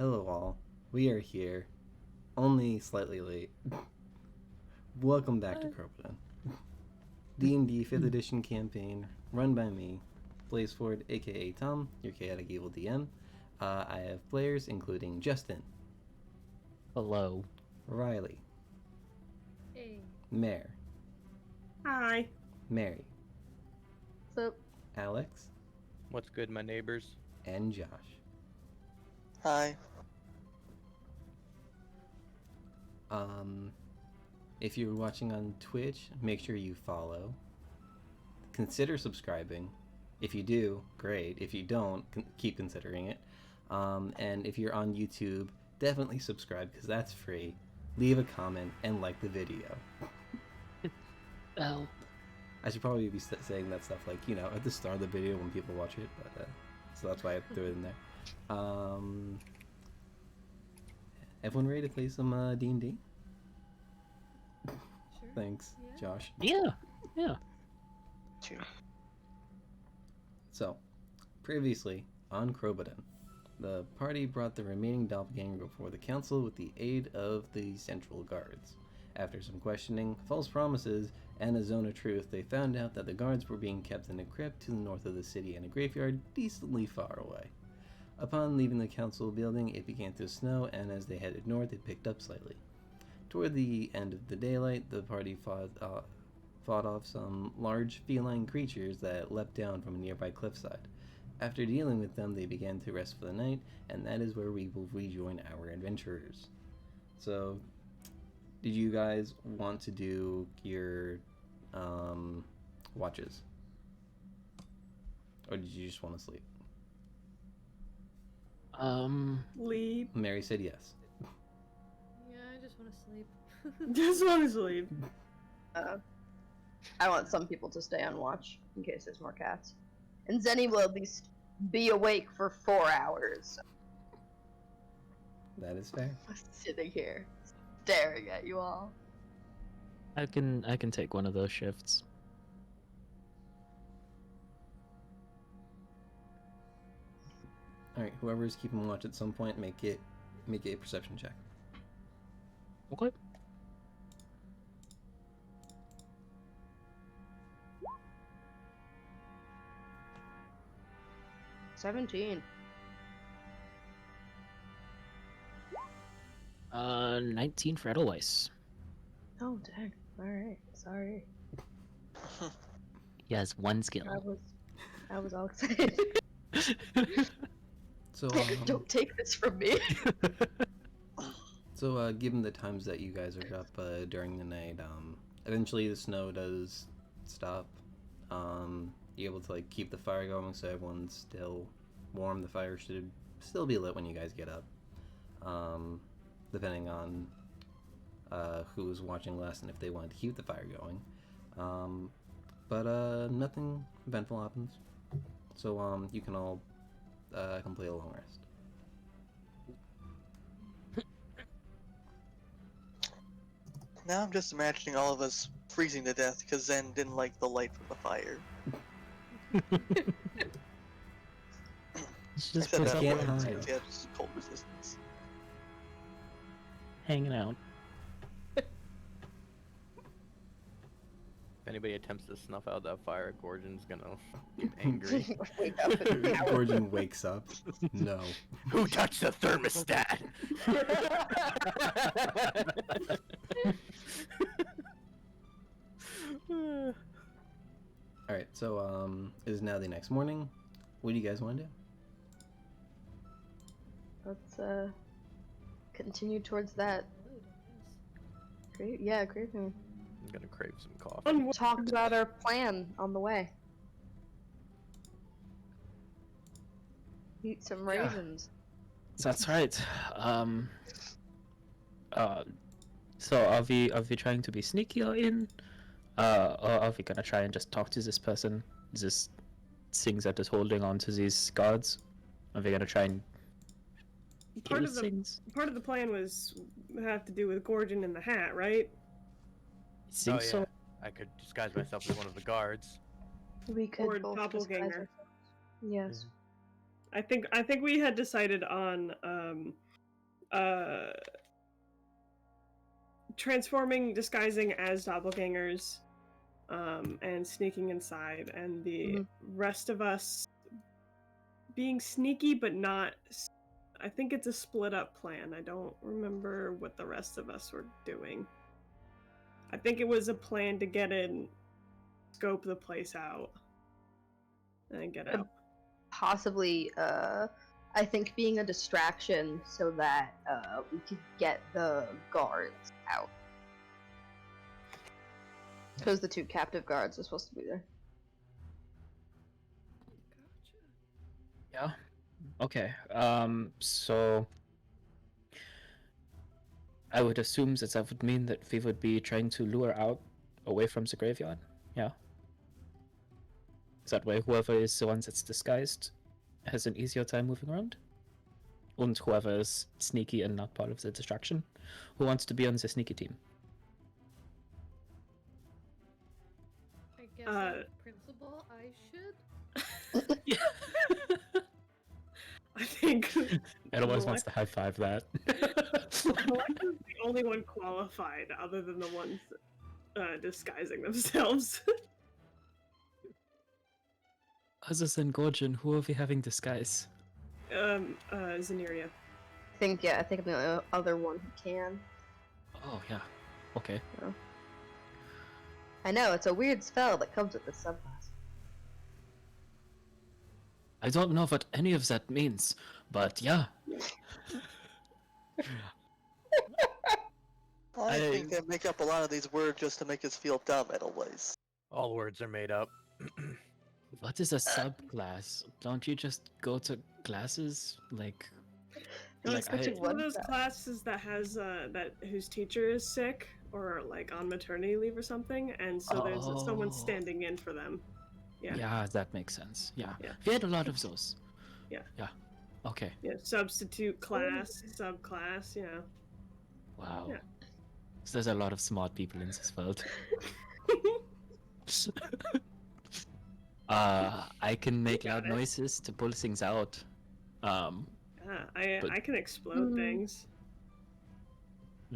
Hello all, we are here, only slightly late. Welcome back to Crobaton. D&D 5th edition campaign, run by me, BlazeFort, aka Tom, your chaotic evil DM. I have players including Justin. Hello. Riley. Hey. Mare. Hi. Mary. What's up? Alex. What's good, my neighbors? And Josh. Hi. If you're watching on Twitch, make sure you follow. Consider subscribing. If you do, great. If you don't, keep considering it. And if you're on YouTube, definitely subscribe because that's free. Leave a comment and like the video. Well, I should probably be saying that stuff like, at the start of the video when people watch it, but so that's why I threw it in there. Everyone ready to play some D&D? Sure. Thanks, Yeah. Josh. yeah. Two. So, previously on Crobaton, the party brought the remaining doppelganger before the council with the aid of the central guards. After some questioning, false promises, and a zone of truth, they found out that the guards were being kept in a crypt to the north of the city and a graveyard decently far away. Upon leaving the council building, it began to snow, and as they headed north, it picked up slightly. Toward the end of the daylight, the party fought off some large feline creatures that leapt down from a nearby cliffside. After dealing with them, they began to rest for the night, and that is where we will rejoin our adventurers. So, did you guys want to do your watches? Or did you just want to sleep? Sleep. Mary said yes. Yeah, I just want to sleep. Just want to sleep. I want some people to stay on watch in case there's more cats. And Zenny will at least be awake for 4 hours. That is fair. Sitting here, staring at you all. I can take one of those shifts. Alright, whoever's keeping watch at some point, make it a perception check. Okay. $17. 19 for Edelweiss. Oh dang! All right, sorry. He has one skill. I was all excited. So, Don't take this from me. So, given the times that you guys are up during the night, eventually the snow does stop. You're able to keep the fire going, so everyone's still warm. The fire should still be lit when you guys get up, depending on who's watching last and if they want to keep the fire going. But nothing eventful happens, so you can all complete a long rest. Now I'm just imagining all of us freezing to death because Zen didn't like the light from the fire. It's I just said that can't once hide. because he has cold resistance. hanging out. If anybody attempts to snuff out that fire, Gorgon's gonna get angry. Wake up in an hour. Gordon wakes up. No. Who touched the thermostat? Alright, so it is now the next morning. What do you guys want to do? Let's continue towards that. Great, yeah, great. I'm gonna crave some coffee. On Talk about our plan on the way. Eat some Yeah. raisins. That's right. So are we trying to be sneaky or in? Or are we gonna try and just talk to this person? This things that is holding on to these guards? Are we gonna try and Part kill of the things? part of the plan was have to do with Gorgon and the hat, right? I think so. I could disguise myself as one of the guards. We could Or both doppelganger. disguise ourselves. Yes. I think we had decided on transforming, disguising as doppelgangers, and sneaking inside, and the rest of us being sneaky but not. I think it's a split up plan. I don't remember what the rest of us were doing. I think it was a plan to get in, scope the place out, and get out. Possibly, I think being a distraction so that we could get the guards out. Because the 2 captive guards are supposed to be there. Yeah. Okay. So I would assume that would mean that we would be trying to lure out away from the graveyard. Yeah. That way, whoever is the one that's disguised has an easier time moving around. And whoever is sneaky and not part of the distraction, who wants to be on the sneaky team? I guess as principal, I should. I think Edelweiss wants to high five that. Alexa's the only one qualified, other than the ones disguising themselves. Other than Gorgon, who are we having disguise? Zeneria. I think I'm the other one who can. Oh, yeah. Okay. I know, it's a weird spell that comes with this subclass. I don't know what any of that means, but yeah. I think they make up a lot of these words just to make us feel dumb, Edelweiss. All words are made up. What is a subclass? Don't you just go to classes? Like It's such a It's one of those class. classes that has whose teacher is sick or like on maternity leave or something, and so there's someone Oh. standing in for them. Yeah. Yeah, that makes sense. Yeah. Yeah. We had a lot of those. Yeah. Yeah. Okay. Yeah, substitute class, subclass, you know. Wow. Yeah. So there's a lot of smart people in this world. I can make loud noises to pull things out. I But- can explode things.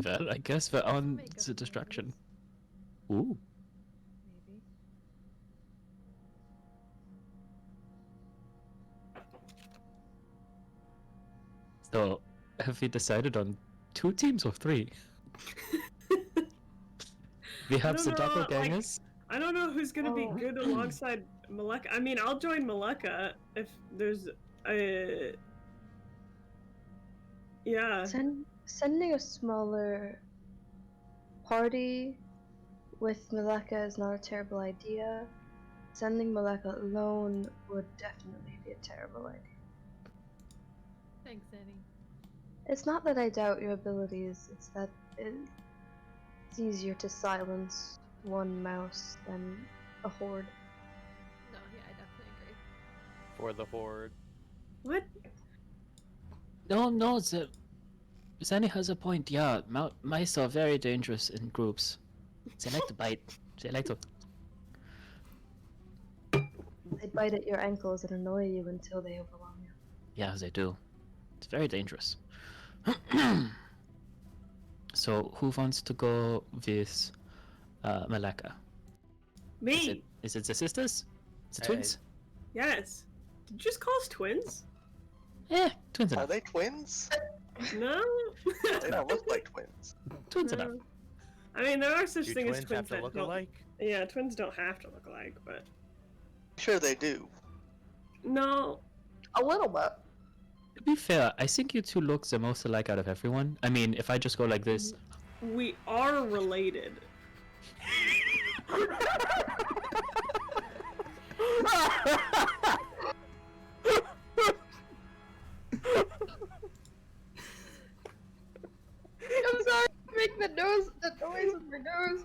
Well, I guess we're on Make up the distraction. noise, Ooh. Maybe. So, have we decided on 2 teams or 3? We have the don't know, like- doppelgangers. I don't know who's gonna be Oh. good alongside Maleka. I mean, I'll join Maleka if there's a. Yeah. Sending a smaller party with Maleka is not a terrible idea. Sending Maleka alone would definitely be a terrible idea. Thanks, Annie. It's not that I doubt your abilities, it's that it's easier to silence one mouse than a horde. No, yeah, I definitely agree. For the horde. What? No, Zanny has a point. Yeah, mice are very dangerous in groups. They like to bite. They like to. They bite at your ankles and annoy you until they overwhelm you. Yeah, they do. It's very dangerous. So, who wants to go with Maleka? Me? Is it the sisters? The Hey. twins? Yes. Did you just call us twins? Yeah, twins Are enough. they twins? No. They don't look like twins. Twins No. enough. I mean, there are such Do things twins as twins have to that look don't. alike? Yeah, twins don't have to look alike, but Sure they do. no. A little bit. To be fair, I think you two look the most alike out of everyone. I mean, if I just go like this. We are related. I'm sorry, make the noise with my nose.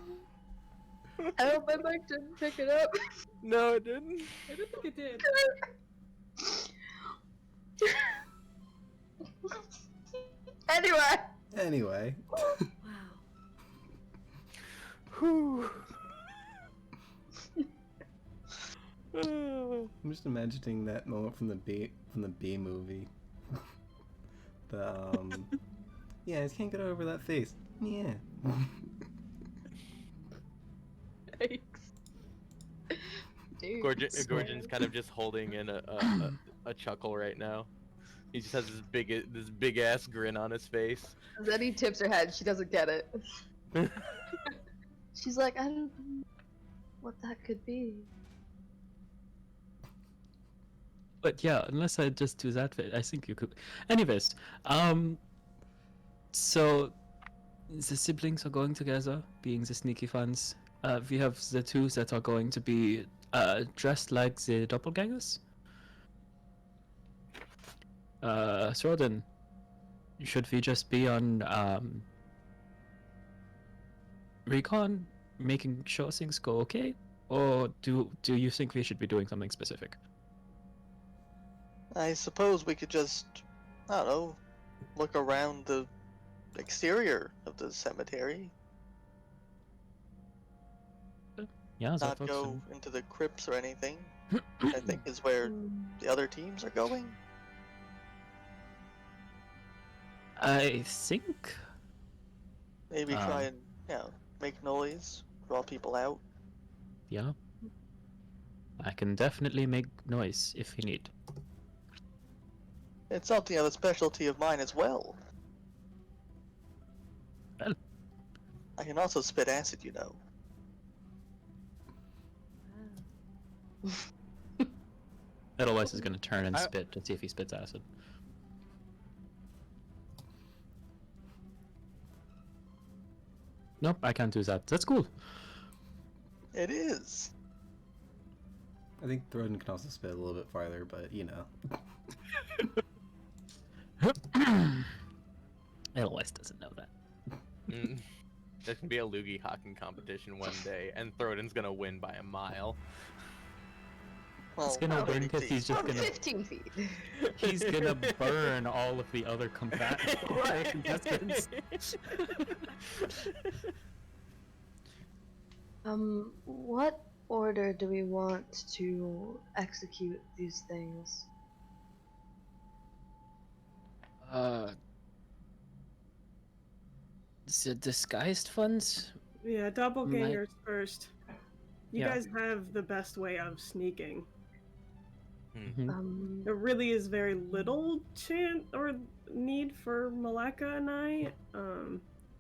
I hope my mic didn't pick it up. No, it didn't. I don't think it did. Anyway. Anyway, Wow. I'm just imagining that moment from the B movie. Yeah, I just can't get over that face. Yeah. Yikes. Dude. Gorgon's kind of just holding in a chuckle right now. He just has this big ass grin on his face. Zenny tips her head. She doesn't get it. She's like, I don't know what that could be. But yeah, unless I just do that, I think you could. Anyways, so the siblings are going together, being the sneaky fans. We have the two that are going to be dressed like the doppelgangers. Throden, should we just be on recon, making sure things go okay, or do you think we should be doing something specific? I suppose we could just, I don't know, look around the exterior of the cemetery. Yeah, that Not works. go into the crypts or anything. I think is where the other teams are going. I think. Maybe try and, make noise, draw people out. Yeah. I can definitely make noise if we need. It's something of a specialty of mine as well. Well. I can also spit acid, you know. Edelweiss is going to turn and spit to see if he spits acid. Nope, I can't do that. That's cool. It is. I think Throden can also spit a little bit farther, but you know. Edelweiss doesn't know that. There's gonna be a loogie hawking competition one day, and Throden's gonna win by a mile. Well, He's gonna win because he's just gonna. 15 feet. He's gonna burn all of the other contestants. What order do we want to execute these things? The disguised funds? Yeah, doppelgangers first. You guys have the best way of sneaking. There really is very little chance or need for Maleka and I,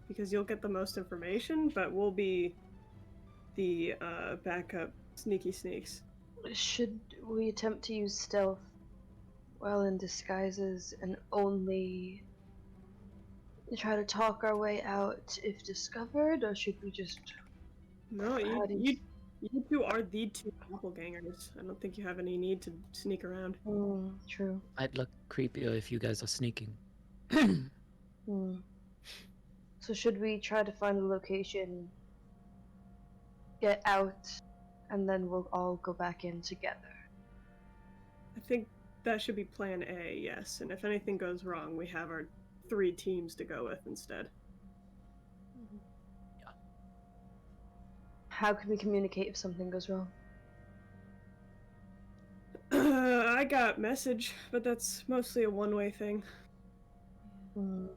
because you'll get the most information, but we'll be the backup sneaky sneaks. Should we attempt to use stealth while in disguises and only try to talk our way out if discovered, or should we just... No, you two are the two doppelgangers. I don't think you have any need to sneak around. True. I'd look creepier if you guys are sneaking. So should we try to find the location, get out, and then we'll all go back in together? I think that should be plan A, yes. And if anything goes wrong, we have our 3 teams to go with instead. How can we communicate if something goes wrong? I got message, but that's mostly a one-way thing. Can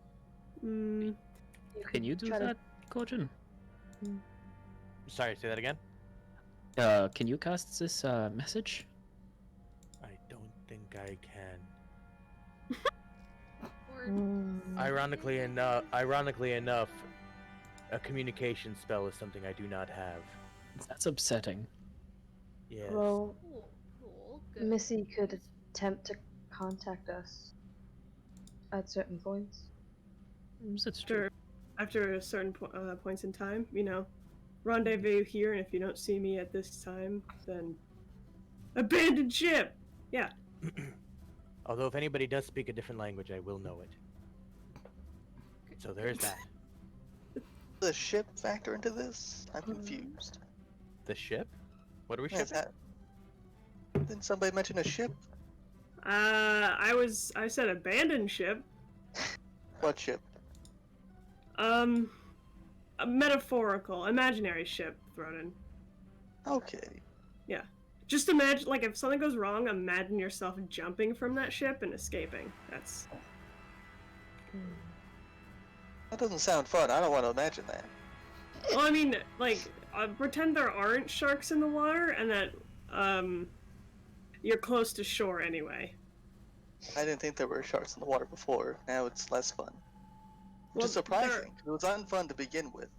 you do that, Kojin? Sorry, say that again? Can you cast this message? I don't think I can. Or Ironically enough, a communication spell is something I do not have. That's upsetting. Yes. Well, cool. Good. Missy could attempt to contact us at certain points. That's true. After a certain points in time, rendezvous here, and if you don't see me at this time, then abandon ship! Yeah. Although if anybody does speak a different language, I will know it. So there's that. The ship factor into this? I'm confused. The ship? What are we Yes, shipping? Didn't somebody mention a ship? I said abandon ship. What ship? A metaphorical, imaginary ship thrown in. Okay. Yeah. Just imagine, like, if something goes wrong, imagine yourself jumping from that ship and escaping. That's... That doesn't sound fun. I don't want to imagine that. Well, I mean, like, pretend there aren't sharks in the water, and that you're close to shore anyway. I didn't think there were sharks in the water before. Now it's less fun. Which is Well, surprising. It was unfun to begin with.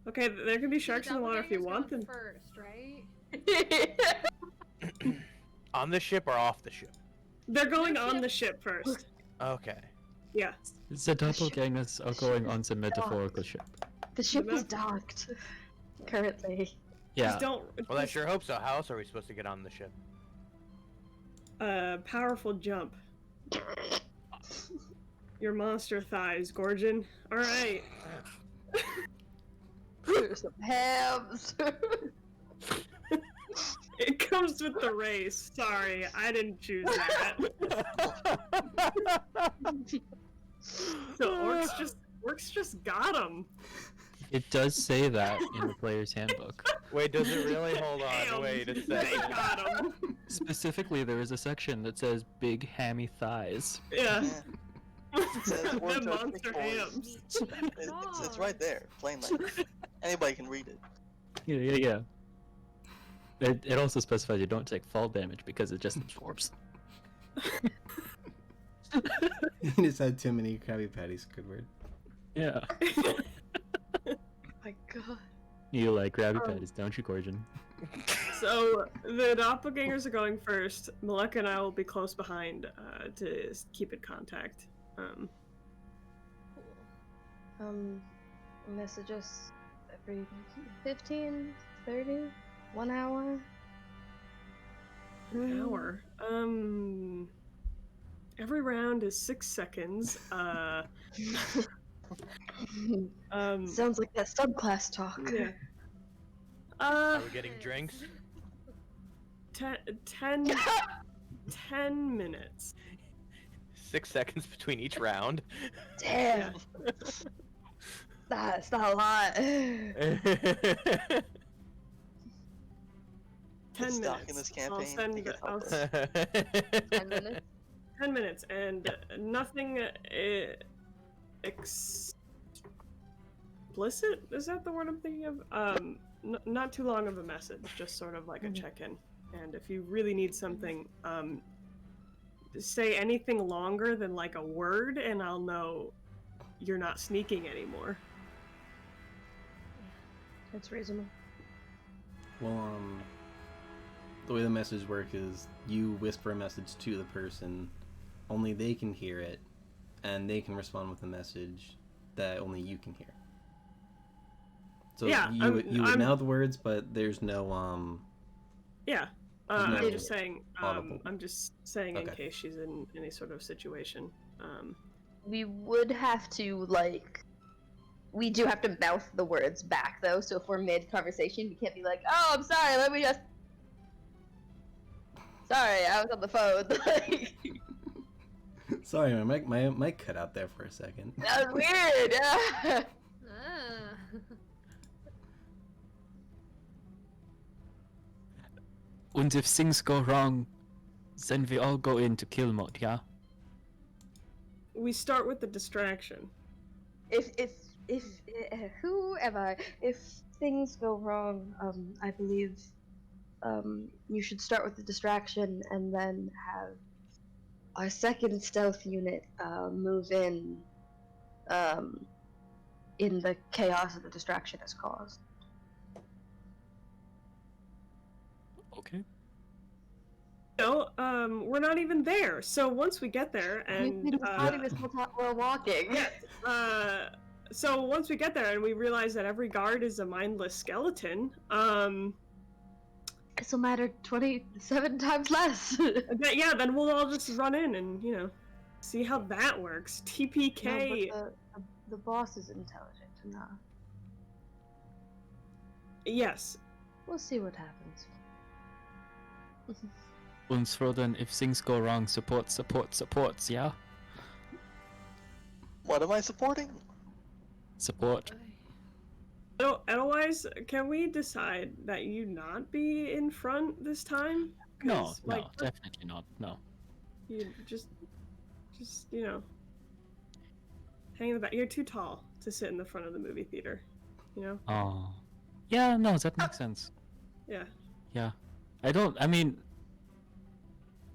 Okay, there can be sharks in the water if you want them. First, right? On the ship or off the ship? They're going on the ship first. Okay. Yeah. The doppelgangers are going on the metaphorical ship. The ship is docked. Currently. Yeah. Just don't. Well, I sure hope so. How else are we supposed to get on the ship? Powerful jump. Your monster thighs, Gorgon. Alright. There's some hams. It comes with the race. Sorry, I didn't choose that. So orcs just got him. It does say that in the player's handbook. Wait, does it really? Hold on. Damn, Wait a They second. got him. Specifically, there is a section that says big hammy thighs. Yeah. says The orcs are monster big boys. hams. It's right there, plain language. Anybody can read it. Yeah. It also specifies you don't take fall damage because it just absorbs. You just had too many Krabby Patties, Squidward. Yeah. My god. You like Krabby Patties, don't you, Gorgon? So the doppelgangers are going first. Maleka and I will be close behind to keep in contact. Message us every 15, 30, 1 hour. An hour. Every round is 6 seconds. Sounds like that subclass talk. Yeah. Are we getting drinks? 10 minutes. 6 seconds between each round. Damn. That's not a lot. 10 It's dark in minutes. this campaign. I'll You can I'll help us. 10 minutes. 10 minutes, and nothing explicit? Is that the word I'm thinking of? Not too long of a message, just sort of like a check-in. And if you really need something, say anything longer than like a word, and I'll know you're not sneaking anymore. That's reasonable. Well, the way the message works is you whisper a message to the person, only they can hear it, and they can respond with a message that only you can hear. So Yeah, you would know the words, but there's no Yeah. There's no I'm just saying. audible. I'm just saying in Okay. case she's in any sort of situation. We would have to, like... We do have to mouth the words back, though, so if we're mid-conversation, we can't be like, oh, I'm sorry, let me just... Sorry, I was on the phone. Like, Sorry, my mic cut out there for a second. that was weird, yeah. Ah. And if things go wrong, then we all go into kill mode, yeah? We start with the distraction. If who am I? If things go wrong, I believe, you should start with the distraction and then have our second stealth unit, move in the chaos that the distraction has caused. Okay. No, we're not even there. So once we get there, We've and been fighting this whole time while walking. yeah, so once we get there and we realize that every guard is a mindless skeleton, This'll matter 27 times less. yeah, then we'll all just run in and see how that works. TPK. No, but the boss is intelligent enough. Yes. We'll see what happens. And so then, if things go wrong, supports, yeah? What am I supporting? Support. Otherwise, can we decide that you not be in front this time? No, 'Cause, like, definitely not, no. You just hang in the back. You're too tall to sit in the front of the movie theater. You know? Oh. Yeah, no, that makes sense. Yeah. Yeah.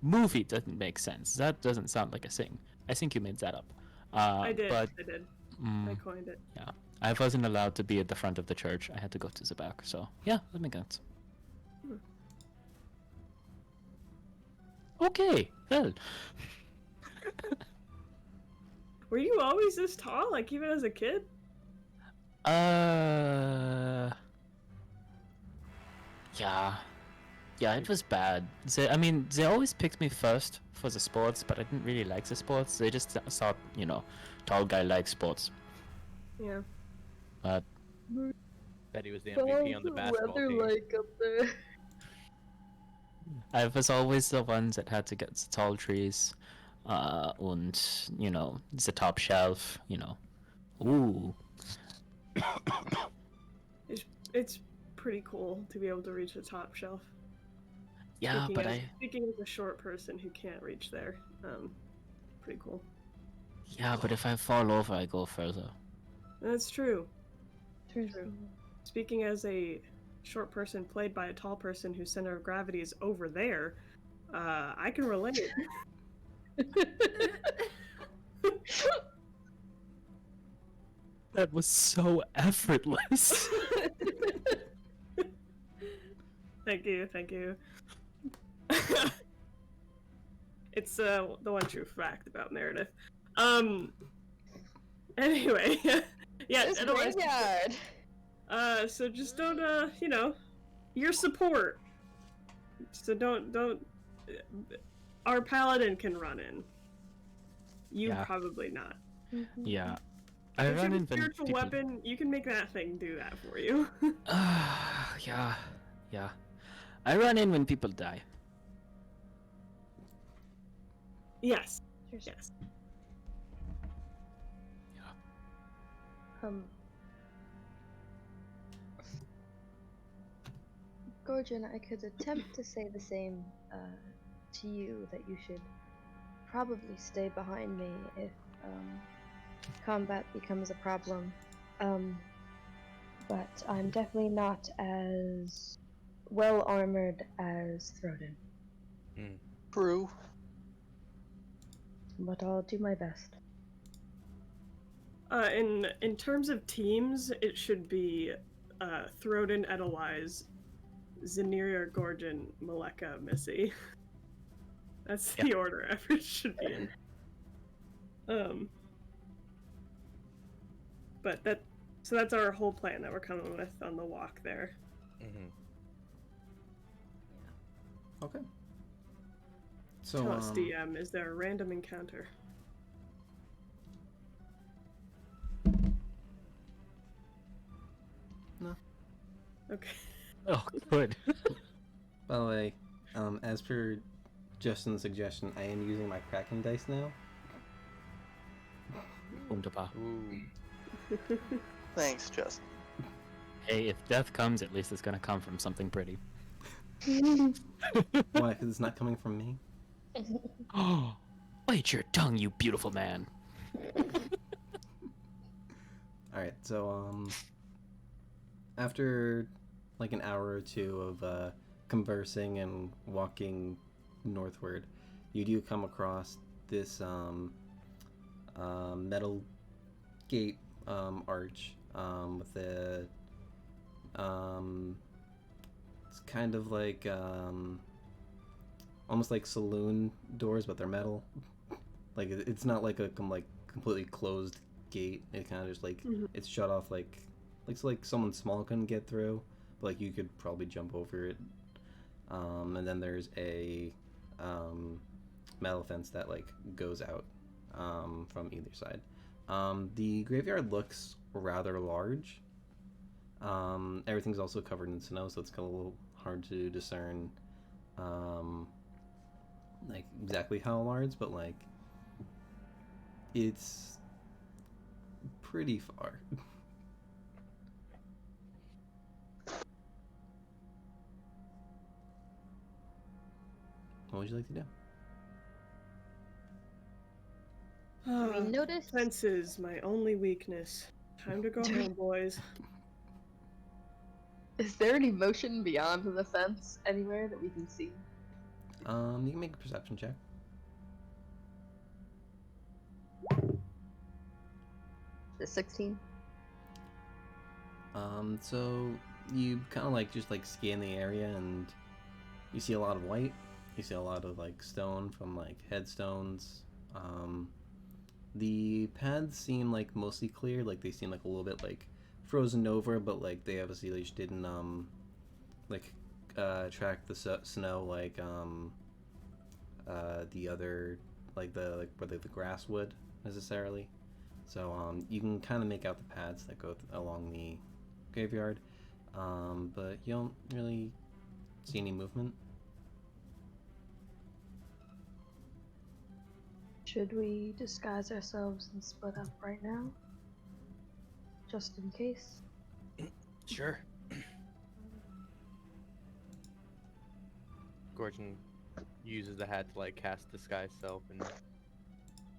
Movie doesn't make sense. That doesn't sound like a thing. I think you made that up. I did. But, I did. I coined it. yeah. I wasn't allowed to be at the front of the church. I had to go to the back. So, yeah, that makes sense. Okay, well. Were you always this tall, like even as a kid? Yeah. Yeah, it was bad. They always picked me first for the sports, but I didn't really like the sports. They just thought, tall guy likes sports. Yeah. But Bet he was the MVP on the basketball team. like up there? I was always the one that had to get the tall trees, and, the top shelf, Ooh. It's pretty cool to be able to reach the top shelf. Yeah, Speaking as a short person who can't reach there, pretty cool. Yeah, but if I fall over, I go further. That's true. True. Speaking as a short person played by a tall person whose center of gravity is over there, I can relate. That was so effortless. Thank you. It's the one true fact about Meredith. Anyway, yeah. This Otherwise, graveyard. so just don't, your support. So don't. Our paladin can run in. You Yeah. probably not. Yeah. I If you run have in a spiritual weapon, you can make that thing do that for you. Yeah. I run in when people die. Yes. Cheers. Yes. Gorgon, I could attempt to say the same to you, that you should probably stay behind me if combat becomes a problem. But I'm definitely not as well armored as Throden. True. But I'll do my best. In terms of teams, it should be Throden, Edelweiss, Zenir, Gorgon, Maleka, Missy. That's the order effort should be in. But that's our whole plan that we're coming with on the walk there. Okay. So, Tell us, DM, is there a random encounter? No. Okay. Oh, good. By the way, as per Justin's suggestion, I am using my Kraken dice now. Wunderbar. Ooh. Thanks, Justin. Hey, if death comes, at least it's gonna come from something pretty. Why? Because it's not coming from me? Oh, bite your tongue, you beautiful man. Alright, so, after like an hour or two of conversing and walking northward, you do come across this metal gate arch with a it's kind of like almost like saloon doors, but they're metal. Like it's not like a completely closed gate. It kind of just like it's shut off like someone small couldn't get through, but like you could probably jump over it. And then there's a metal fence that like goes out from either side. The graveyard looks rather large. Everything's also covered in snow, so it's kind of a little hard to discern like exactly how large, but like it's pretty far. What would you like to do? We noticed. Fences, my only weakness. Time to go home, boys. Is there any motion beyond the fence anywhere that we can see? You can make a perception check. The 16. So you kind of like just like scan the area and you see a lot of white. You see a lot of like stone from like headstones. The paths seem like mostly clear. Like they seem like a little bit like frozen over, but like they obviously just didn't track the snow like the other like the grass would necessarily. So you can kind of make out the paths that go along the graveyard, but you don't really see any movement. Should we disguise ourselves and split up right now? Just in case? Sure. Gorgon uses the hat to like cast disguise self and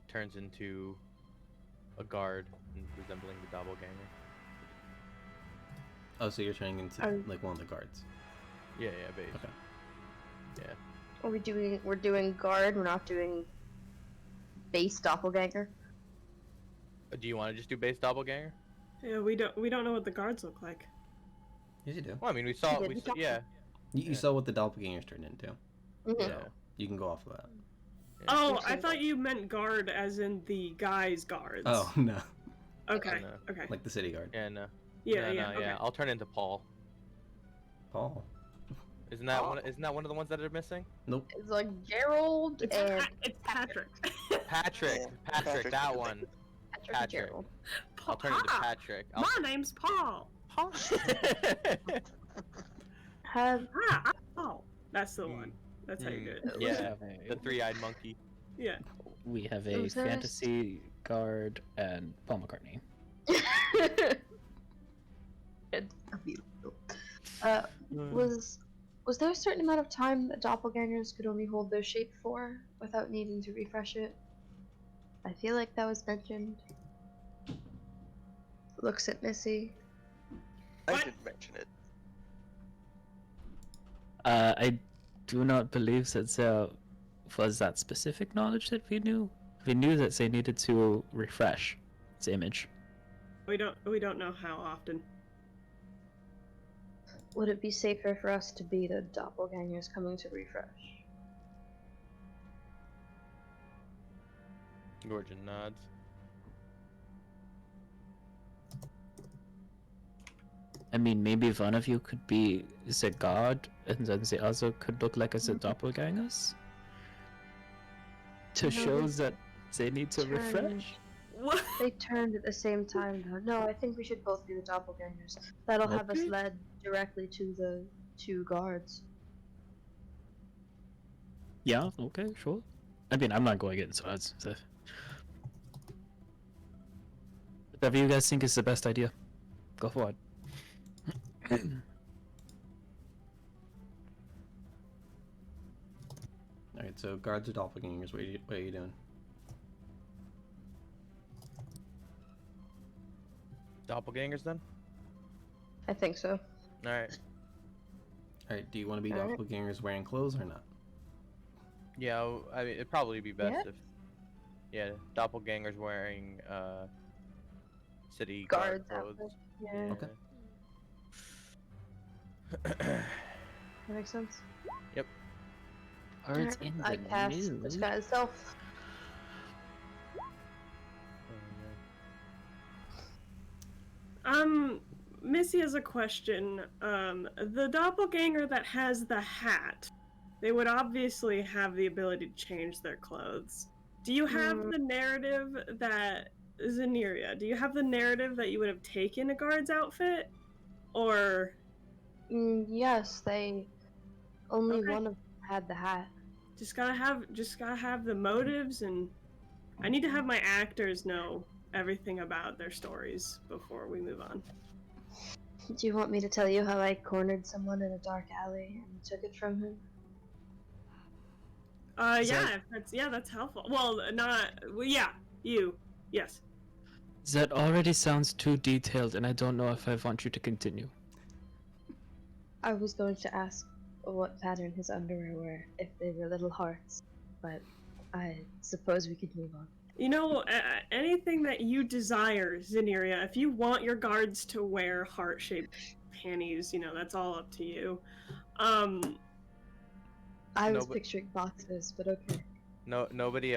turns into a guard resembling the doppelganger. Oh, so you're turning into like one of the guards. Yeah, base. Okay. Yeah. Are we doing? We're doing guard. We're not doing base doppelganger. Do you want to just do base doppelganger? Yeah, we don't know what the guards look like. Yes, you do. Well, I mean, we saw yeah. You saw what the doppelgangers turned into. Mhm. So you can go off of that. Oh, I thought you meant guard as in the guys' guards. Oh no, Okay. No. Okay. like the city guard. Yeah, no. Yeah, No, yeah. no, Okay. yeah. I'll turn into Paul. Paul. Isn't that one? Isn't that one of the ones that are missing? Nope. It's like Gerald It's, and it's Patrick. Patrick. Yeah, Patrick. Patrick. That one. Patrick and Patrick. Gerald. I'll turn into Patrick. My name's Paul. Paul. Have I'm Paul. That's the one. That's how you do it. We Yeah, have the a, three-eyed monkey. Yeah. we have a Was there a fantasy guard and Paul McCartney. It's beautiful. was there a certain amount of time that doppelgangers could only hold their shape for without needing to refresh it? I feel like that was mentioned. Looks at Missy. I What? didn't mention it. I do not believe that there was that specific knowledge that we knew. We knew that they needed to refresh its image. We don't know how often. Would it be safer for us to be the doppelgangers coming to refresh? Gorgon nods. I mean, maybe one of you could be the god, and then the other could look like as the doppelgangers? To No, show they that they need to turned. refresh? What? They turned at the same time though. No, I think we should both be the doppelgangers. That'll have us Okay. led directly to the two guards. Yeah, okay, sure. I mean, I'm not going into it. So. Whatever you guys think is the best idea, go for it. Alright, so guards or doppelgangers, what are you doing? Doppelgangers then? I think so. Alright. Alright, do you want to be Alright. doppelgangers wearing clothes or not? Yeah, I mean, it'd probably be best Yeah. if... Yeah, doppelgangers wearing, city Guards guard clothes. outfit. Yeah, Okay. that makes sense. Cards in I the cast mood. disguise self. Missy has a question. The doppelganger that has the hat, they would obviously have the ability to change their clothes. Do you have the narrative that Zaneria? Do you have the narrative that you would have taken a guard's outfit, or Yes, they. Only Okay. one of them had the hat. just gotta have the motives? And I need to have my actors know everything about their stories before we move on. Do you want me to tell you how I cornered someone in a dark alley and took it from him? Is Yeah, that's helpful. Well, not. Well, yeah. You. Yes. That already sounds too detailed, and I don't know if I want you to continue. I was going to ask what pattern his underwear were, if they were little hearts, but I suppose we could move on. You know, anything that you desire, Zyneria, if you want your guards to wear heart-shaped panties, you know, that's all up to you. I No, was but- picturing boxes, but okay. Nobody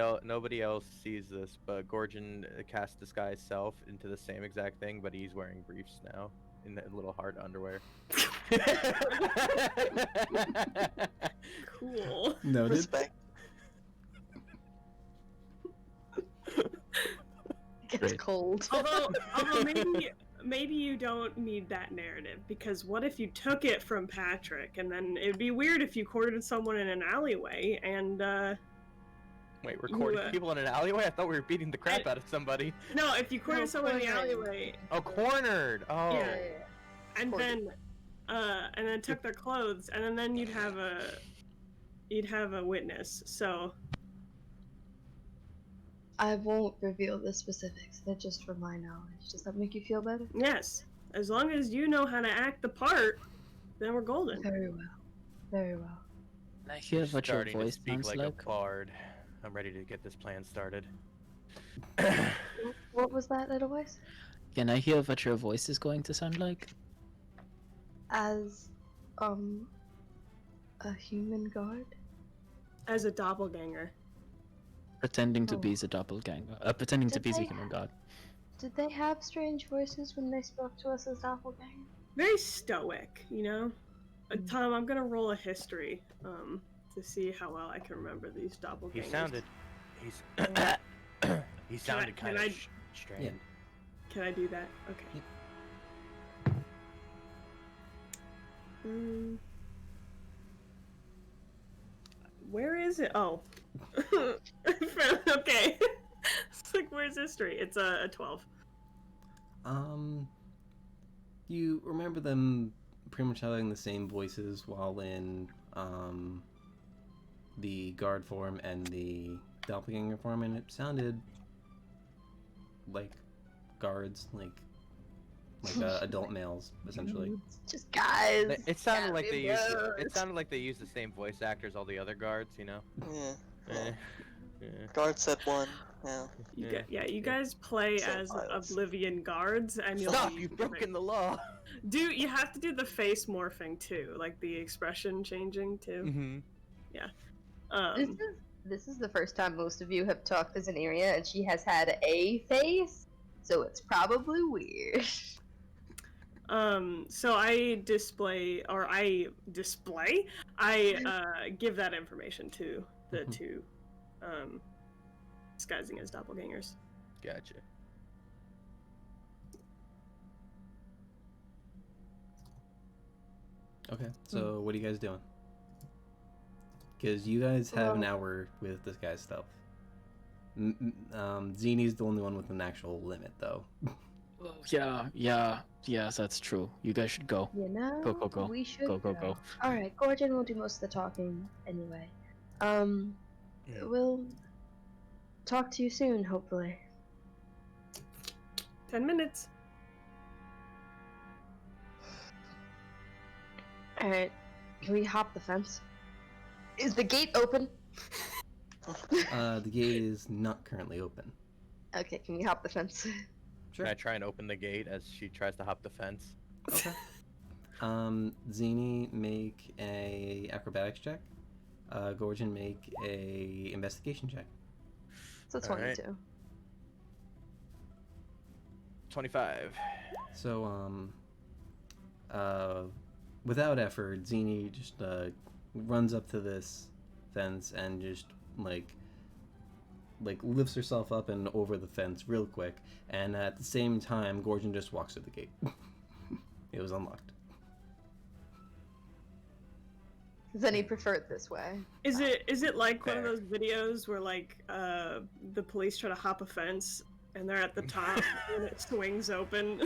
else sees this, but Gorgon cast disguise self into the same exact thing, but he's wearing briefs now in that little heart underwear. Cool. Noted. Respect. It's Great. cold. Although maybe you don't need that narrative, because what if you took it from Patrick, and then it'd be weird if you courted someone in an alleyway and Wait, recording people in an alleyway? I thought we were beating the crap out of somebody. no, if you courted someone in the cornering. alleyway, Oh, cornered. Oh. Yeah. and Courted. then took their clothes, and then you'd have a witness. So I won't reveal the specifics, they're just for my knowledge. Does that make you feel better? yes, as long as you know how to act the part, then we're golden. Very well. Very well. Can I hear what your Starting to voice speak sounds like like? a bard. I'm ready to get this plan started. What was that, little voice? Can I hear what your voice is going to sound like? As, a human guard? As a doppelganger. Pretending to Oh. be the doppelganger. Pretending to Did be the they human god. Did they have strange voices when they spoke to us as doppelgangers? Very stoic, you know. Tom, I'm gonna roll a history, to see how well I can remember these doppelgangers. He sounded kind I- of strange. Can I do that? Okay. Where is it? Oh. Okay. It's like, where's history? It's a 12. You remember them pretty much having the same voices while in the guard form and the doppelganger form, and it sounded like guards, like adult males, essentially. Just guys. It sounded like they used. guys. It sounded like they used the same voice actors all the other guards. You know. Yeah. Eh, eh. Guard said one. Yeah. You guys play Same as files. Oblivion guards, and you'll Stop! be You've broken the law. You have to do the face morphing too, like the expression changing too. Mm-hmm. This is the first time most of you have talked as an area, and she has had a face, so it's probably weird. So I give that information to the two disguising as doppelgangers. Gotcha. Okay, so what are you guys doing? Because you guys have an hour with this guy's stuff. Zini's the only one with an actual limit, though. Yeah, that's true. You guys should go. You know, Go. we should Go. Alright, Gorgon will do most of the talking anyway. Yeah. We'll talk to you soon, hopefully. 10 minutes. Alright, can we hop the fence? Is the gate open? The gate is not currently open. Okay, can we hop the fence? Can I try and open the gate as she tries to hop the fence? Okay. Zini, make a acrobatics check. Gorgon, make a investigation check. So Alright. 22. 25. So, without effort, Zini just runs up to this fence and just like lifts herself up and over the fence real quick, and at the same time, Gorgon just walks through the gate. It was unlocked. Then he preferred this way. Is it like one of Fair. those videos where like the police try to hop a fence and they're at the top and it swings open?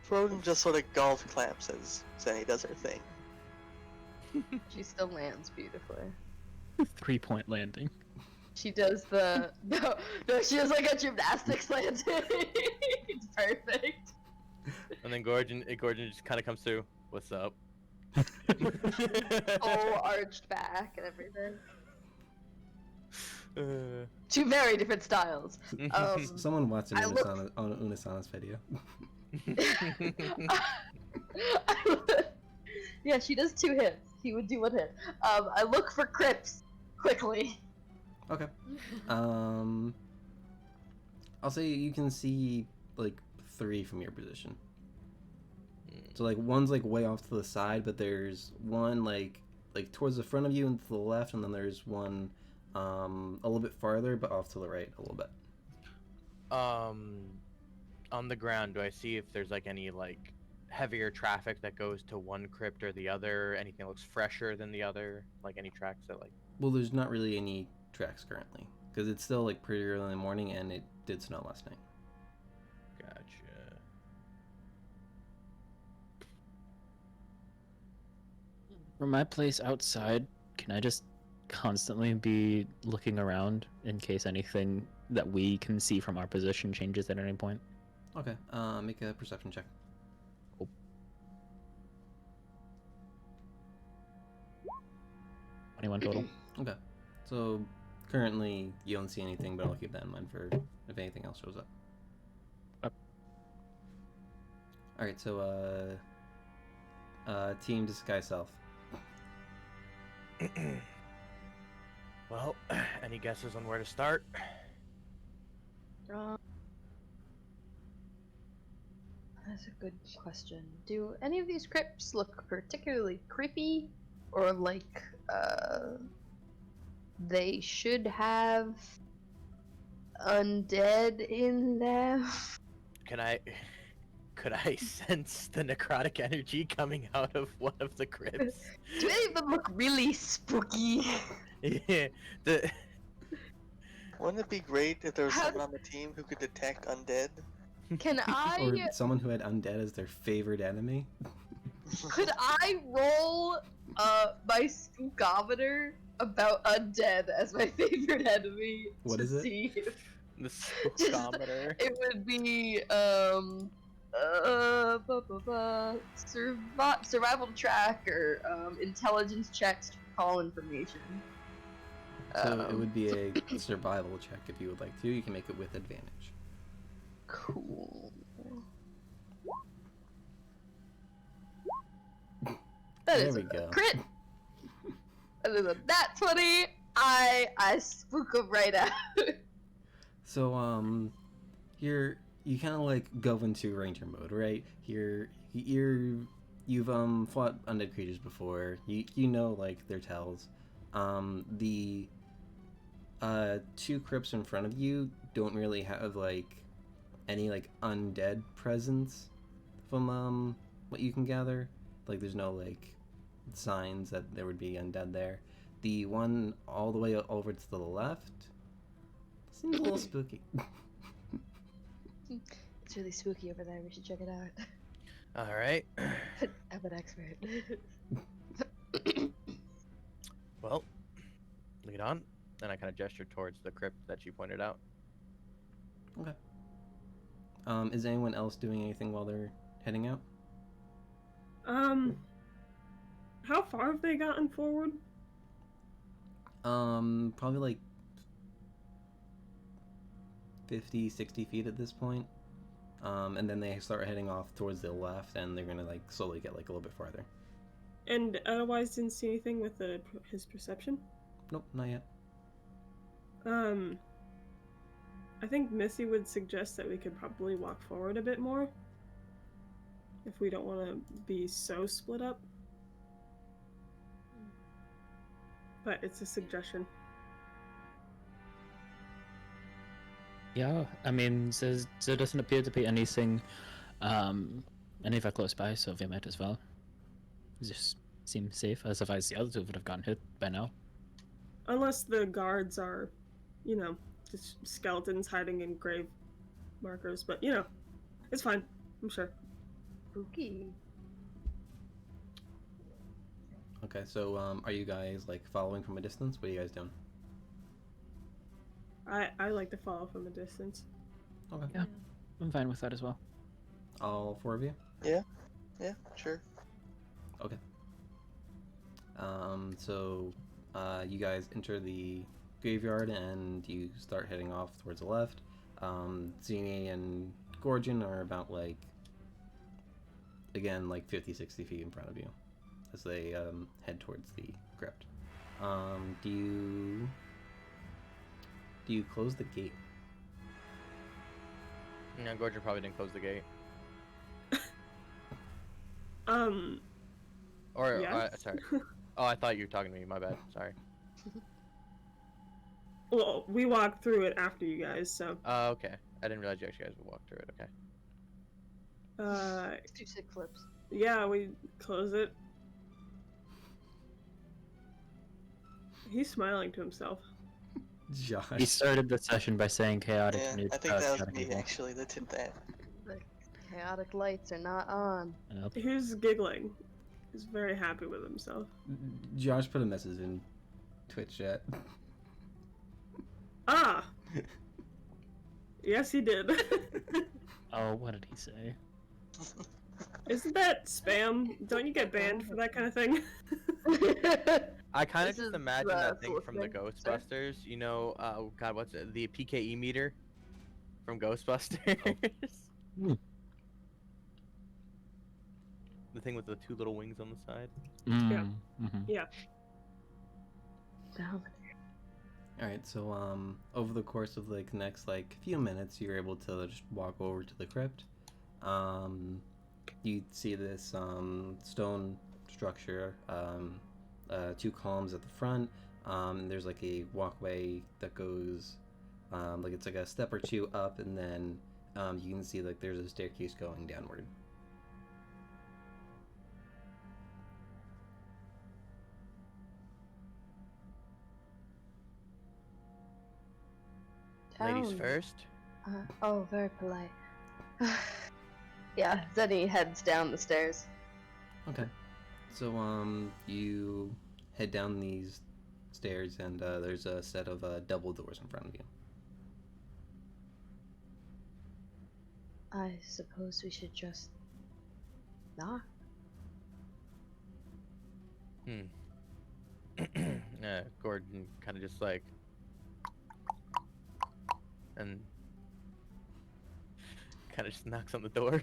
Froden just sort of golf claps as Zenny does her thing. She still lands beautifully. 3-point landing. She does the no, she does like a gymnastics landing. It's perfect. And then Gordon just kind of comes through. What's up? All arched back and everything. Uh, Two very different styles. Someone watching I look- on Unasana's video. Yeah, she does 2 hits. He would do 1 hit. I look for crypts quickly. Okay. I'll say you can see like 3 from your position. So like one's like way off to the side, but there's one like towards the front of you and to the left, and then there's one a little bit farther, but off to the right a little bit. On the ground, do I see if there's like any like heavier traffic that goes to one crypt or the other? Anything that looks fresher than the other? Like any tracks that like? Well, there's not really any tracks currently because it's still like pretty early in the morning, and it did snow last night. Gotcha. From my place outside, can I just constantly be looking around in case anything that we can see from our position changes at any point? Okay. Make a perception check. Cool. 21 total. Okay. So currently you don't see anything, but I'll keep that in mind for if anything else shows up. Yep. All right. So team disguise self. Well, any guesses on where to start? That's a good question. Do any of these crypts look particularly creepy, or like they should have undead in them? Could I sense the necrotic energy coming out of one of the crypts? Do any of them look really spooky? Yeah, Wouldn't it be great if there was How- someone on the team who could detect undead? Can Or I someone who had undead as their favorite enemy. could I roll my spookometer about undead as my favorite enemy? What to is it? see if the spookometer. it would be survival track or intelligence checks to recall information. So it would be a survival check if you would like to. You can make it with advantage. Cool. That There is we a go. crit. That is a nat 20. I spook him right out. So you kind of like go into ranger mode, right? You've fought undead creatures before. You know like their tells. The 2 crypts in front of you don't really have like any like undead presence from what you can gather. Like there's no like signs that there would be undead there. The one all the way over to the left seems a little spooky. It's really spooky over there. We should check it out. All right. I'm an expert. Well, lead on. Then I kind of gestured towards the crypt that you pointed out. Okay. Is anyone else doing anything while they're heading out? How far have they gotten forward? Probably like 50, 60 feet at this point. And then they start heading off towards the left, and they're gonna like slowly get like a little bit farther. And otherwise didn't see anything with his perception? Nope, not yet. I think Missy would suggest that we could probably walk forward a bit more. If we don't want to be so split up. But it's a suggestion. Yeah, I mean, there doesn't appear to be anything, anywhere close by, so we might as well. Just seem safe, as otherwise the other 2 would have gotten hit by now. Unless the guards are, just skeletons hiding in grave markers. But, it's fine. I'm sure. Spooky. Okay, so are you guys like following from a distance? What are you guys doing? I like to follow from a distance. Okay. Yeah. I'm fine with that as well. All 4 of you? Yeah, sure. Okay. So you guys enter the graveyard and you start heading off towards the left. Zini and Gorgon are about like 50, 60 feet in front of you as they head towards the crypt. Do you close the gate? Yeah, Gorger probably didn't close the gate. Or, Yes. sorry. Oh, I thought you were talking to me. My bad. Sorry. Well, we walked through it after you guys, so. Okay. I didn't realize you guys would walk through it. Okay. 2 sick flips. Yeah, we close it. He's smiling to himself. Josh. He started the session by saying chaotic. Yeah, needs I think that was chaotic me evil. actually that did that. The chaotic lights are not on. Yep. He's giggling. He's very happy with himself. Josh put a message in Twitch chat. Ah! Yes, he did. Oh, what did he say? Isn't that spam? Don't you get banned for that kind of thing? I kind of This just is, imagine that thing from the listening. Ghostbusters. You know, oh god, what's it? The PKE meter from Ghostbusters. Hmm. The thing with the 2 little wings on the side. Yeah. Mhm. Down. Alright, so over the course of like the next few minutes you're able to just walk over to the crypt. You see this stone structure, 2 columns at the front. There's like a walkway that goes it's like a step or 2 up, and then you can see like there's a staircase going downward. Ladies Down. first. Oh, very polite. Yeah, Zenny heads down the stairs. Okay. So you head down these stairs, and there's a set of double doors in front of you. I suppose we should just knock. Gordon kind of just and kind of just knocks on the door.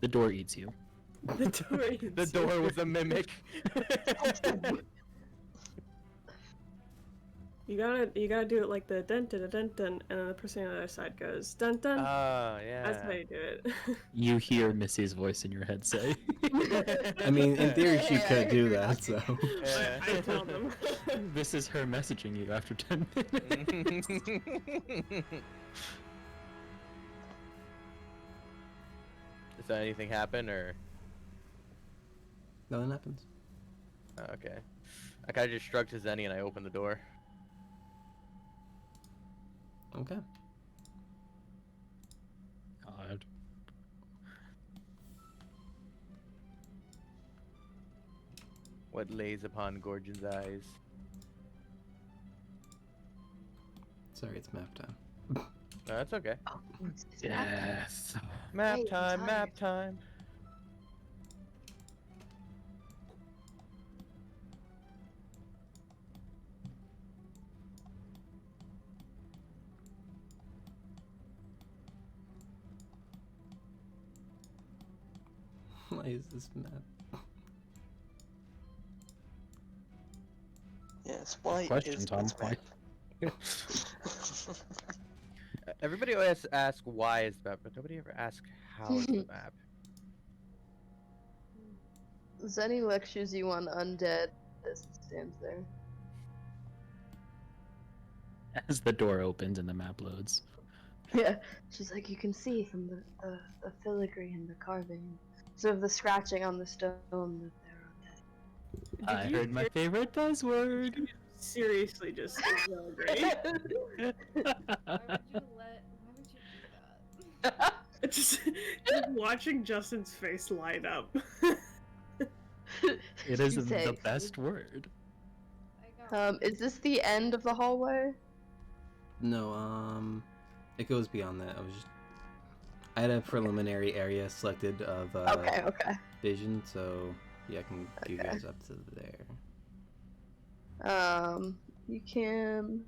The door eats you. The door. The door was a mimic. You gotta do it like the dun dun dun dun, and then the person on the other side goes dun dun. Yeah. That's how you do it. You hear Missy's voice in your head say. I mean, in theory, she could do that. So. Yeah. I tell them. This is her messaging you after 10 minutes. Does anything happen or? Nothing happens. Okay. I kind of just shrugged to Zenny and I opened the door. Okay. God. What lays upon Gorgon's eyes? Sorry, it's map time. No, that's okay. Oh, Yes. Map Hey, I'm time, map tired. time. Why is this map? Yes, why Question, is Tom. this Why? map? Everybody always asks why is the map, but nobody ever asks how is the map. Zenny lectures you on undead as it stands there. As the door opens and the map loads. Yeah, she's like, you can see from the filigree and the carving, sort of the scratching on the stone that they're I heard my favorite buzzword. Seriously, just great. Why would you do that? just watching Justin's face light up. It is Two the takes. best word. I got Is this the end of the hallway? No, it goes beyond that. I had a preliminary area selected of Okay, okay. vision, so yeah, I can give you Okay. guys up to there. You can.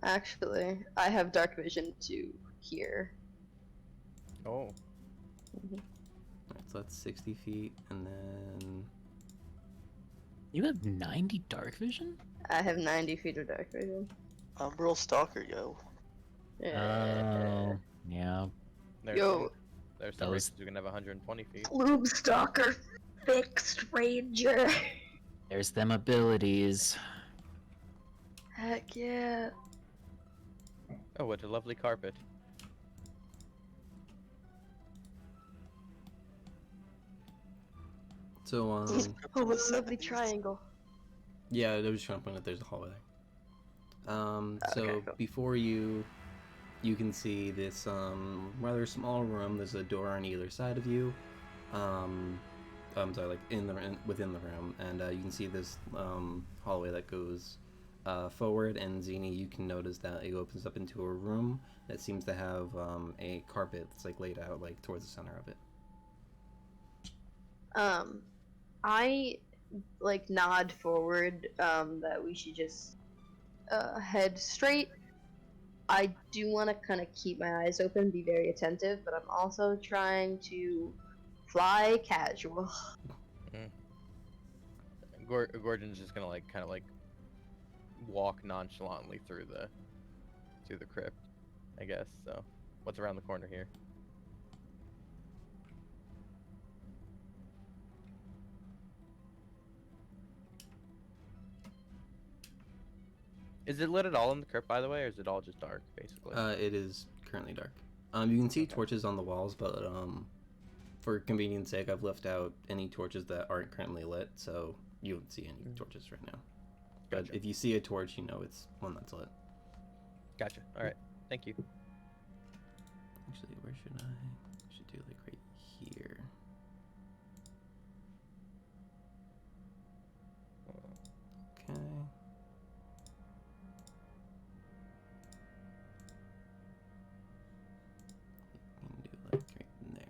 Actually, I have dark vision to here. Oh. Alright, so that's 60 feet, and then You have 90 dark vision? I have 90 feet of dark vision. I'm real stalker, yo. Oh, yeah. There's Yo. some, there's some Those- races who can have 120 feet. Plume Stalker, fixed ranger. There's them abilities. Heck yeah. Oh, what a lovely carpet. so Oh, what a lovely triangle. yeah, I was just trying to point out there's a hallway there. So Okay, cool. before you can see this rather small room. There's a door on either side of you. I'm sorry, like within the room, and you can see this hallway that goes forward. And Zini, you can notice that it opens up into a room that seems to have a carpet that's like laid out like towards the center of it. I like nod forward that we should just head straight. I do want to kind of keep my eyes open, be very attentive, but I'm also trying to fly casual. Gordon's just gonna like kind of like walk nonchalantly through the crypt, I guess. So, what's around the corner here? Is it lit at all in the crypt, by the way, or is it all just dark, basically? It is currently dark. You can see Okay. torches on the walls, but for convenience sake, I've left out any torches that aren't currently lit, so you won't see any torches right now. But Gotcha. if you see a torch, you know it's one that's lit. Gotcha. All right. Thank you. Actually, where should I should do like right here. Okay. You can do like right in there.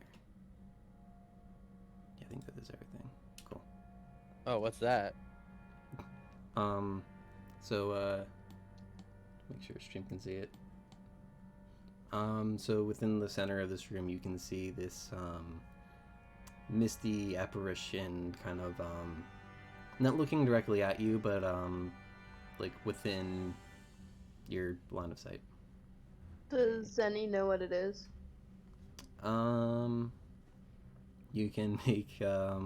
Yeah, I think that is everything. Cool. Oh, what's that? So make sure stream can see it. So within the center of this room, you can see this misty apparition, kind of not looking directly at you, but like within your line of sight. Does Zenny know what it is? You can make I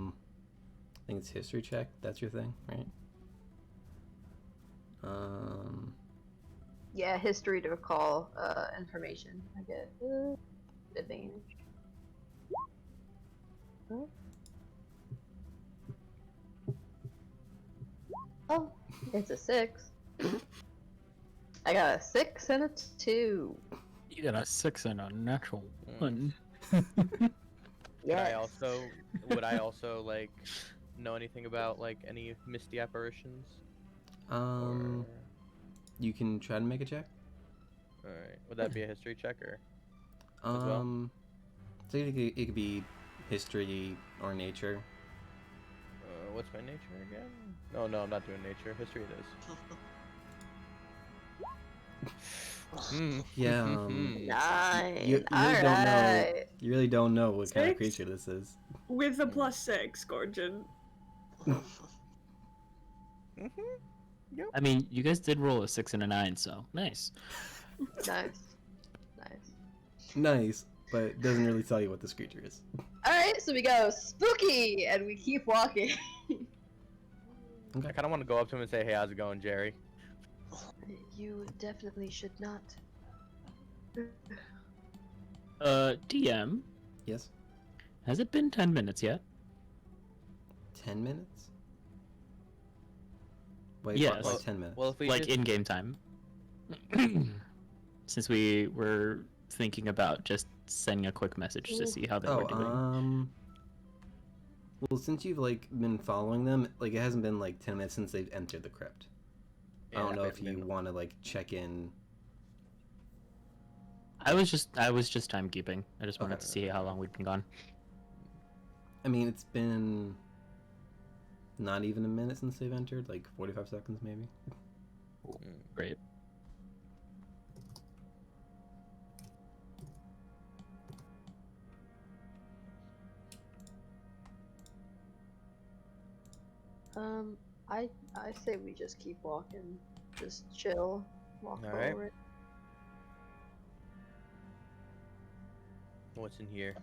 think it's history check. That's your thing, right? Yeah, history to recall information. I get advantage. Huh? Oh, it's a 6. I got a 6 and a 2. You got a 6 and a natural 1. Yes. Would I also like know anything about like any misty apparitions? Or- You can try to make a check. All right. Would that be a history check or? So it could be history or nature. What's my nature again? No, I'm not doing nature. History it is. Yeah. 9. You really don't know. Alright. You really don't know what kind of 6? creature this is. With a +6, Gorgon. I mean, you guys did roll a 6 and a 9, so nice. Nice. Nice. Nice, but it doesn't really tell you what this creature is. Alright, so we go spooky, and we keep walking. I kind of want to go up to him and say, "Hey, how's it going, Jerry?" You definitely should not. DM, Yes. has it been 10 minutes yet? 10 minutes? Wait, Yes. why 10 minutes? Well, if we Like just- in-game time. Since we were thinking about just sending a quick message to see how they were doing. Well, since you've like been following them, like it hasn't been like 10 minutes since they've entered the crypt. I don't know if you want to like check in. I was just timekeeping. I just wanted to see how long we'd been gone. I mean, it's been not even a minute since they've entered, like 45 seconds maybe. Great. I say we just keep walking, just chill, walk Alright. forward. What's in here?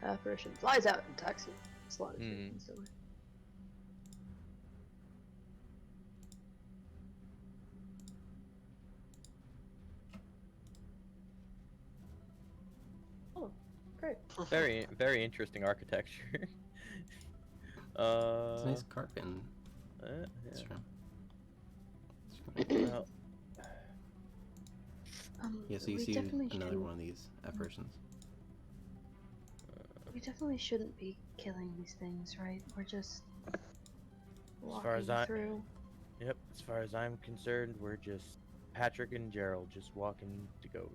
Apparition flies out and attacks you. Slaughters you Hmm. instantly. Oh, great. Very, very interesting architecture. It's a nice carpet. That's Yeah. true. Well, Yeah, so you we see definitely another shouldn't- one of these apparitions. We definitely shouldn't be killing these things, right? We're just walking far as I- through. yep. As far as I'm concerned, we're just Patrick and Gerald just walking to go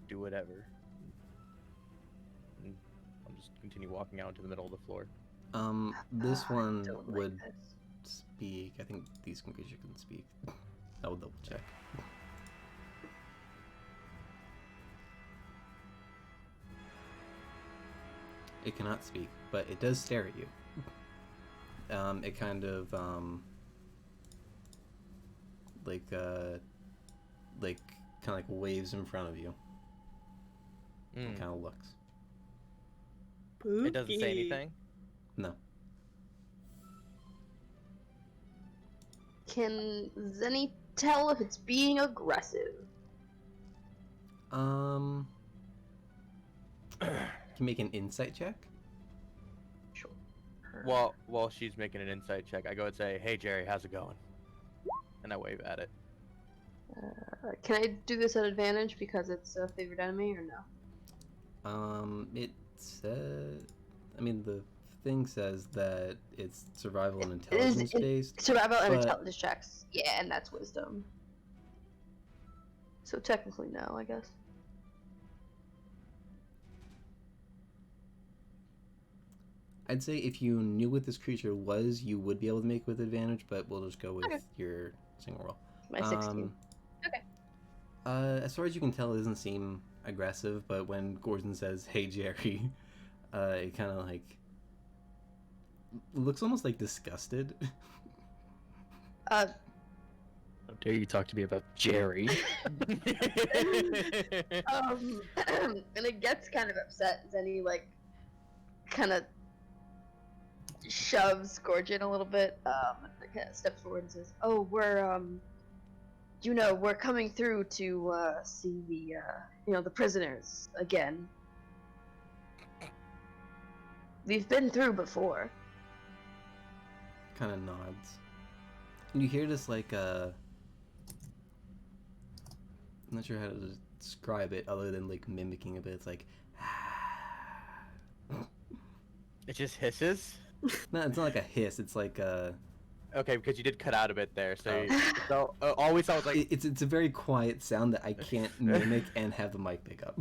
do whatever. And I'll just continue walking out into the middle of the floor. This I one don't like would this. speak. I think these creatures can speak. I will double check. It cannot speak, but it does stare at you. It kind of like kind of like waves in front of you. Mm. It kind of looks. It doesn't say Spooky. anything. No. Can Zenny tell if it's being aggressive? Can you make an insight check? Sure. While she's making an insight check, I go and say, "Hey Jerry, how's it going?" And I wave at it. Can I do this at advantage because it's a favorite enemy or no? It said. I mean, the thing says that it's survival and intelligence based. Survival and but- intelligence checks. Yeah, and that's wisdom. So technically no, I guess. I'd say if you knew what this creature was, you would be able to make with advantage, but we'll just go with Okay. your single roll. My 16. Okay. As far as you can tell, it doesn't seem aggressive, but when Gordon says, "Hey Jerry," it kind of like looks almost like disgusted. How dare you talk to me about Jerry? And it gets kind of upset. Zenny like kind of shoves Gorgon a little bit. And kind of steps forward and says, "Oh, we're we're coming through to see the prisoners again. We've been through before." Kind of nods. And you hear this like I'm not sure how to describe it other than like mimicking a bit. It's like It just hisses. no, it's not like a hiss. It's like Okay, because you did cut out a bit there, so Oh. so all we saw was like. it's a very quiet sound that I can't mimic and have the mic pick up.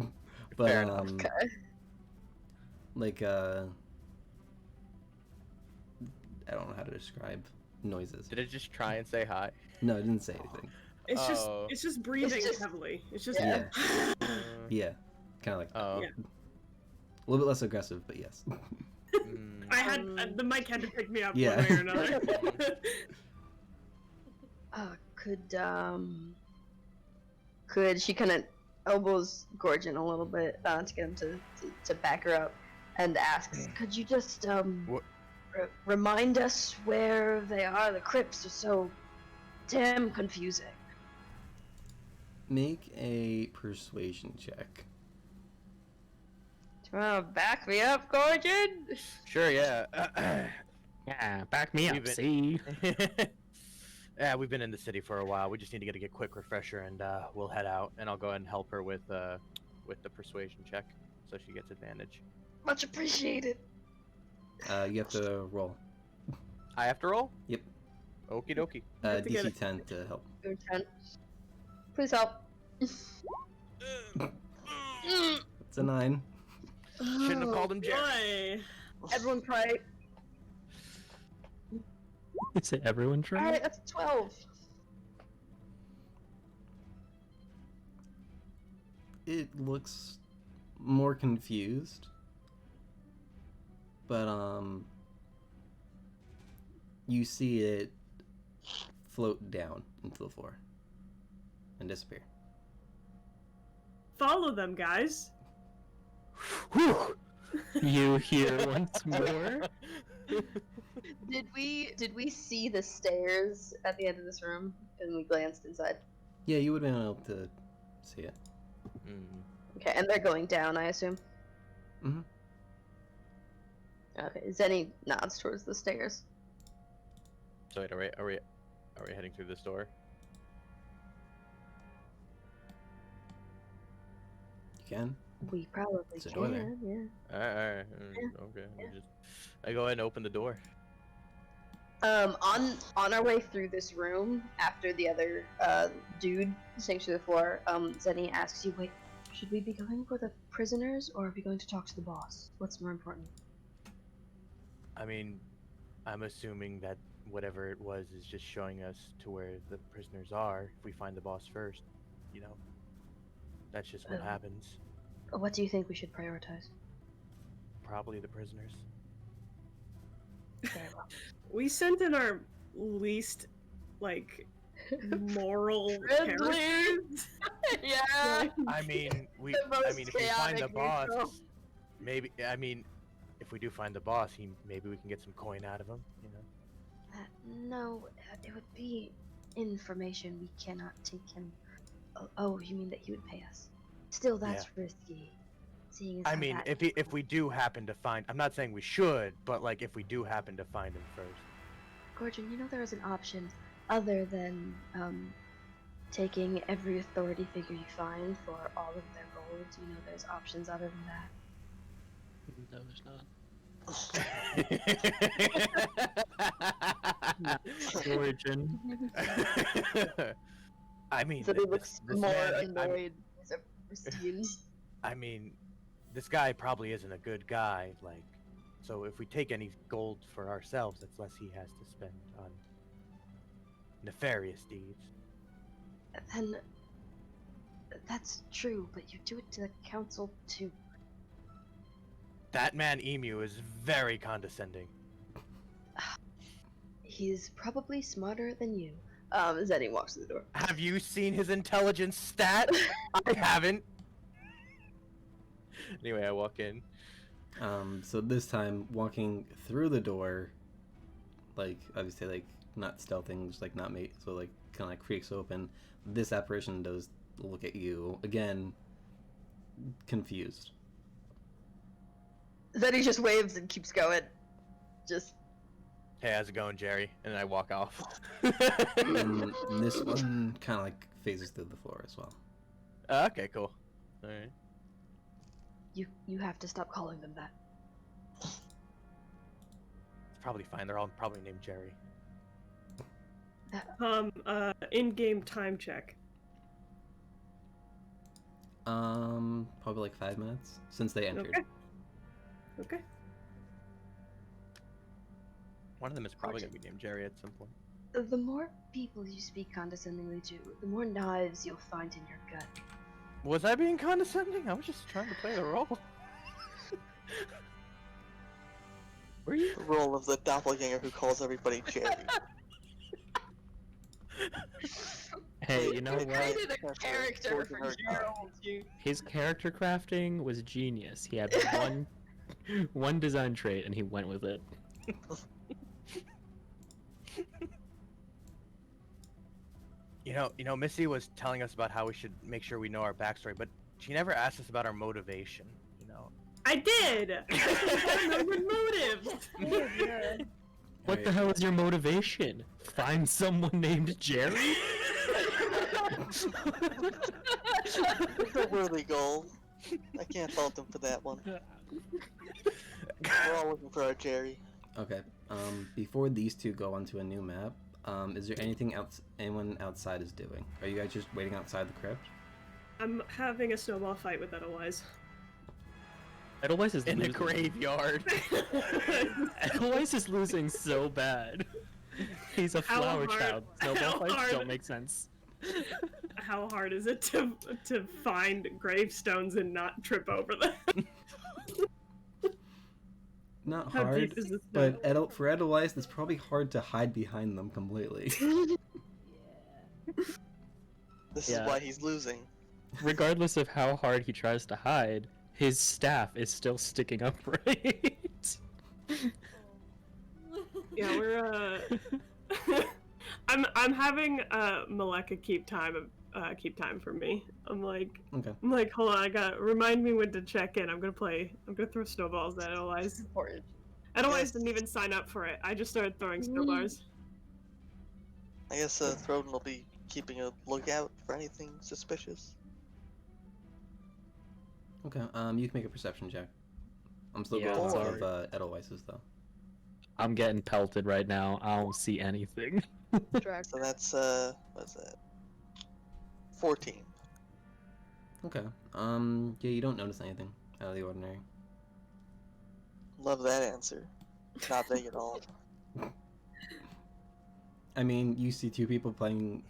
But Fair enough. Okay. like I don't know how to describe noises. Did it just try and say hi? No, it didn't say anything. It's just breathing just- heavily. It's just Yeah. Uh, Yeah, kind of like Oh. Yeah. a little bit less aggressive, but yes. mm. I had the mic had to pick me up Yeah. one way or another. Could she kind of elbows Gorgon a little bit to get him to back her up and asks, "Could you just What? remind us where they are? The crypts are so damn confusing." Make a persuasion check. Do you wanna back me up, Gorgon? Sure, yeah. Yeah, back me up, Leave it. see? Yeah, we've been in the city for a while. We just need to get a quick refresher, and we'll head out. And I'll go ahead and help her with the persuasion check, so she gets advantage. Much appreciated. You have to roll. I have to roll? Yep. Okie dokie. have to get DC it. 10 to help. Your turn. Please help. It's a 9. Shouldn't have called him Jerry. Boy. Everyone pray. Is it everyone trying? Alright, that's 12. It looks more confused, but you see it float down into the floor and disappear. Follow them, guys. Whew. You hear once more? Did we see the stairs at the end of this room? And we glanced inside. Yeah, you would have been able to see it. Okay, and they're going down, I assume. Mhm. Okay, Zenny nods towards the stairs. So wait, are we heading through this door? You can. We probably It's a door there. can, yeah. Alright. Yeah. Okay. Yeah. I go ahead and open the door. On our way through this room, after the other dude sinks to the floor, Zenny asks you, wait, should we be going for the prisoners or are we going to talk to the boss? What's more important? I mean, I'm assuming that whatever it was is just showing us to where the prisoners are. If we find the boss first, you know, that's just what happens. What do you think we should prioritize? Probably the prisoners. Very well. We sent in our least, like, moral Friendly. characters. Yeah. I mean, The most if we find the chaotic boss, neutral. maybe. I mean, if we do find the boss, maybe we can get some coin out of him. You know. No, it would be information. We cannot take him. Oh, you mean that he would pay us? Still, that's risky. Seeing as I how mean, that- if we do happen to find, I'm not saying we should, but like if we do happen to find him first. Gorgon, you know there is an option other than taking every authority figure you find for all of their gold. You know there's options other than that. No, there's not. Origin. I mean, So he looks this more man, annoyed as a pristine. I mean, this guy probably isn't a good guy. Like, so if we take any gold for ourselves, that's less he has to spend on nefarious deeds. Then that's true, but you do it to the council too. That man Emu is very condescending. He's probably smarter than you. Zenny walks to the door. Have you seen his intelligence stat? I haven't. Anyway, I walk in. So this time, walking through the door, like, obviously, like, not stealthing, just, like, not mate, so, like, kind of, like, creaks open. This apparition does look at you, again, confused. Zenny just waves and keeps going. Just Hey, how's it going, Jerry? And then I walk off. And this one kind of, like, phases through the floor as well. Okay, cool. Alright. you have to stop calling them that. It's probably fine. They're all probably named Jerry. In-game time check. Probably like 5 minutes since they entered. Okay. One of them is probably going to be named Jerry at some point. The more people you speak condescendingly to, the more knives you'll find in your gut. Was I being condescending? I was just trying to play the role. Were you? The role of the doppelganger who calls everybody Jerry. Hey, you know what? Created a character for Gerald. His character crafting was genius. He had one design trait, and he went with it. You know, Missy was telling us about how we should make sure we know our backstory, but she never asked us about our motivation. You know. I did. I know your motives. What the hell is your motivation? Find someone named Jerry? It's a worthy goal. I can't fault him for that one. We're all looking for our Jerry. Okay. Before these two go onto a new map, is there anything else anyone outside is doing? Are you guys just waiting outside the crypt? I'm having a snowball fight with Edelweiss. Edelweiss is In the losing. graveyard. Edelweiss is losing so bad. He's a How flower hard- child. Snowball how fights hard- don't make sense. How hard is it to find gravestones and not trip over them? Not How hard, deep is the snow? but for Edelweiss, it's probably hard to hide behind them completely. This Yeah. is why he's losing. Regardless of how hard he tries to hide, his staff is still sticking upright. Yeah, we're I'm having Maleka keep time for me. I'm like, hold on, remind me when to check in. I'm gonna throw snowballs at Edelweiss. Important. Edelweiss Yes. didn't even sign up for it. I just started throwing snowbars. I guess Throden will be keeping a lookout for anything suspicious. Okay, you can make a perception check. I'm still Yeah, going off sorry. of Edelweiss's, though. I'm getting pelted right now. I don't see anything. Drag. So that's what's that? 14. Okay, yeah, you don't notice anything out of the ordinary. Love that answer. Not big at all. I mean, you see two people playing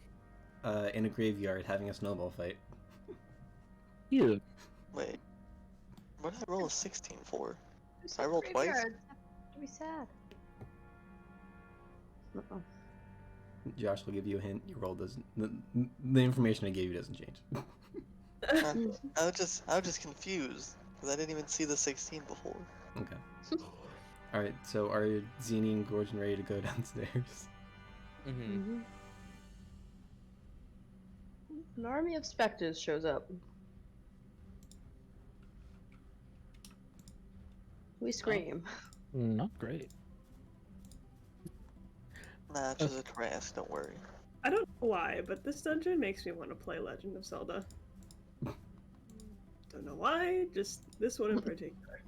in a graveyard having a snowball fight. Ew. Wait. What did I roll a 16 for? I rolled twice? To be sad. Uh-oh. Josh will give you a hint. Your roll doesn't. The information I gave you doesn't change. I was just confused because I didn't even see the 16 before. Okay. All right. So are Zini and Gorgon ready to go downstairs? Mm-hmm. An army of specters shows up. We scream. Not great. Nah, it's just a trash, don't worry. I don't know why, but this dungeon makes me want to play Legend of Zelda. Don't know why, just this one in particular.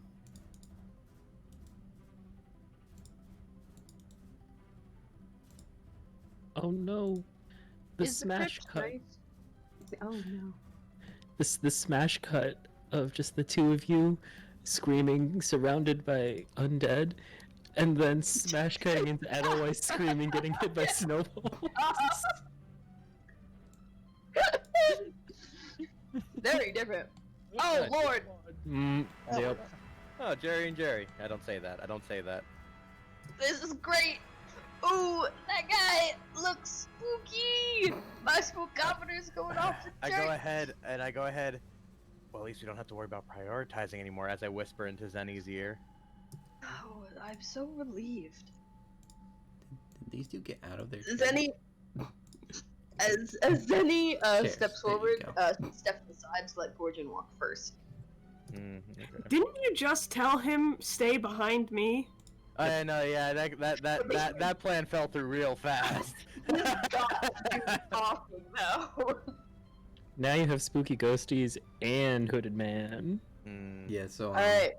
Oh no. The Is smash crypt cut. nice? Oh no. The smash cut of just the two of you screaming, surrounded by undead, and then smash cutting into Edelweiss screaming, getting hit by snowballs. Very different. Oh lord! Yep. Oh, Jerry and Jerry. I don't say that. I don't say that. This is great! Ooh, that guy looks spooky! My spookometer's going off the I chart. go ahead. Well, at least we don't have to worry about prioritizing anymore, as I whisper into Zenny's ear. Oh, I'm so relieved. Did these two get out of their chair? Zenny, as Zenny Chairs, steps there you forward, go. steps aside to let Gorgon walk first. Okay. Didn't you just tell him stay behind me? I know. Yeah, that plan fell through real fast. Talking now. Now you have spooky ghosties and hooded man. Yeah. So. Alright.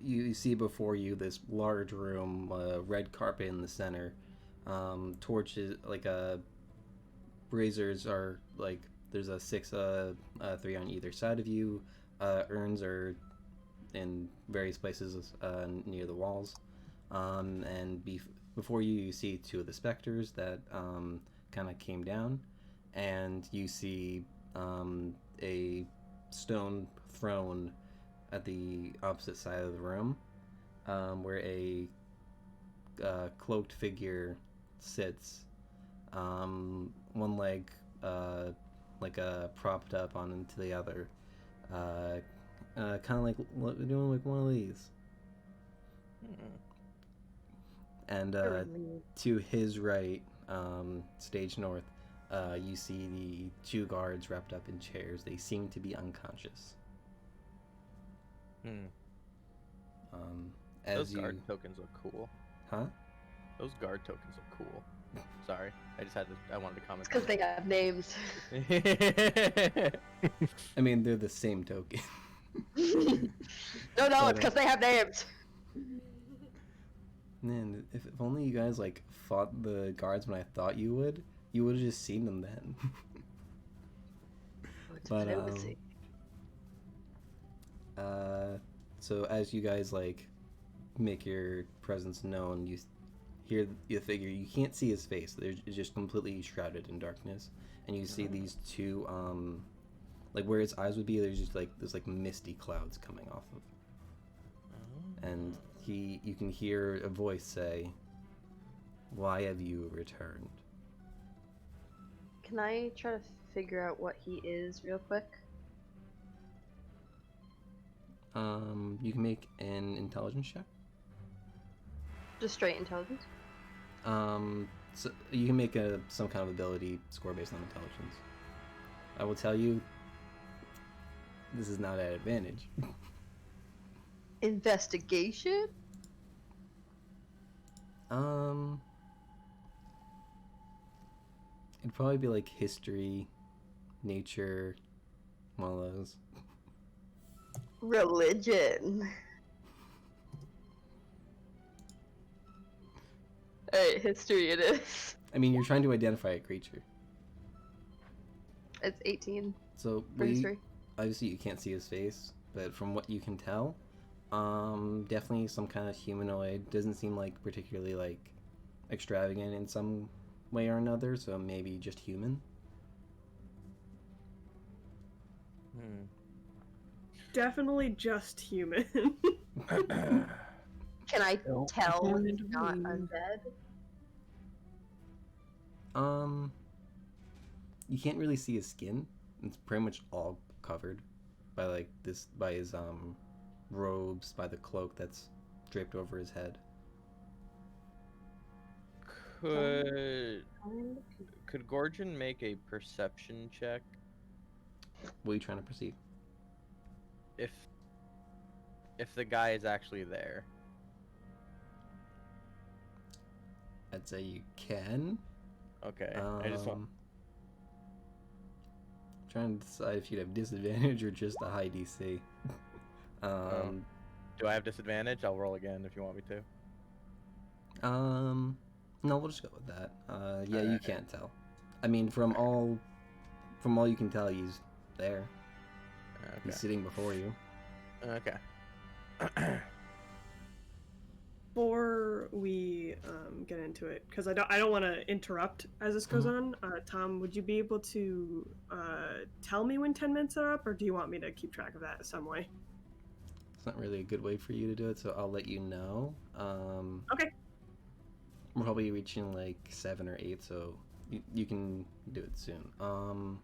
You see before you this large room, red carpet in the center, torches, braziers are like there's a 6, 3 on either side of you. Urns are in various places near the walls, and before you see two of the specters that kind of came down, and you see a stone throne at the opposite side of the room, where a cloaked figure sits, one leg propped up onto the other, kind of like doing like one of these. And to his right, stage north, you see the two guards wrapped up in chairs. They seem to be unconscious. Those guard tokens look cool. Huh? Those guard tokens look cool. Sorry, I wanted to comment. Because they have names. I mean, they're the same token. No, But, it's because they have names. Man, if only you guys like fought the guards when I thought you would have just seen them then. But so as you guys like make your presence known, you figure you can't see his face. It's just completely shrouded in darkness, and you see these two like where his eyes would be. There's just like this like misty clouds coming off of, and you can hear a voice say, "Why have you returned?" Can I try to figure out what he is real quick? You can make an intelligence check. Just straight intelligence? So you can make some kind of ability score based on intelligence. I will tell you, this is not at advantage. Investigation? It'd probably be like history, nature, one of those. Religion. Alright, history it is. I mean, you're trying to identify a creature. It's 18 So for history. obviously you can't see his face, but from what you can tell, definitely some kind of humanoid. Doesn't seem like particularly like extravagant in some way or another, so maybe just human. Definitely just human. Can I tell he's not undead? You can't really see his skin. It's pretty much all covered by by his robes, by the cloak that's draped over his head. Could Gorgon make a perception check What are you trying to perceive? if the guy is actually there? I'd say you can. Okay. I just want. Trying to decide if you'd have disadvantage or just a high DC. Do I have disadvantage? I'll roll again if you want me to. No, we'll just go with that. Yeah, you can't tell. I mean, from all you can tell, he's there. Okay. He's sitting before you. Okay. Before we get into it, because I don't want to interrupt as this goes on. Tom, would you be able to tell me when 10 minutes are up, or do you want me to keep track of that some way? It's not really a good way for you to do it, so I'll let you know. Okay. We're probably reaching like 7 or 8, so you can do it soon.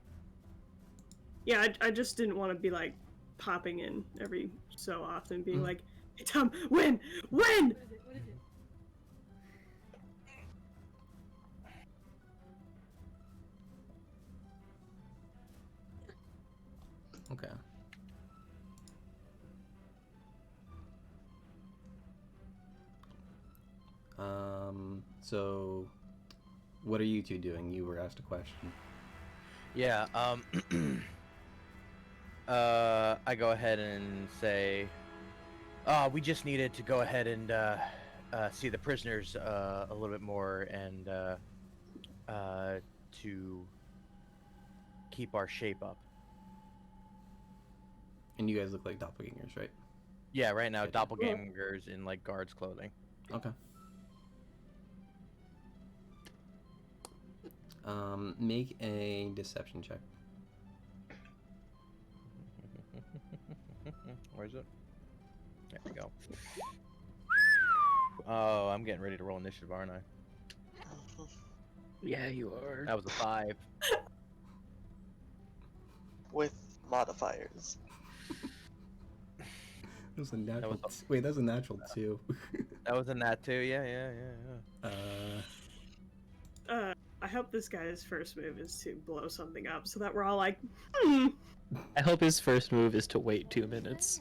Yeah, I just didn't want to be like popping in every so often, being like, "Hey Tom, when?" What is it? Okay. So what are you two doing? You were asked a question. Yeah. I go ahead and say, we just needed to go ahead and see the prisoners a little bit more and to keep our shape up. And you guys look like doppelgangers, right? Yeah, right now Okay. doppelgangers in like guards' clothing. Okay. Make a deception check. Where is it? There we go. Oh, I'm getting ready to roll initiative, aren't I? Yeah, you are. That was a 5. With modifiers. That was a natural. was Wait, that was a natural 2. That was a nat 2. Yeah. I hope this guy's first move is to blow something up, so that we're all like, I hope his first move is to wait 2 minutes.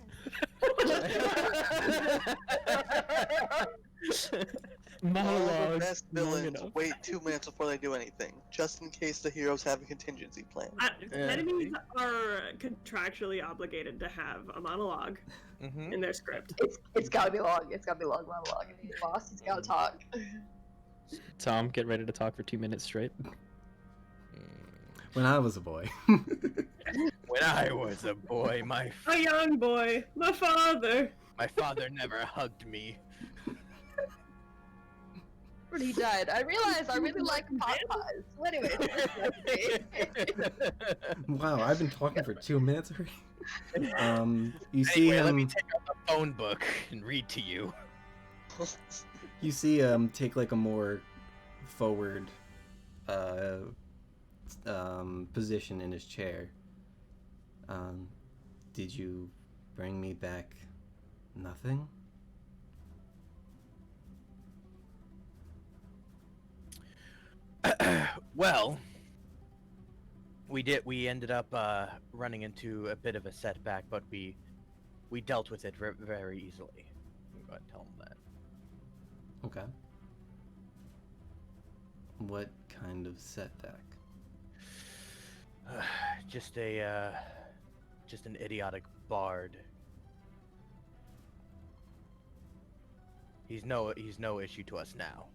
All the monologue best long villains enough. wait 2 minutes before they do anything, just in case the heroes have a contingency plan. Enemies are contractually obligated to have a monologue in their script. It's gotta be long. It's gotta be long monologue. And the boss has gotta talk. Tom, get ready to talk for 2 minutes straight. When I was a boy. When I was a boy, A young boy, my father. my father never hugged me. When he died, I realized I really like pot pies. So anyway, Wow, I've been talking for 2 minutes already. You see Anyway, him. let me take out the phone book and read to you. You see take like a more forward position in his chair. Did you bring me back nothing? Well, we ended up running into a bit of a setback, but we dealt with it very easily. Go ahead and tell him that. Okay. What kind of setback? Just an idiotic bard. He's no issue to us now.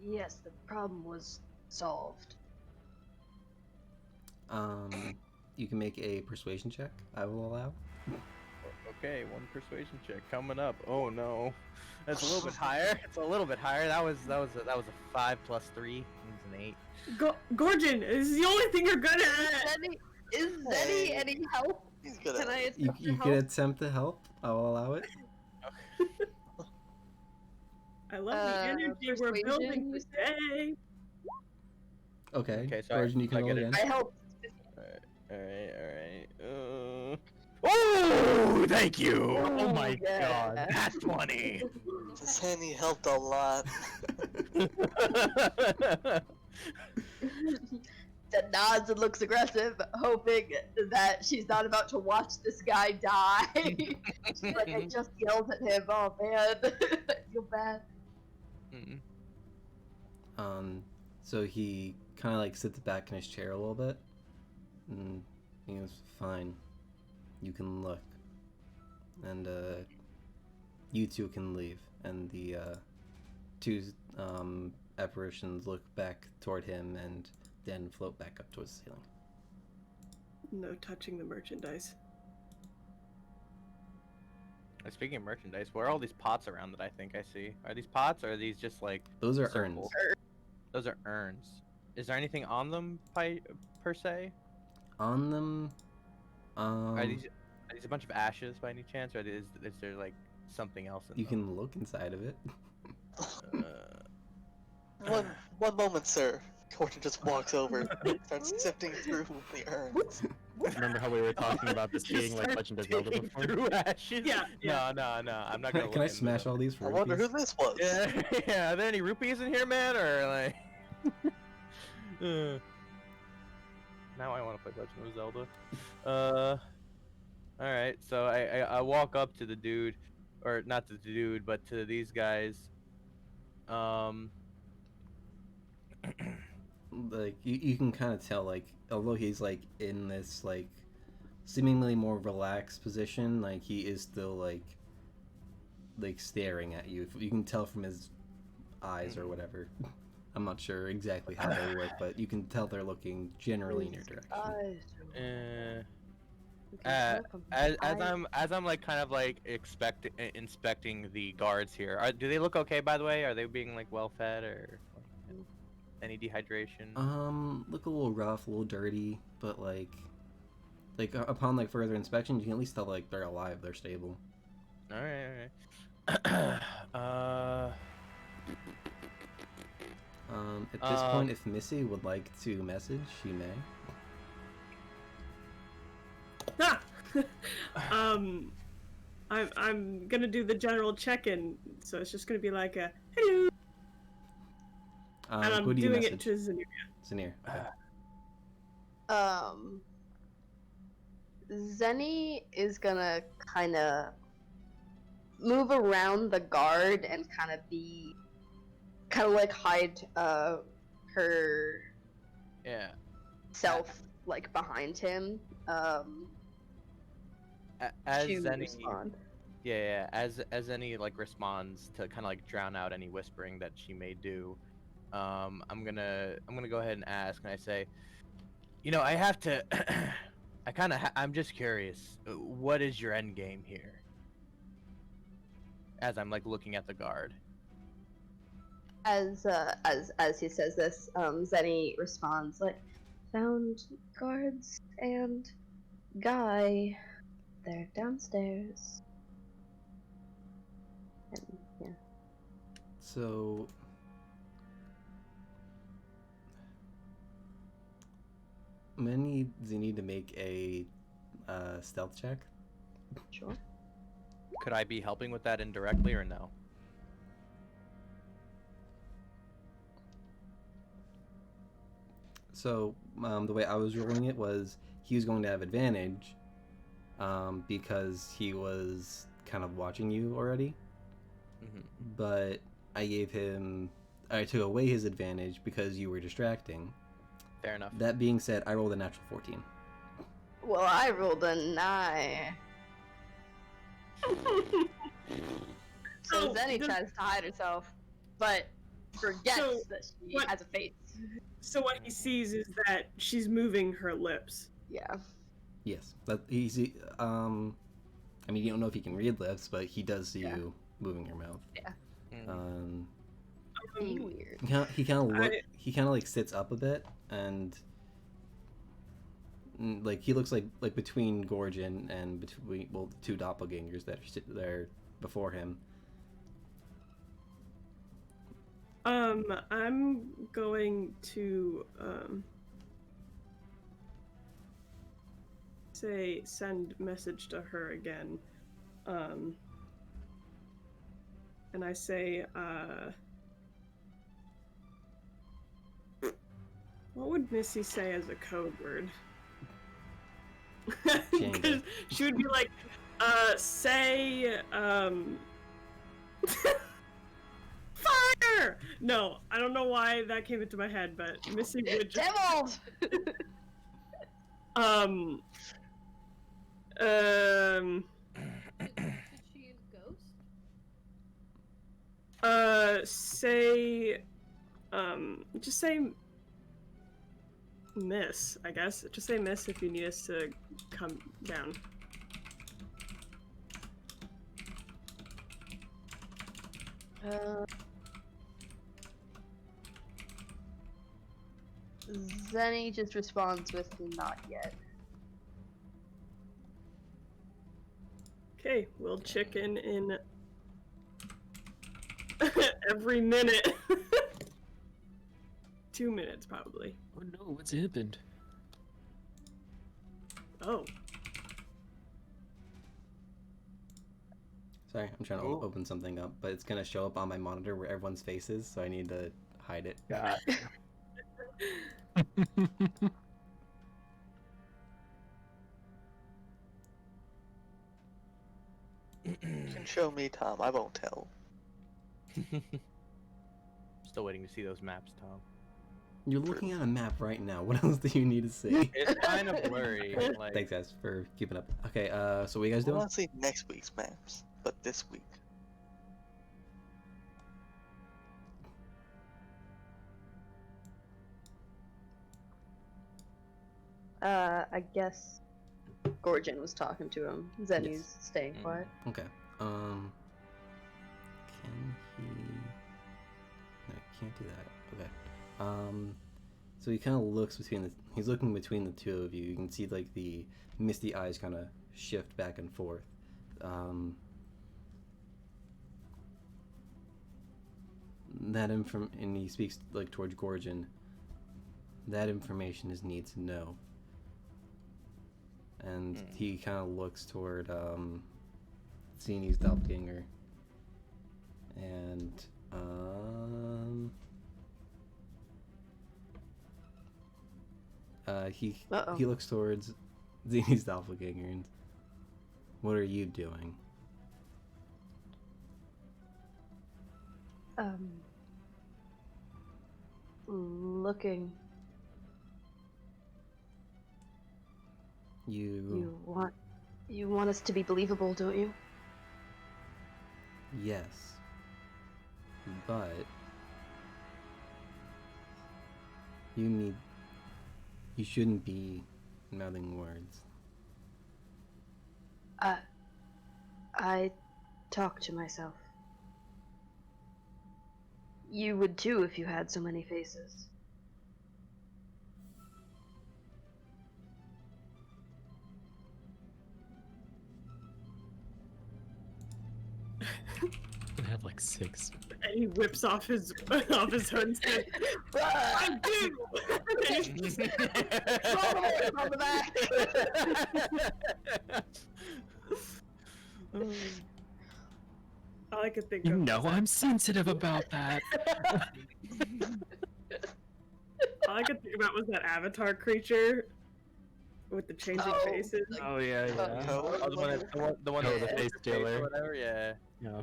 yes, the problem was solved. You can make a persuasion check. I will allow. Okay, one persuasion check coming up. Oh no, that's a little bit higher. It's a little bit higher. That was a 5 plus 3. It's an 8. Gorgon, this is the only thing you're good at. Is Zenny any help? He's good Can at I it. You attempt to can help? attempt to help. I will allow it. I love the energy we're persuasion, building you today. Okay. Okay, so Gordon, you I can roll get it. again. I helped. Alright. Oh, thank you. Oh my yeah. god. That's 20. Sandy helped a lot. That nods and looks aggressive, hoping that she's not about to watch this guy die. She's like, I just yelled at him. Oh man, I feel bad. So he kind of like sits back in his chair a little bit, and he goes, "Fine, you can look, and you two can leave." And the two apparitions look back toward him and then float back up towards the ceiling. No touching the merchandise. Speaking of merchandise, where are all these pots around that I think I see? Are these pots, or are these just like Those are circles? urns. Those are urns. Is there anything on them per se? On them, Are these a bunch of ashes by any chance, or is there like something else in you them? can look inside of it. One moment, sir. Gordon just walks over, starts sifting through the urns. Remember how we were talking about this being like Legend of Zelda Digging before? through ashes? Yeah. No. I'm not gonna. Can I look into smash them. all these for I wonder who rupees? this was. Yeah. Are there any rupees in here, man, or like? Now I want to play Legend of Zelda. All right. So I walk up to the dude, or not to the dude, but to these guys. Like you can kind of tell, like, although he's like in this like seemingly more relaxed position, like he is still like staring at you. You can tell from his eyes or whatever. I'm not sure exactly how they work, but you can tell they're looking generally in your direction. As I'm like kind of like inspecting the guards here. Do they look okay, by the way? Are they being like well fed, or like, any dehydration? Look a little rough, a little dirty, but like upon like further inspection, you can at least tell like they're alive, they're stable. All right. At this point, if Missy would like to message, she may. Ah! I'm gonna do the general check-in, so it's just gonna be like a hello, and I'm Who do you doing message? it to Zanir. Zanir. Okay. Zenny is gonna kind of move around the guard and kind of be kind of like hide her Yeah. self like behind him. As To any respond. yeah, as any like responds to kind of like drown out any whispering that she may do, I'm gonna go ahead and ask, and I say, you know, I have to. I'm just curious. What is your end game here? As I'm like looking at the guard. As he says this, Zenny responds like, "Found guards and guy. They're downstairs." And, yeah. So, I'm gonna need Zini to make a stealth check. Sure. Could I be helping with that indirectly or no? So, the way I was rolling it was he was going to have advantage because he was kind of watching you already. Mm-hmm. But I took away his advantage because you were distracting. Fair enough. That being said, I rolled a natural 14. Well, I rolled a 9. So Zenny tries to hide herself, but forgets that she has a face. So what he sees is that she's moving her lips. Yeah. Yes, that easy. I mean, you don't know if he can read lips, but he does see you moving your mouth. Yeah. Being weird. He kind of like sits up a bit and like he looks like between Gorgon and between the two doppelgangers that are sitting there before him. I'm going to send message to her again. And I say, what would Missy say as a code word? Because she would be like, say, fire! No, I don't know why that came into my head, but Missy would just... Devils! Did she use ghost? Say, just say miss, I guess. Just say miss if you need us to come down. Zenny just responds with not yet. Okay, we'll chicken in every minute. 2 minutes, probably. Oh no, what's happened? Oh. Sorry, I'm trying to open something up, but it's gonna show up on my monitor where everyone's face is, so I need to hide it. God. You can show me, Tom. I won't tell. Still waiting to see those maps, Tom. You're looking at a map right now. What else do you need to see? It's kind of blurry. Like... Thanks, guys, for keeping up. Okay, so what you guys I doing? want to see next week's maps, but this week. I guess Gorgon was talking to him. Zenny's staying quiet. Okay. Can he? No, can't do that. Okay. So he kind of looks he's looking between the two of you. You can see like the misty eyes kind of shift back and forth. And he speaks like towards Gorgon. That information is need to know. And he kind of looks toward Zini's doppelganger. And he looks towards Zini's doppelganger and what are you doing? looking. You want us to be believable, don't you? Yes. But you shouldn't be mouthing words. I talk to myself. You would too if you had so many faces. I have like 6. And he whips off his hood and says, I do! And he's just on the back. All I could think You of know was I'm sensitive about that. all I could think about was that avatar creature with the changing faces. Oh yeah, yeah. Oh, Oh, the one Oh, that the face stealer. or whatever. Yeah. Yeah.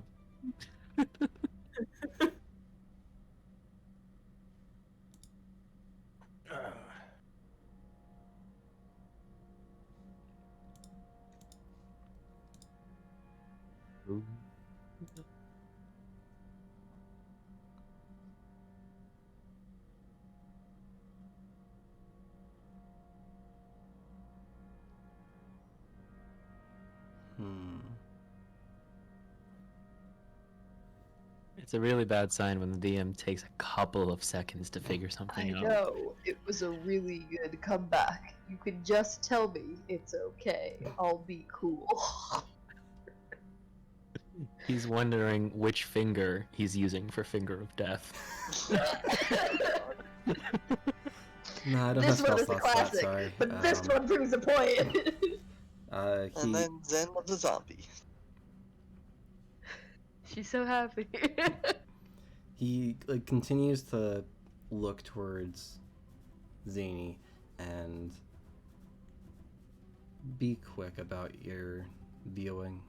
It's a really bad sign when the DM takes a couple of seconds to figure something out. know, it was a really good comeback. You could just tell me it's okay. I'll be cool. He's wondering which finger he's using for finger of death. No, I don't This have one spell is a slots for that, classic, sorry. but this one proves a point. And then Zen was a zombie. She's so happy. He continues to look towards Zany and be quick about your viewing.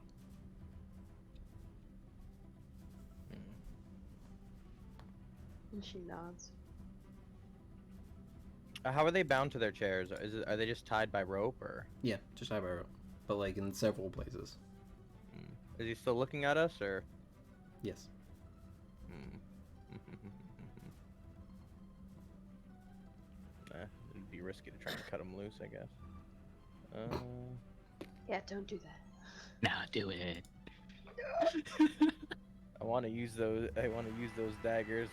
And she nods. How are they bound to their chairs? Are they just tied by rope or? Yeah, just by rope, but like in several places. Is he still looking at us or? Yes. It'd be risky to try and cut him loose, I guess. Yeah, don't do that. Nah, do it. I want to use those. I want to use those daggers.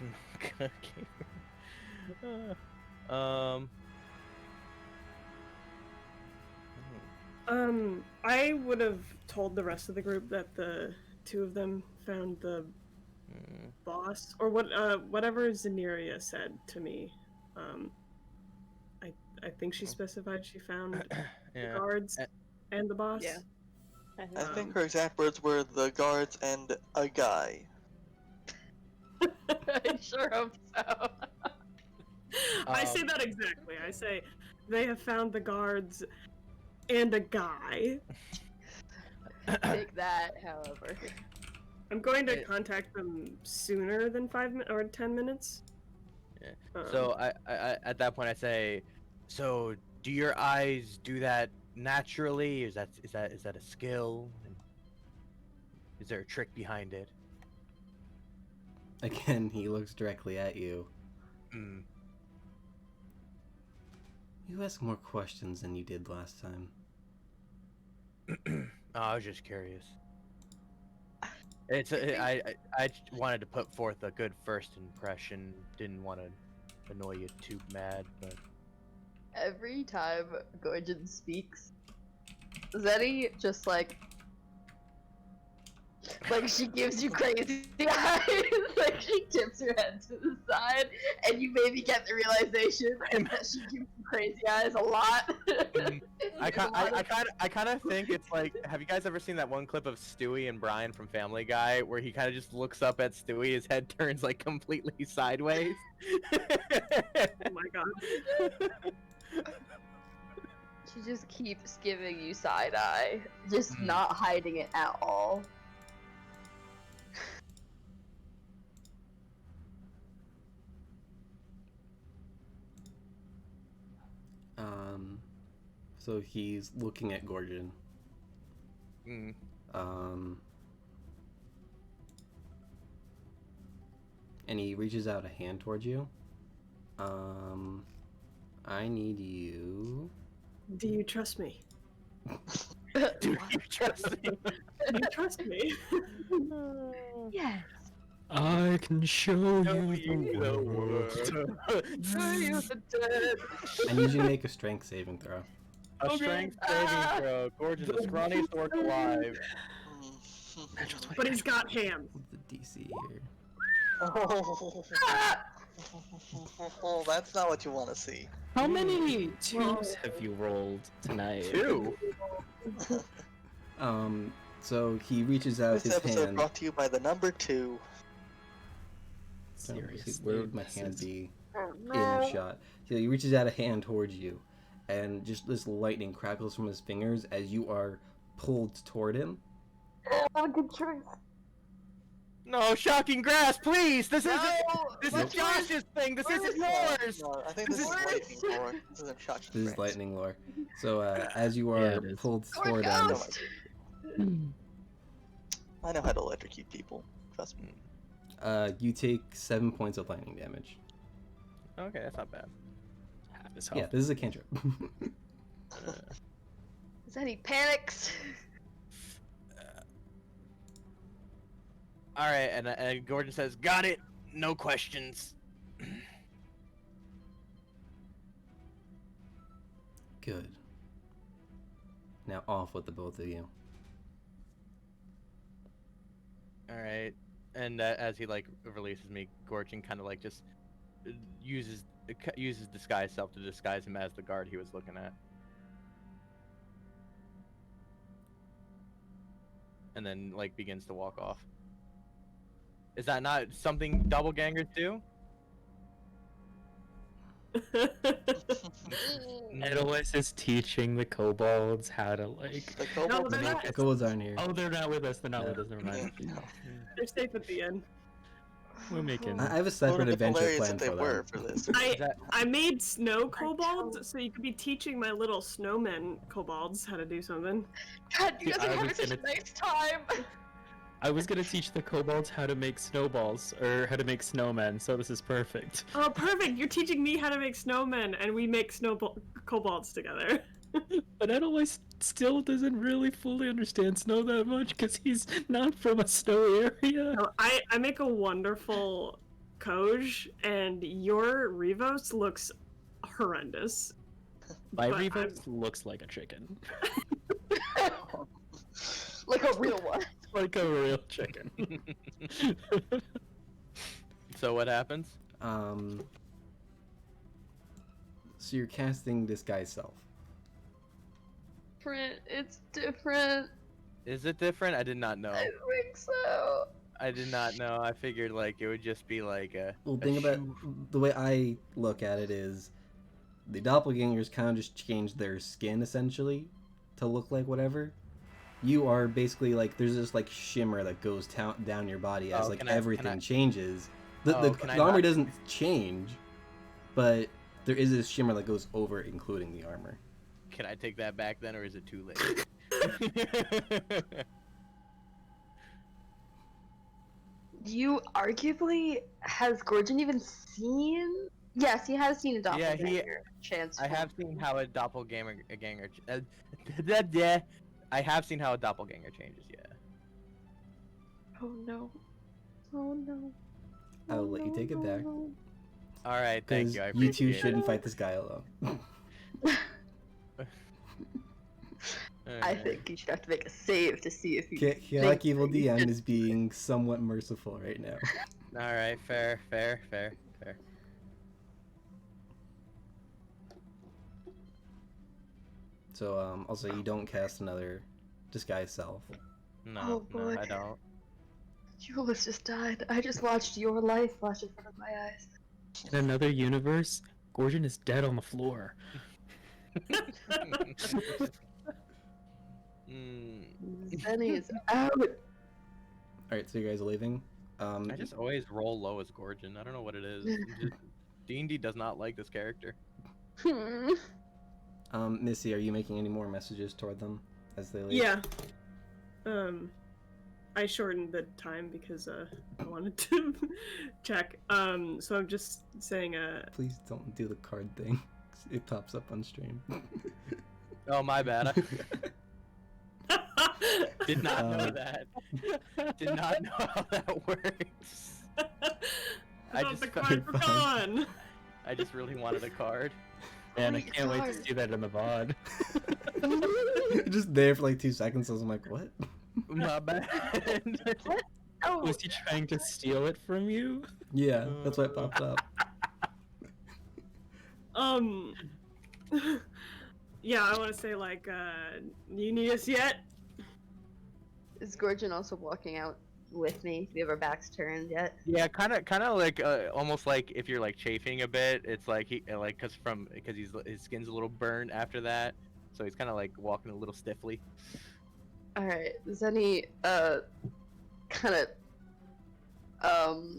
I would have told the rest of the group that the two of them found the boss, or whatever Zeneria said to me. I think she specified she found the guards and the boss. Yeah. I think her exact words were the guards and a guy. I sure hope so. I say that exactly. I say they have found the guards and a guy. Take that, however. I'm going to contact them sooner than 10 minutes. Yeah. So I at that point I say, so do your eyes do that naturally? Is that a skill? Is there a trick behind it? Again, he looks directly at you. You ask more questions than you did last time. I was just curious. I wanted to put forth a good first impression. Didn't want to annoy you too mad, but Every time Gorgon speaks, Zenny just like she gives you crazy eyes, like she tips her head to the side, and you maybe get the realization that she gives you crazy eyes a lot. I kind of think it's like, have you guys ever seen that one clip of Stewie and Brian from Family Guy where he kind of just looks up at Stewie, his head turns like completely sideways? Oh my god. She just keeps giving you side eye, just not hiding it at all. So he's looking at Gorgon. Mm. And he reaches out a hand towards you. I need you. Do you trust me? Do you trust me? Do you trust me? Yes. I can show Show you you the the world. Show you the dead. I need you to make a strength saving throw. A Okay. strength saving Ah! throw. Gorgon, the scrawniest orc alive. But he's got hands. What's the DC here? Oh, that's not what you want to see. How many twos have you rolled tonight? 2. So he reaches out This his episode hand. brought to you by the number 2. Seriously, Where would my this hand is- be Oh, in no. the shot? So he reaches out a hand towards you, and just this lightning crackles from his fingers as you are pulled toward him. Oh, good choice. No, shocking grass, please! This No, isn't. This is what's yours? Josh's thing. This isn't No, yours. no, I think this is This is- lightning lore. This isn't shot. This is lightning lore. So as you are Yeah, it is. pulled Or toward him, ghost. I know how to electrocute people. Trust me. you take 7 points of lightning damage. Okay, that's not bad. Half his Yeah, health. this is a cantrip. Is that he panics? All right, and Gordon says, "Got it. No questions." Good. Now off with the both of you. All right, and as he like releases me, Gorgon kind of like just uses disguise self to disguise him as the guard he was looking at, and then like begins to walk off. Is that not something doppelgangers do? Edelweiss is teaching the kobolds how to like. The No, kobolds they're make not. The kobolds aren't here. Oh, they're not with us. They're not No. with us. Never mind. They're safe at the end. We're making. I have a It separate would have been adventure hilarious plan if they for were them. for this. I made snow kobolds, so you could be teaching my little snowmen kobolds how to do something. God, you Yeah, guys are I having was such a gonna- nice time. I was gonna teach the kobolds how to make snowballs or how to make snowmen, so this is perfect. Oh, perfect! You're teaching me how to make snowmen, and we make kobolds together. But Edelweiss still doesn't really fully understand snow that much because he's not from a snow area. So I make a wonderful Koj, and your Revos looks horrendous. My But Revos looks like a chicken. Like a real one. Like a real chicken. So what happens? So you're casting Disguise Self. Different. It's different. Is it different? I did not know. I think so. I did not know. I figured like it would just be like a. Well, a think about shoe- the way I look at it is the doppelgangers kind of just change their skin essentially to look like whatever. You are basically like there's this like shimmer that goes down your body as Oh, like can I- everything changes. The, Oh, the, can I the armor not- doesn't change, but there is this shimmer that goes over including the armor. Can I take that back then, or is it too late? You arguably has Gorgon even seen? Yes, he has seen a Yeah, doppelganger. Chance. I have seen how a doppelganger I have seen how a doppelganger changes. Yeah. Oh no. Oh no. I will let you take it back no. All right, thank because you. I you two appreciate shouldn't it. fight this guy alone. I Alright. think you should have to make a save to see if you. Chaotic Evil that you DM should- is being somewhat merciful right now. All right, fair. So also you don't cast another Disguise Self. No, Oh, no, boy. I don't. Jules just died. I just watched your life flash in front of my eyes. In another universe, Gorgon is dead on the floor. Zenny is out. Alright, so you guys are leaving. I just always roll low as Gorgon. I don't know what it is. D&D does not like this character. Hmm. Missy, are you making any more messages toward them as they leave? Yeah. I shortened the time because I wanted to check. So I'm just saying Please don't do the card thing. It pops up on stream. Oh, my bad. Did not know that. Did not know how that works. I thought the cards were gone. I just really wanted a card. Man, I Great can't wait to card. see that in the VOD. Just there for like 2 seconds, so I was like, what? My bad. What? Oh, Was he trying to steal it from you? Yeah, that's why it popped up. Yeah, I want to say like, you need us yet? is Gorgon also walking out with me? Do we have our backs turned yet? Yeah, kind of like almost like if you're like chafing a bit. It's like he like because his skin's a little burned after that, so he's kind of like walking a little stiffly. All right. Does any kind of Oh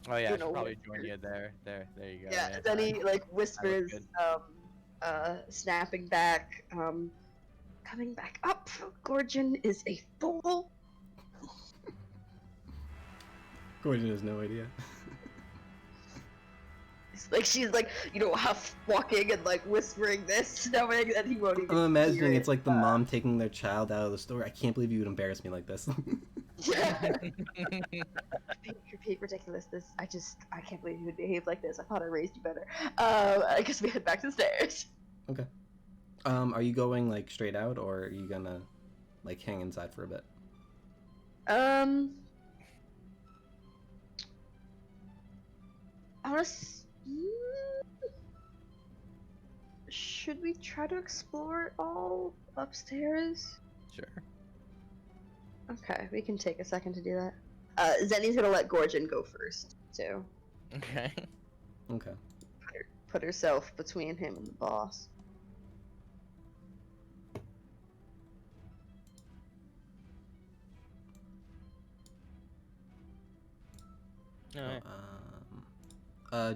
yeah, I You should know, probably join you there. There you go. yeah? Does any like whispers good. snapping back coming back up? Gorgon is a fool. Gordon has no idea. It's like she's like, you know, half walking and like whispering this, knowing that he won't even. I'm imagining hear it's like the mom taking their child out of the store. I can't believe you would embarrass me like this. You're being ridiculous. I can't believe you would behave like this. I thought I raised you better. I guess we head back to the stairs. Okay. Are you going like straight out, or are you gonna like hang inside for a bit? I wanna. Should we try to explore it all upstairs? Sure. Okay, we can take a second to do that. Zenny's gonna let Gorgon go first, too. Okay. Okay. Put herself between him and the boss. Alright.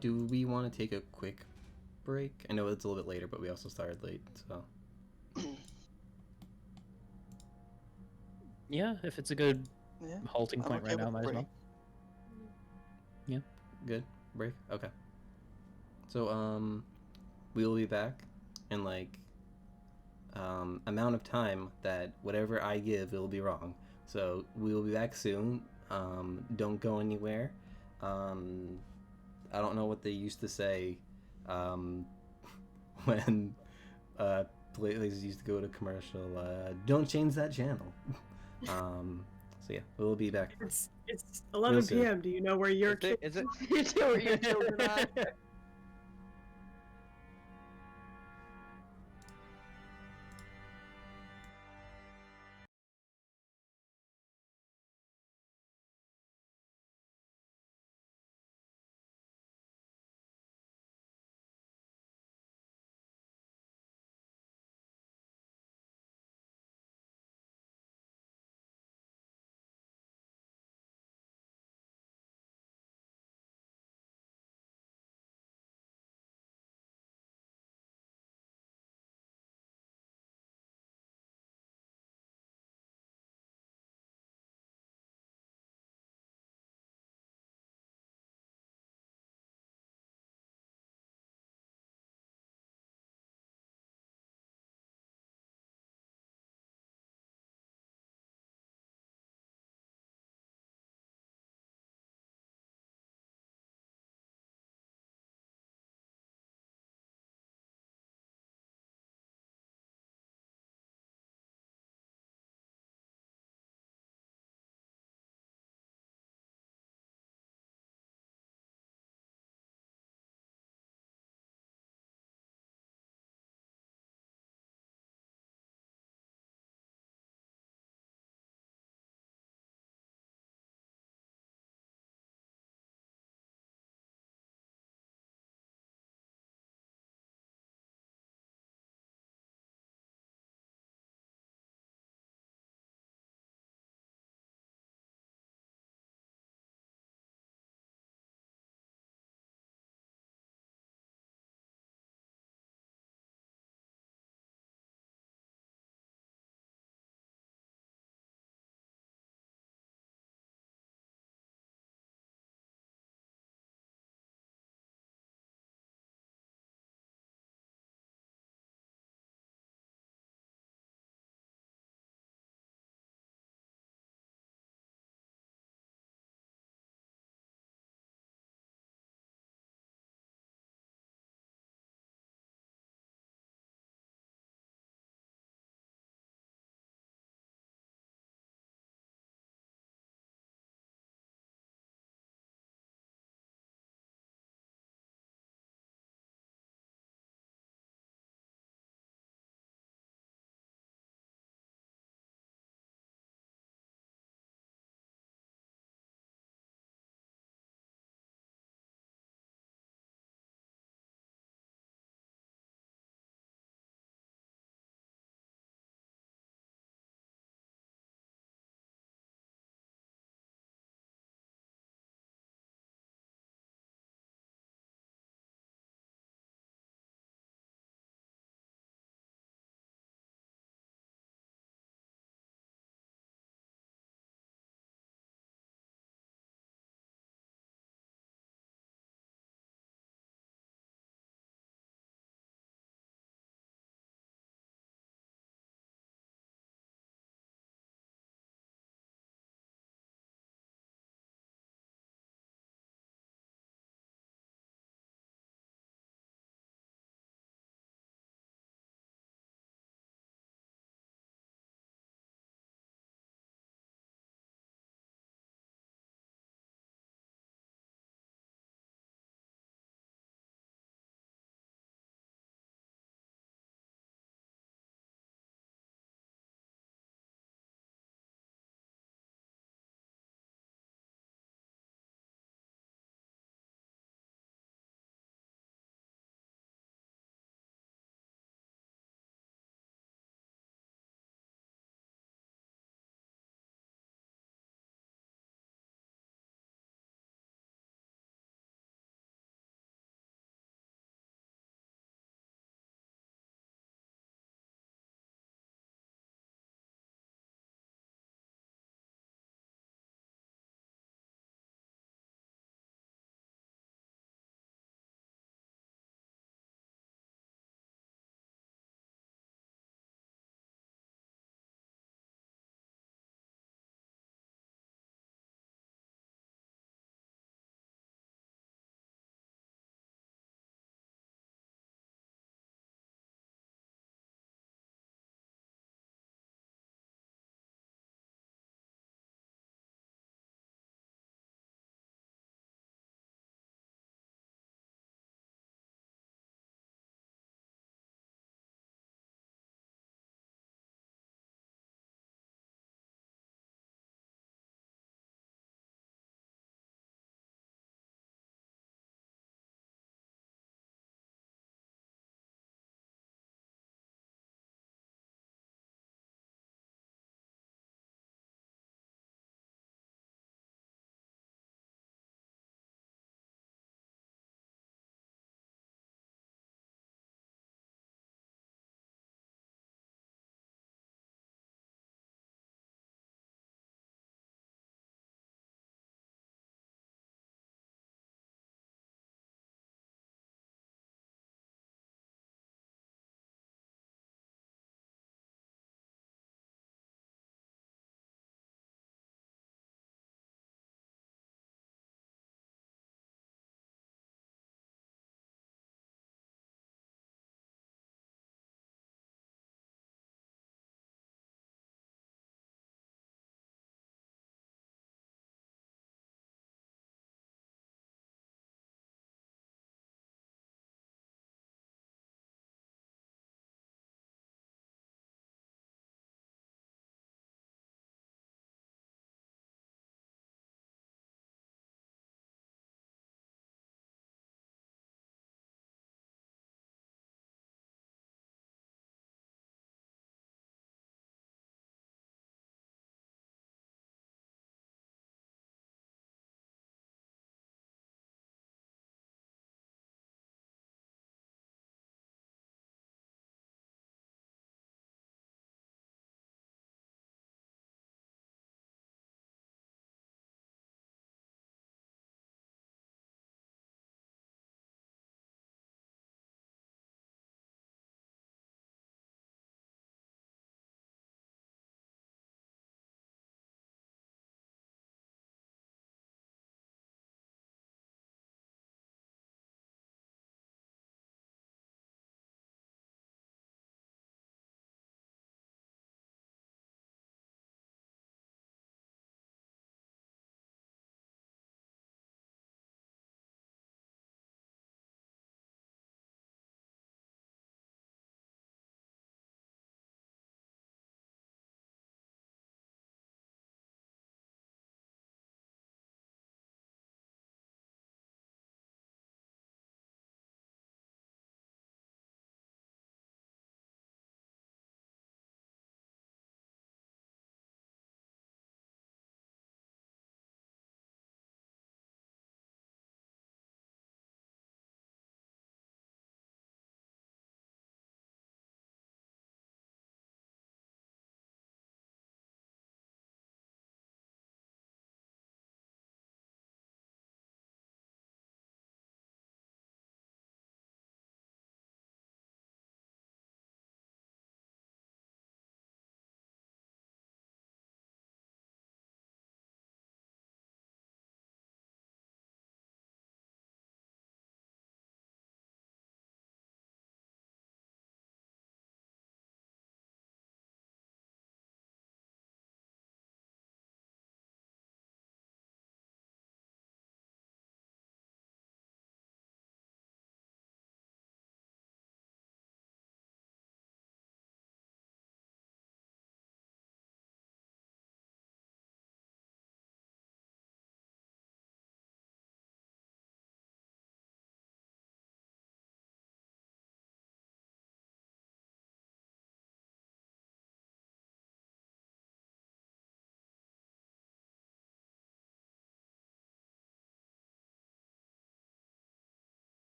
Do we want to take a quick break? I know it's a little bit later, but we also started late, so. Yeah, if it's a good Yeah. halting I'm point okay right now, with might as break. well. Good? Break? Okay. So, we will be back in, like, amount of time that whatever I give, it'll be wrong. So, we will be back soon. Don't go anywhere. I don't know what they used to say, when, places used to go to commercial. Don't change that channel. So yeah, we'll be back. It's 11 soon. p.m. Do you know where your kid? Is it? You know where your children are.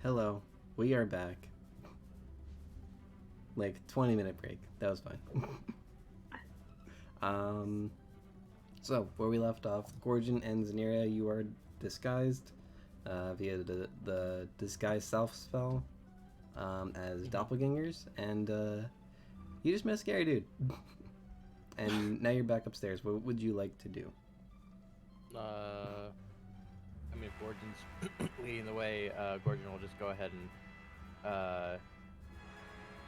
Hello, we are back. Like 20-minute break. That was fine. So where we left off, Gorgon and Zaneria, you are disguised via the disguise self spell as doppelgangers, and you just met a scary dude. And now you're back upstairs. What would you like to do? I mean, if Gorgon's leading the way, Gorgon will just go ahead and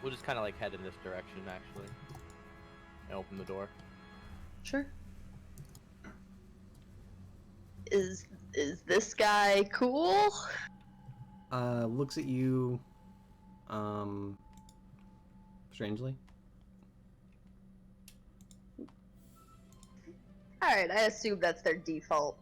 we'll just kind of like head in this direction actually, and open the door. Sure. Is this guy cool? Looks at you, strangely. Alright, I assume that's their default.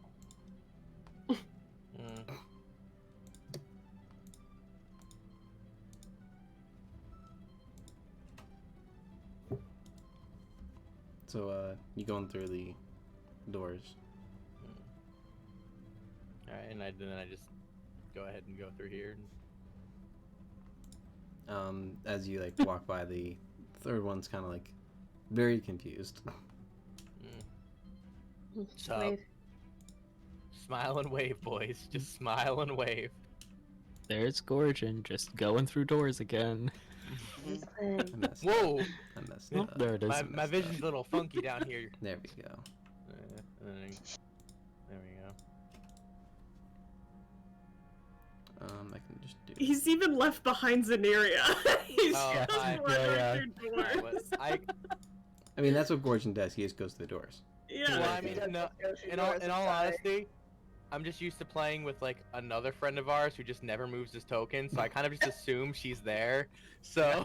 So, you going through the doors. Alright, and then I just go ahead and go through here. As you, like, walk by, the third one's kind of, like, very confused. So, Wave. smile and wave, boys. Just smile and wave. There's Gorgon just going through doors again. I messed Whoa! up. I messed Oh, up. there it is. My vision's a little funky down here. There we go. There we go. I can just do. He's even left behind Zaneria. He's Oh, just hi. running through Alright, doors. I I mean, that's what Gorgon does. He just goes through the doors. Yeah. Well, I mean, no, in all honesty, I'm just used to playing with like another friend of ours who just never moves his token, so I kind of just assume she's there. So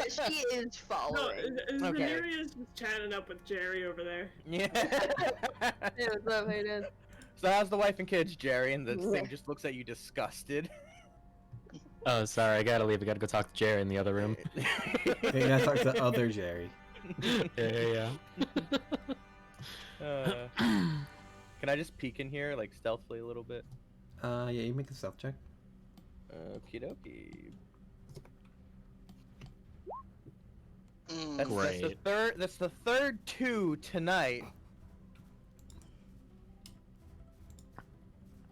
she is No, following. Okay. Zaneria's just chatting up with Jerry over there. yeah. Hey, what's up, Hayden? So how's the wife and kids, Jerry? And the thing just looks at you disgusted. Oh, sorry, I gotta leave. I gotta go talk to Jerry in the other room. Okay, I gotta talk to other Jerry. Yeah. Can I just peek in here, like stealthily a little bit? Yeah, you make a stealth check. Okie dokie. Great. That's the third 2 tonight.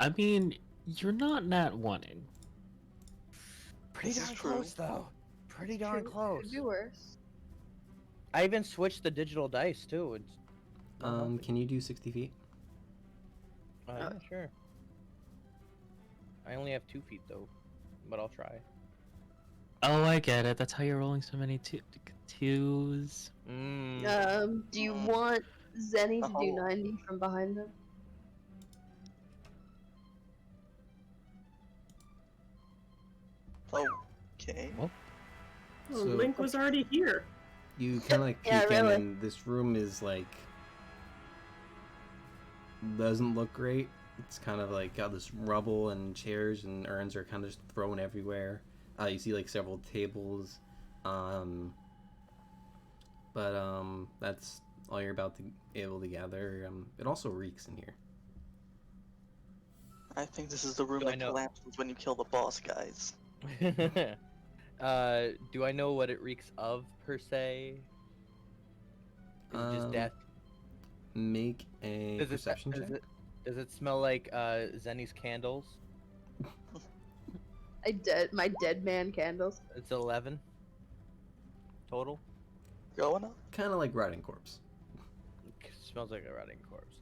I mean, you're not nat oneing. Pretty This is darn true. close, though. Pretty darn close. Could be worse. I even switched the digital dice too. It's Can you do 60 feet? yeah, sure. I only have 2 feet though, but I'll try. Oh, I get it. That's how you're rolling so many twos. Mm. Do you want Zenny to do Oh. 90 from behind them? Okay. Oh. Oh, So- Link was already here. You kind of like peek Yeah, in, really. and this room is like doesn't look great. It's kind of like got this rubble, and chairs and urns are kind of just thrown everywhere. You see like several tables, but that's all you're about to able to gather. It also reeks in here. I think this is the room Do I that know- collapses when you kill the boss, guys. Do I know what it reeks of per se? Is it just death? Make a perception check. Does it smell like Zenny's candles? My dead man candles. It's 11 total. Going up? Kind of like rotting corpse. It smells like a rotting corpse.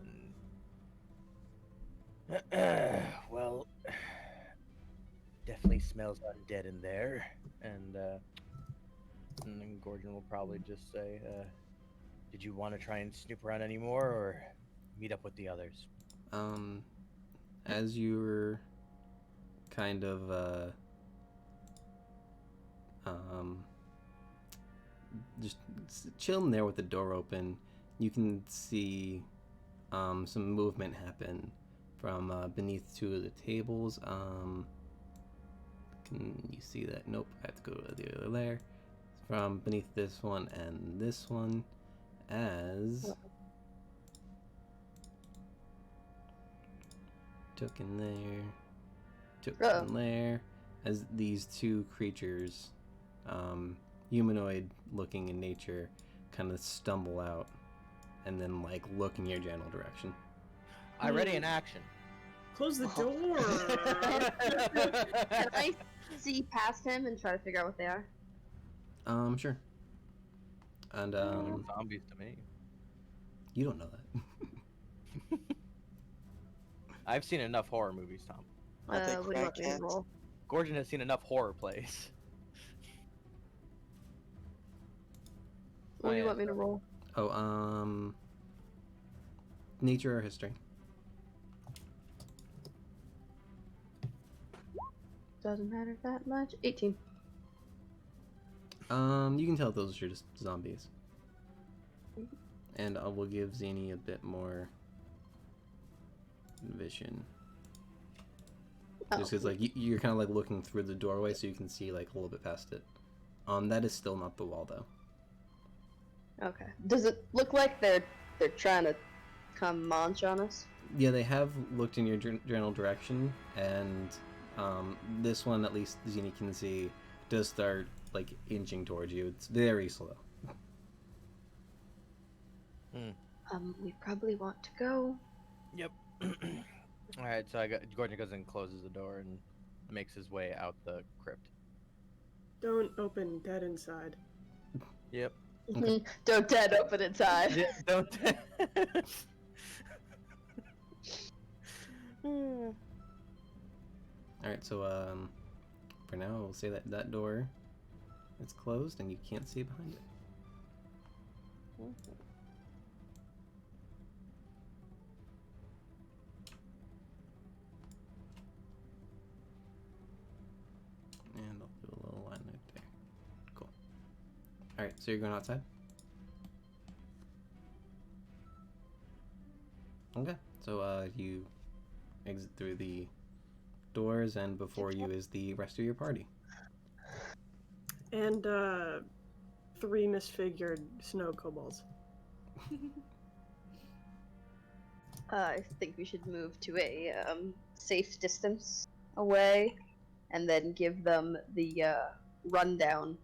And... well, definitely smells undead in there. And then Gorgon will probably just say, "Did you want to try and snoop around anymore, or meet up with the others?" As you were kind of just chilling there with the door open, you can see some movement happen from beneath 2 of the tables. Can you see that? Nope, I have to go to the other layer. From beneath this one and this one, as took in there, took Uh-oh. in there. as these two creatures, humanoid looking in nature, kind of stumble out and then like look in your general direction. I ready in action. Close the door. Can I see past him and try to figure out what they are? Sure. And Zombies to me. you don't know that. I've seen enough horror movies, Tom. I think What do you want me to crackheads. roll? Gorgon has seen enough horror plays. What do you want me to roll? Oh, nature or history? Doesn't matter that much. 18. You can tell those are just zombies. And I will give Zany a bit more vision. Just because, like, you're kind of, like, looking through the doorway so you can see, like, a little bit past it. That is still not the wall, though. Okay. Does it look like they're trying to come munch on us? Yeah, they have looked in your general direction, and this one, at least Zany can see, does start, like, inching towards you. It's very slow. We probably want to go. Yep. All right, so Gordon goes and closes the door and makes his way out the crypt. Don't open dead inside. Yep. Don't dead open inside. Yeah, don't. Alright, so, for now, we'll say that that door is closed and you can't see behind it. And I'll do a little line right there. Cool. Alright, so you're going outside? Okay, so you exit through the doors, and before you is the rest of your party. And 3 misfigured snow kobolds. I think we should move to a safe distance away, and then give them the rundown.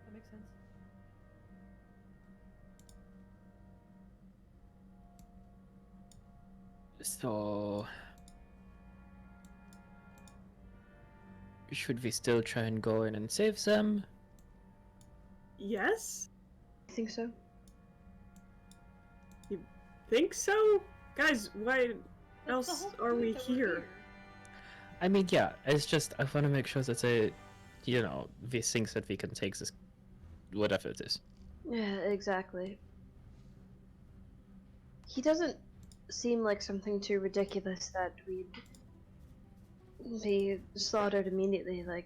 That makes sense. So, should we still try and go in and save them? Yes? I think so. Think so? Guys, why That's the else whole are point we that we're here? I mean, yeah, it's just I want to make sure that they, these things that we can take this, whatever it is. Yeah, exactly. He doesn't seem like something too ridiculous that we'd be slaughtered immediately. Like,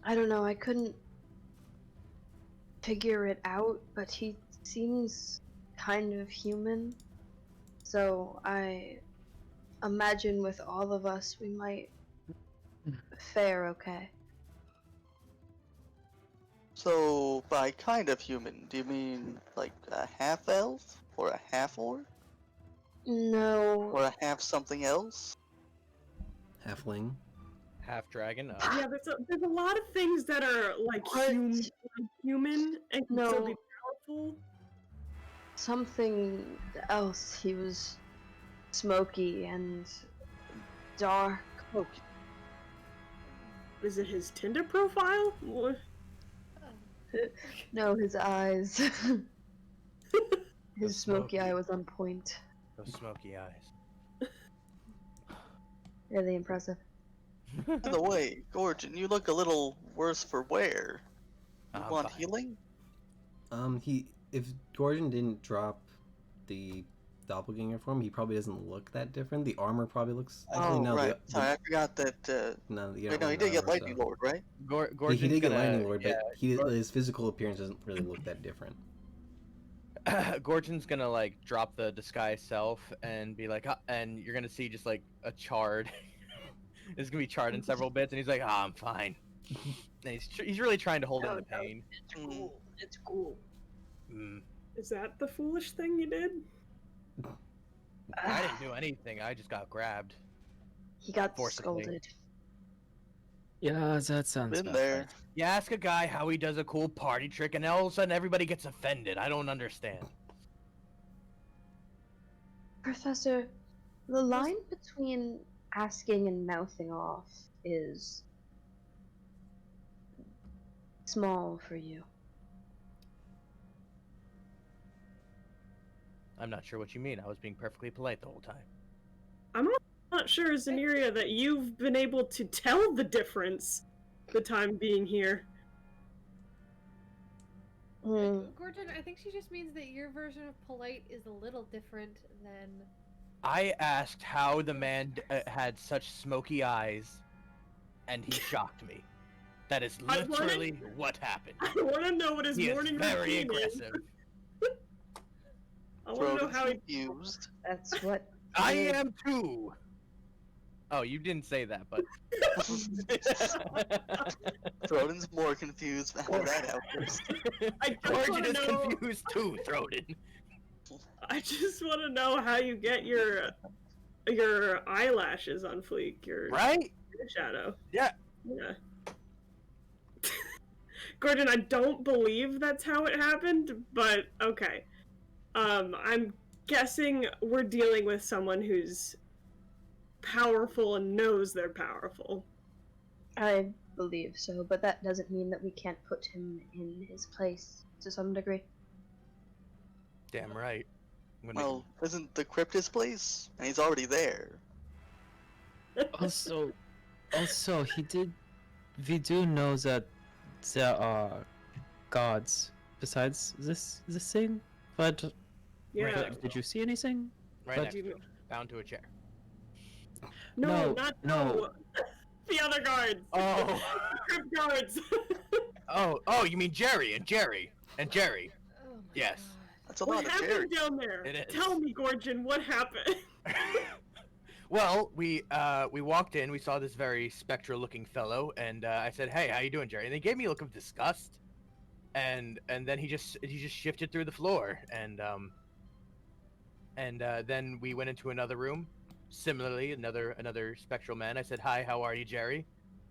I don't know, I couldn't figure it out, but he seems kind of human. So I imagine with all of us, we might fare okay. So, by kind of human, do you mean like a half elf? Or a half orc? No. Or a half something else? Halfling. Half dragon. Yeah, there's a lot of things that are like What? human and can No. still be powerful. Something else. He was smoky and dark. Okay. Is it his Tinder profile? What? No, his eyes. His smoky smoky. eye was on point. Those smoky eyes. Really impressive. By the way, Gorgon, you look a little worse for wear. You I'm want fine. healing? If Gordon didn't drop the doppelganger form, he probably doesn't look that different. The armor probably looks. Actually, no. right. The, Sorry, I forgot that. no, you Wait, don't no, he really did get armor, Lightning so- Lord, right? Gordon's He did get gonna, Lightning Lord, yeah, but his physical appearance doesn't really look that different. Gordon's gonna like drop the disguise self and be like, and you're gonna see just like a chard. It's gonna be charred in several bits, and he's like, I'm fine. And he's really trying to hold in the pain. It's cool. It's cool. Mm. Is that the foolish thing you did? I didn't do anything. I just got grabbed. He got Forcibly. scolded. Yeah, that sounds Been about there. right. You ask a guy how he does a cool party trick, and all of a sudden everybody gets offended. I don't understand. Professor, the line between asking and mouthing off is small for you. I'm not sure what you mean. I was being perfectly polite the whole time. I'm not sure, Zaneria, that you've been able to tell the difference the time being here. Gordon, I think she just means that your version of polite is a little different than. I asked how the man had such smoky eyes, and he shocked me. That is I wanna- literally what happened. I want to know what his He is morning very routine is. aggressive. I want to know Throat how he. confused. That's what. I am too. Oh, you didn't say that, but Throden's more confused after that outburst. I just Origin want to is know. confused too, Throden. I just want to know how you get your eyelashes on fleek. Your Right? shadow. Yeah. Yeah. Gordon, I don't believe that's how it happened, but okay. I'm guessing we're dealing with someone who's powerful and knows they're powerful. I believe so, but that doesn't mean that we can't put him in his place to some degree. Damn right. I'm gonna- Well, isn't the crypt his place? And he's already there. Also, we do know that there are gods besides this thing. But Yeah. did you see anything? right but- next to him, bound to a chair. No, No, not no. the other guards. Oh, Crypt guards. oh, you mean Jerry and Jerry. Oh my Yes. God. That's a What lot of happened Jerry. down there? It is. Tell me, Gorgon, what happened? Well, we walked in. We saw this very spectral-looking fellow, and I said, "Hey, how you doing, Jerry?" And he gave me a look of disgust, and then he just shifted through the floor, and then we went into another room. Similarly, another spectral man. I said, "Hi, how are you, Jerry?"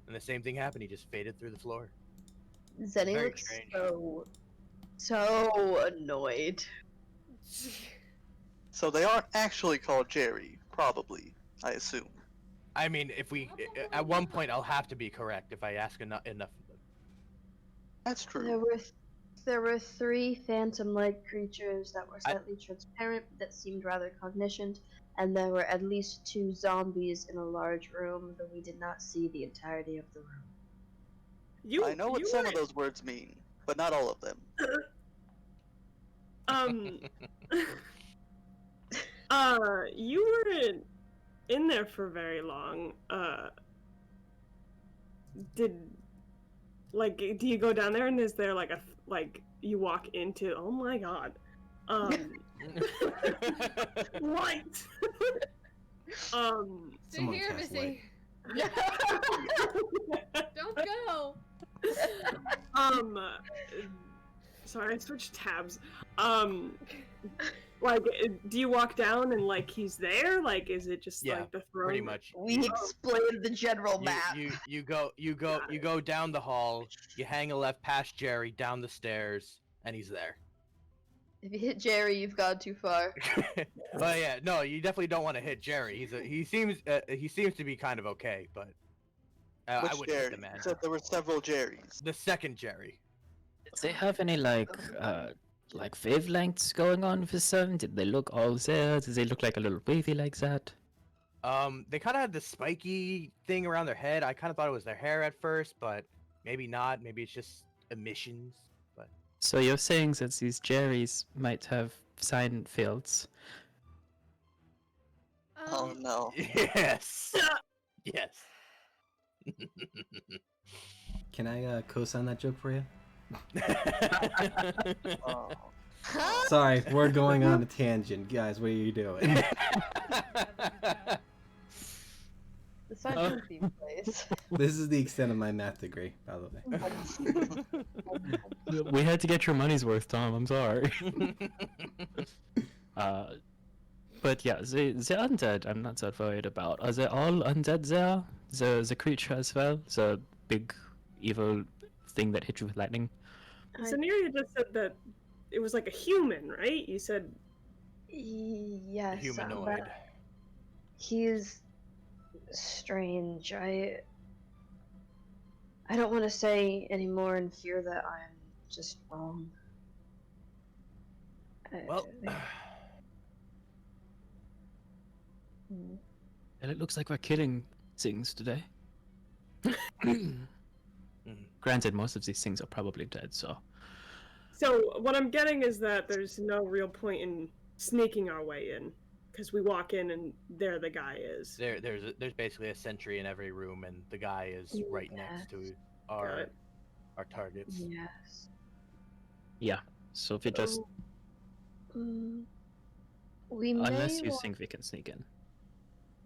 And the same thing happened. He just faded through the floor. Zenny Very looks strange. so annoyed. So they aren't actually called Jerry, probably, I assume. I mean, if we at one point I'll have to be correct if I ask enough of them. That's true. There were 3 phantom-like creatures that were slightly transparent that seemed rather cognitioned, and there were at least 2 zombies in a large room, though we did not see the entirety of the room. I know what some of those words mean, but not all of them. You weren't in there for very long. Do you go down there and is there you walk into? Oh my God. Light. Stay Someone here, cast Missy. Don't go. Sorry, I switched tabs. Do you walk down and he's there? Is it just Yeah, the throne? Pretty much. We explained the general map. You go down the hall. You hang a left past Jerry, down the stairs, and he's there. If you hit Jerry, you've gone too far. But yeah, no, you definitely don't want to hit Jerry. He seems to be kind of okay, but I Which wouldn't hit Jerry? the man. You said there were several Jerrys. The second Jerry. Did they have any like wavelengths going on with them? Did they look all there? Did they look like a little baby like that? They kind of had this spiky thing around their head. I kind of thought it was their hair at first, but maybe not. Maybe it's just emissions. But So you're saying that these Jerrys might have sign fields? Oh no. yes, yes. Can I co-sign that joke for you? Oh. Sorry, we're going on a tangent, guys. What are you doing? The sign should be in place. This is the extent of my math degree, by the way. We had to get your money's worth, Tom. I'm sorry. But yeah, the undead I'm not that worried about. Are they all undead there? The creature as well? The big evil thing that hit you with lightning? Zaneria just said that it was like a human, right? You said Yes, Humanoid. he's strange. I don't want to say anymore in fear that I'm just wrong. Well, Hmm. And it looks like we're killing things today. Granted, most of these things are probably dead, so. So what I'm getting is that there's no real point in sneaking our way in, because we walk in and there the guy is. there's basically a sentry in every room, and the guy is right next to Got our it. targets. Yes. Yeah, so if you just. We Unless may you want, think we can sneak in.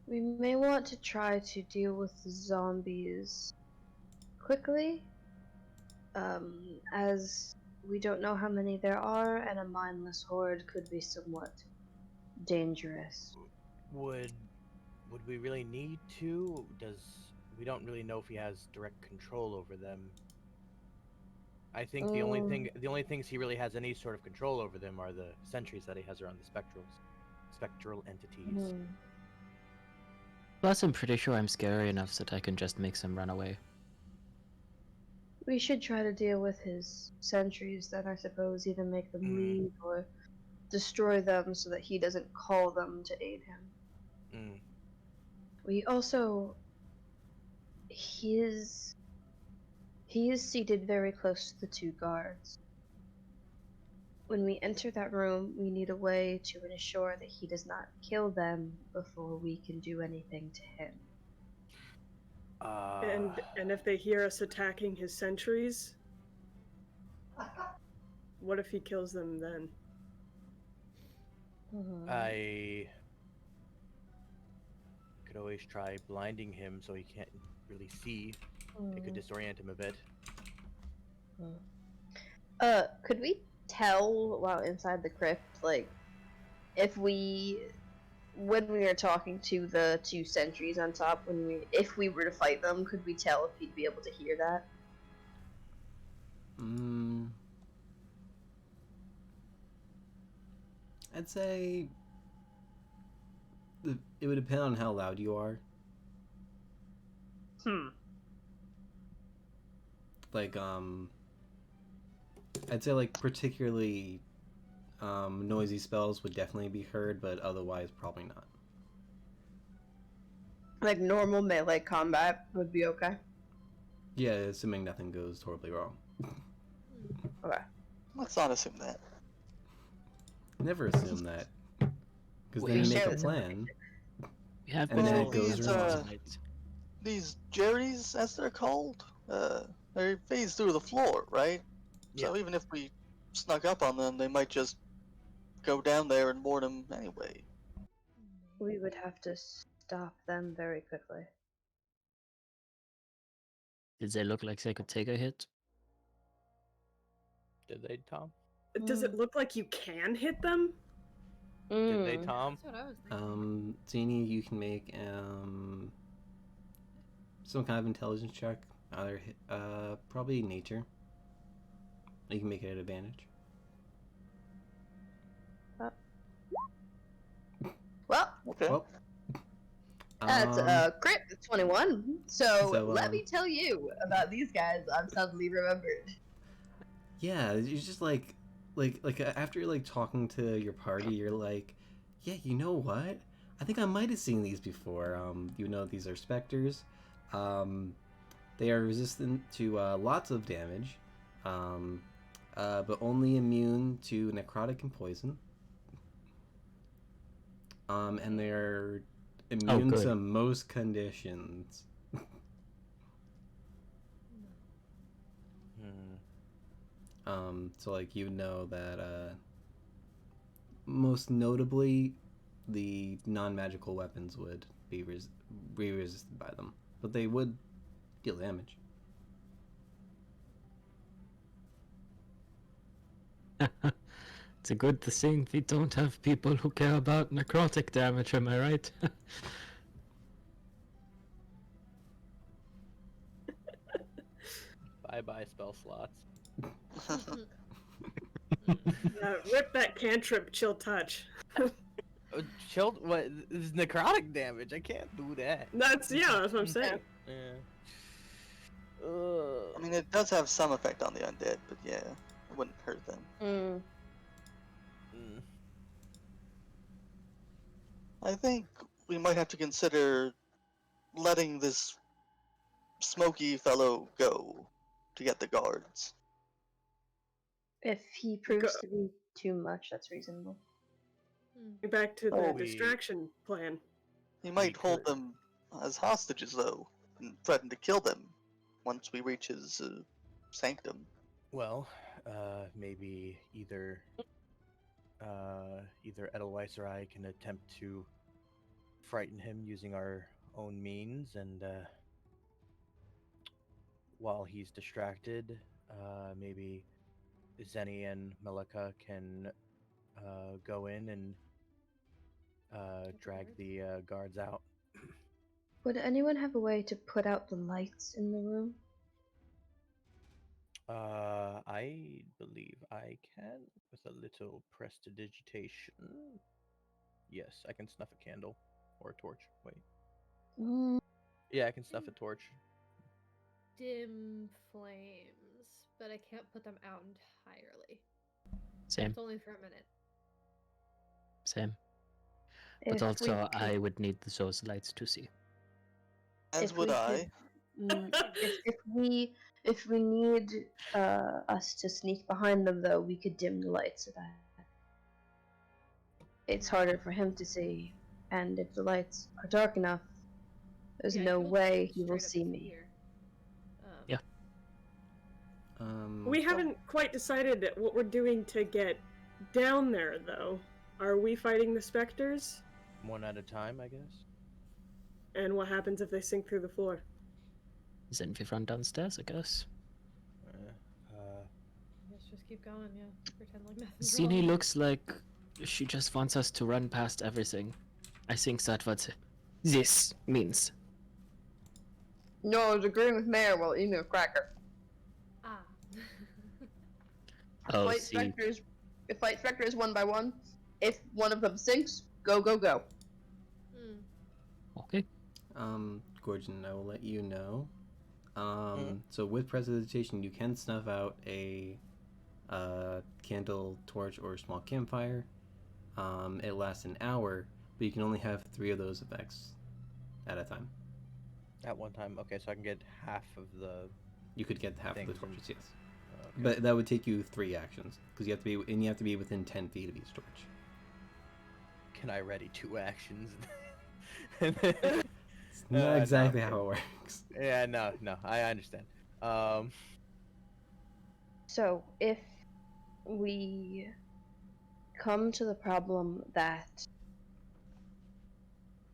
we may want to try to deal with the zombies quickly, as we don't know how many there are, and a mindless horde could be somewhat dangerous. Would we really need to? We don't really know if he has direct control over them. I think the only things he really has any sort of control over them are the sentries that he has around the spectral entities. Plus, I'm pretty sure I'm scary enough that I can just make them run away. We should try to deal with his sentries then, I suppose, either make them leave or destroy them so that he doesn't call them to aid him. We also... He is seated very close to the two guards. When we enter that room, we need a way to ensure that he does not kill them before we can do anything to him. And if they hear us attacking his sentries, what if he kills them then? I could always try blinding him so he can't really see. It could disorient him a bit. Could we tell while inside the crypt, like, when we were talking to the two sentries on top, if we were to fight them, could we tell if he'd be able to hear that? I'd say it would depend on how loud you are. Like, I'd say, like, particularly noisy spells would definitely be heard, but otherwise probably not. Like normal melee combat would be okay? Yeah, assuming nothing goes horribly wrong. Okay. Let's not assume that. Never assume that. Because then We you make share a this plan, We have and then Well, it goes these, wrong. These Jerrys, as they're called, they phase through the floor, right? So even if we snuck up on them, they might just go down there and board them anyway. We would have to stop them very quickly. Did they look like they could take a hit? Did they, Tom? Does it look like you can hit them? Did they, Tom? That's what I was thinking. Zini, you can make some kind of intelligence check. Either probably nature. You can make it an advantage. Well, Okay. Well, that's a crit 21. So let So, me tell you about these guys I've suddenly remembered. yeah, it's just like after like talking to your party, you're like, yeah, you know what? I think I might have seen these before. You know, these are specters. They are resistant to lots of damage, but only immune to necrotic and poison. And they're immune to most conditions. So like you know that most notably the non-magical weapons would be resisted by them, but they would deal damage. It's a good thing we don't have people who care about necrotic damage, am I right? Bye-bye spell slots. Rip that cantrip, chill touch. Chilled? What? This is necrotic damage. I can't do that. That's what I'm saying. Yeah. I mean, it does have some effect on the undead, but yeah, it wouldn't hurt them. Mm. I think we might have to consider letting this smoky fellow go to get the guards. If he proves to be too much, that's reasonable. Back to the Oh, distraction plan. He might hold them as hostages, though, and threaten to kill them once we reach his sanctum. Well, maybe either Edelweiss or I can attempt to frighten him using our own means, and while he's distracted, maybe Zenny and Malika can go in and drag the guards out. Would anyone have a way to put out the lights in the room? I believe I can with a little prestidigitation. Yes, I can snuff a candle or a torch. Wait. Yeah, I can snuff a torch. Dim flames, but I can't put them out entirely. Same. It's only for a minute. Same. But If also, we I would need those lights to see. As If would we I. if we need us to sneak behind them, though, we could dim the lights so that it's harder for him to see. And if the lights are dark enough, there's Yeah, no he'll way he straight will up see me. disappear. Yeah. We haven't quite decided what we're doing to get down there, though. Are we fighting the specters? One at a time, I guess. And what happens if they sink through the floor? Then we run downstairs, I guess. Let's just keep going, yeah. Pretend like nothing's Zini wrong. looks like she just wants us to run past everything. I think that's what this means. No, I was agreeing with Mayor while eating a cracker. Ah. Oh, Fight see. specters. Fight specters one by one. If one of them sinks, go, go, go. Okay. Gorgon, I will let you know. So with prestidigitation, you can snuff out a candle, torch, or small campfire. It lasts an hour, but you can only have 3 of those effects at a time. At one time. Okay, so I can get half of the. You could get half of the Things torches, yes. Okay. But that would take you 3 actions, because you have to be within 10 feet of each torch. Can I ready 2 actions? It's not exactly how it works. Yeah, no, I understand. So, if we come to the problem that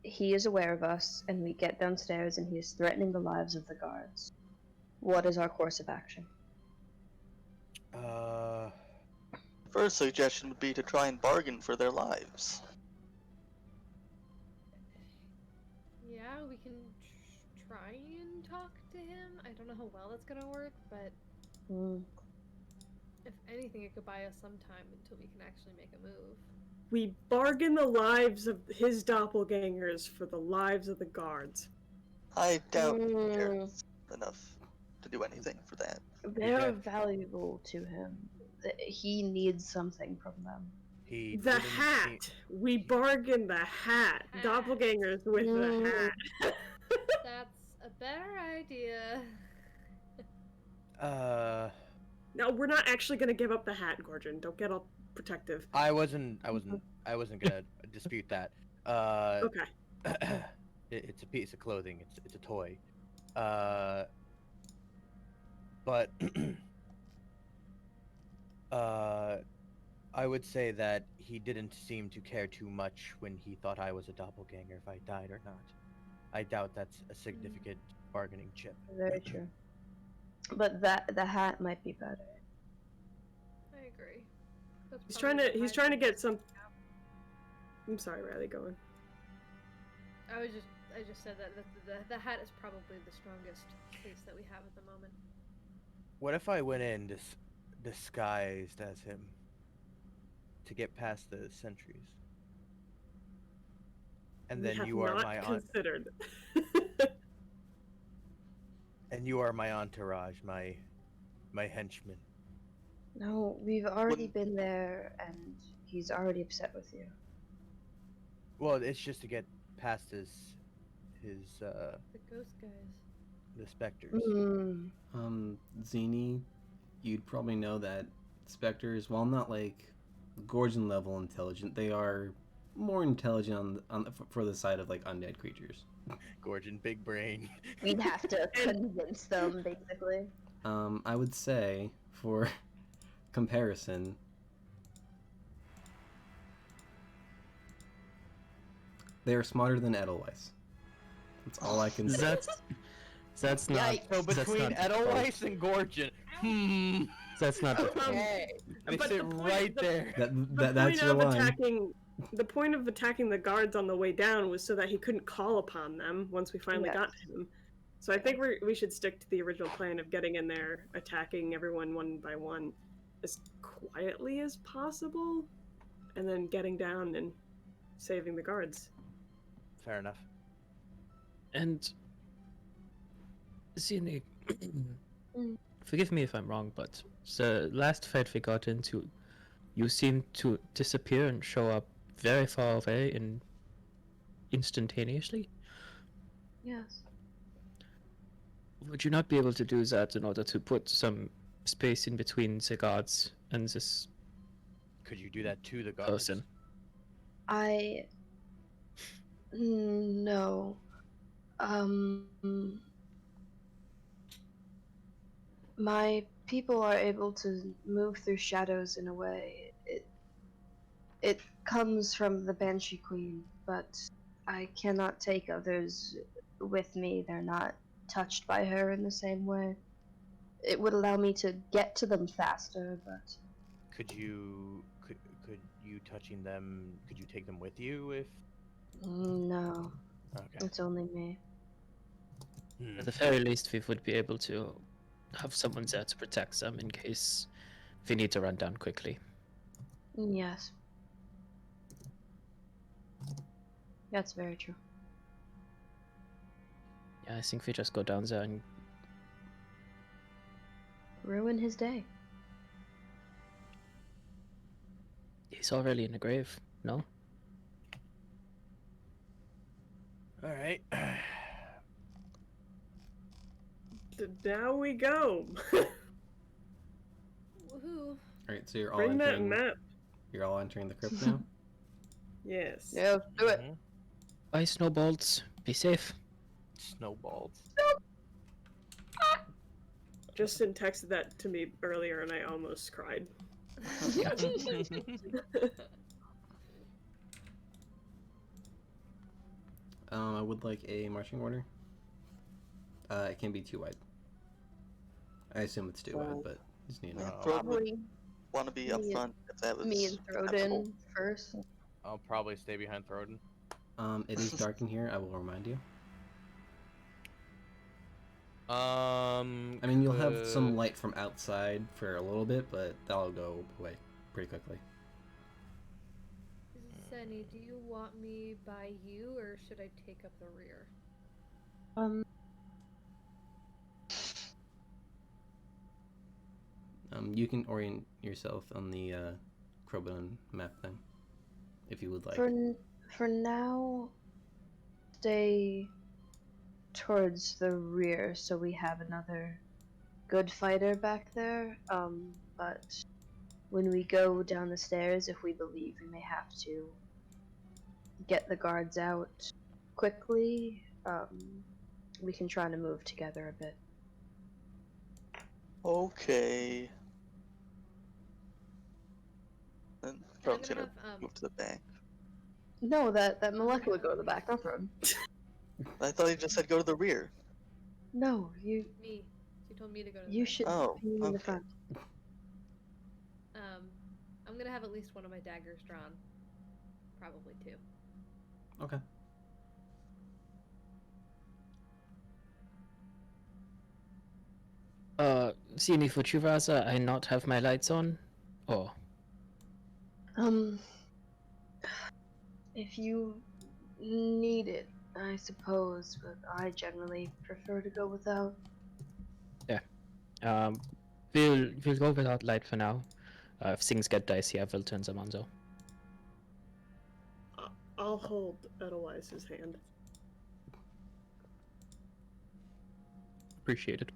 he is aware of us and we get downstairs and he is threatening the lives of the guards, what is our course of action? First suggestion would be to try and bargain for their lives. Yeah, we can try and talk to him. I don't know how well that's gonna work, but if anything, it could buy us some time until we can actually make a move. We bargain the lives of his doppelgangers for the lives of the guards. I doubt there's enough to do anything for that. They're valuable to him. He needs something from them. He The didn't hat! We bargain the hat! Doppelgangers with the hat! That's a better idea. No, we're not actually gonna give up the hat, Gorgon. Don't get all protective. I wasn't gonna dispute that. Okay. It's a piece of clothing. It's a toy. But I would say that he didn't seem to care too much when he thought I was a doppelganger, if I died or not. I doubt that's a significant bargaining chip. Very true. But the hat might be better. I agree. That's He's probably trying the to get highest- some. I'm sorry, Riley. Go on. I just said that the hat is probably the strongest case that we have at the moment. What if I went in disguised as him to get past the sentries? And We then have you are not my considered. and you are my entourage, my henchman. No, we've already Wouldn't- been there, and he's already upset with you. Well, it's just to get past his The ghost guys. the specters. Zini, you'd probably know that specters, while not like Gorgon level intelligent, they are more intelligent for the side of like undead creatures. Gorgon, big brain. We'd have to convince them, basically. I would say for comparison, they are smarter than Edelweiss. That's all I can say. That's not. Yikes. So that's between not Edelweiss and Gorgon, That's not difficult. Okay. they But sit the point- right the- there. That's your line. The point of attacking the guards on the way down was so that he couldn't call upon them once we finally Yes. got to him. So I think we should stick to the original plan of getting in there, attacking everyone one by one as quietly as possible, and then getting down and saving the guards. Fair enough. And Zini, Mm. forgive me if I'm wrong, but the last fight we got into, you seemed to disappear and show up very far away and instantaneously. Yes. Would you not be able to do that in order to put some space in between the guards and this Could you do that to the guards? person? No. My people are able to move through shadows in a way. It comes from the Banshee Queen, but I cannot take others with me. They're not touched by her in the same way. It would allow me to get to them faster, but Could you touching them? Could you take them with you if? no, Okay. it's only me. At the very least, we would be able to have someone there to protect them in case we need to run down quickly. Yes. That's very true. Yeah, I think we just go down there and Ruin his day. he's already in the grave, no? All right. Now we go. Woohoo! Alright, so you're all Bring that entering. map. You're all entering the crypt now. Yes. Yeah, do it. Mhm. Bye, snowballs. Be safe. Snowballs. Justin texted that to me earlier, and I almost cried. I would like a marching order. It can be too wide. I assume it's too wide, but just need to know. Probably Want to be up Me- front if that was me and acceptable. Throden first. I'll probably stay behind Throden. It is dark in here. I will remind you. I mean, you'll have some light from outside for a little bit, but that'll go away pretty quickly. Senny, do you want me by you, or should I take up the rear? You can orient yourself on the Crobaton map thing, if you would like. For now, stay towards the rear so we have another good fighter back there. But when we go down the stairs, if we believe we may have to get the guards out quickly, we can try to move together a bit. Okay. Then Crone's gonna gonna have, move to the back. No, that Maleka would go to the back, not Throden. I thought he just said go to the rear. No, you Me. She told me to go to the you back. should Oh, be in the okay. front. I'm gonna have at least one of my daggers drawn. Probably two. Okay. Zenith, would you rather I not have my lights on? Or If you need it, I suppose, but I generally prefer to go without. we'll go without light for now. If things get dicey, I will turn them on though. I'll hold Edelweiss's hand. Appreciate it.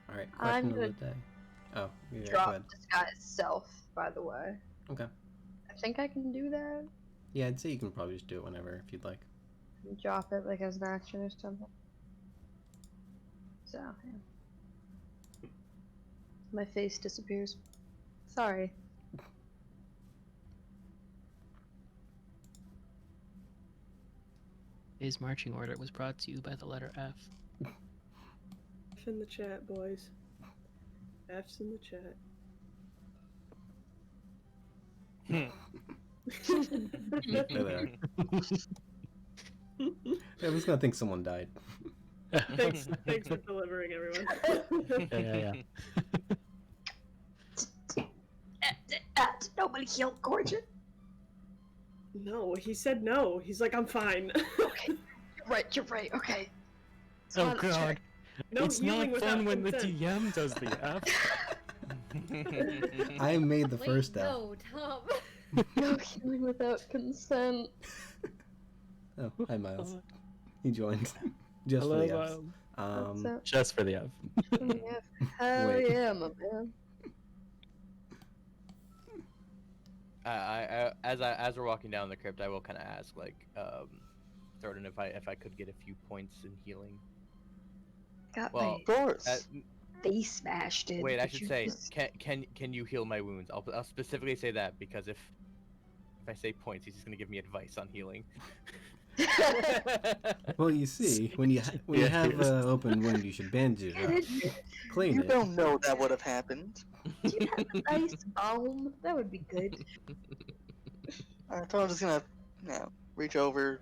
All right. I'm Question of gonna the day. Oh, yeah. Go Drop ahead. disguise self, by the way. Okay. I think I can do that. Yeah, I'd say you can probably just do it whenever if you'd like. Drop it like as an action or something. So, yeah. My face disappears. Sorry. His marching order was brought to you by the letter F. F in the chat, boys. F's in the chat. There they are. I was gonna think someone died. Thanks for delivering, everyone. Yeah. Nobody killed Gorgeon. No, he said no. He's like, I'm fine. Okay, you're right, okay. Oh Let's god. check. No It's healing not without fun when the consent. DM does the F. I made the Wait, first F. no, Tom. No healing without consent. Oh, hi Miles. He joined. Just for the Fs. What's up? Just for the F. Yeah, hell Wait. yeah, my man. As we're walking down the crypt, I will kind of ask Thornton if I could get a few points in healing. Got Well, Of course. my face smashed in. Wait, I Could should you say, just- can you heal my wounds? I'll specifically say that because if I say points, he's just gonna give me advice on healing. Well, you see, when you have an open wound, you should bandage it up, clean You it. don't know that would have happened. Do you have a nice balm? That would be good. Alright, so I'm just gonna, reach over,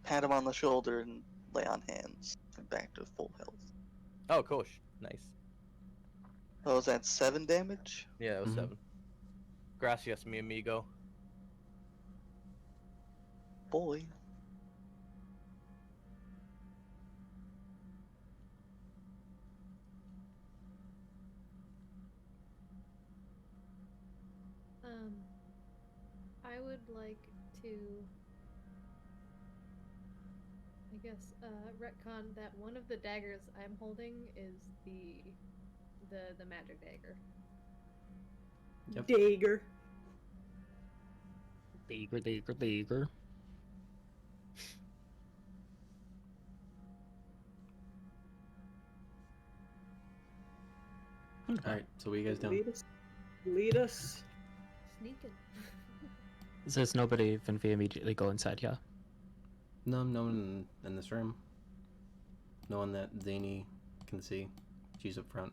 pat him on the shoulder, and lay on hands. And back to full health. Oh, cool. Nice. Oh, is that 7 damage? Yeah, that was Mhm. 7. Gracias, mi amigo. Boy. I would like to, I guess, retcon that one of the daggers I'm holding is the magic dagger. Yep. Dagger. Dagger. Alright, so what are you guys doing? Lead us. Lead us. Sneaking. There's nobody when we immediately go inside, yeah? No one in this room. No one that Zany can see. She's up front.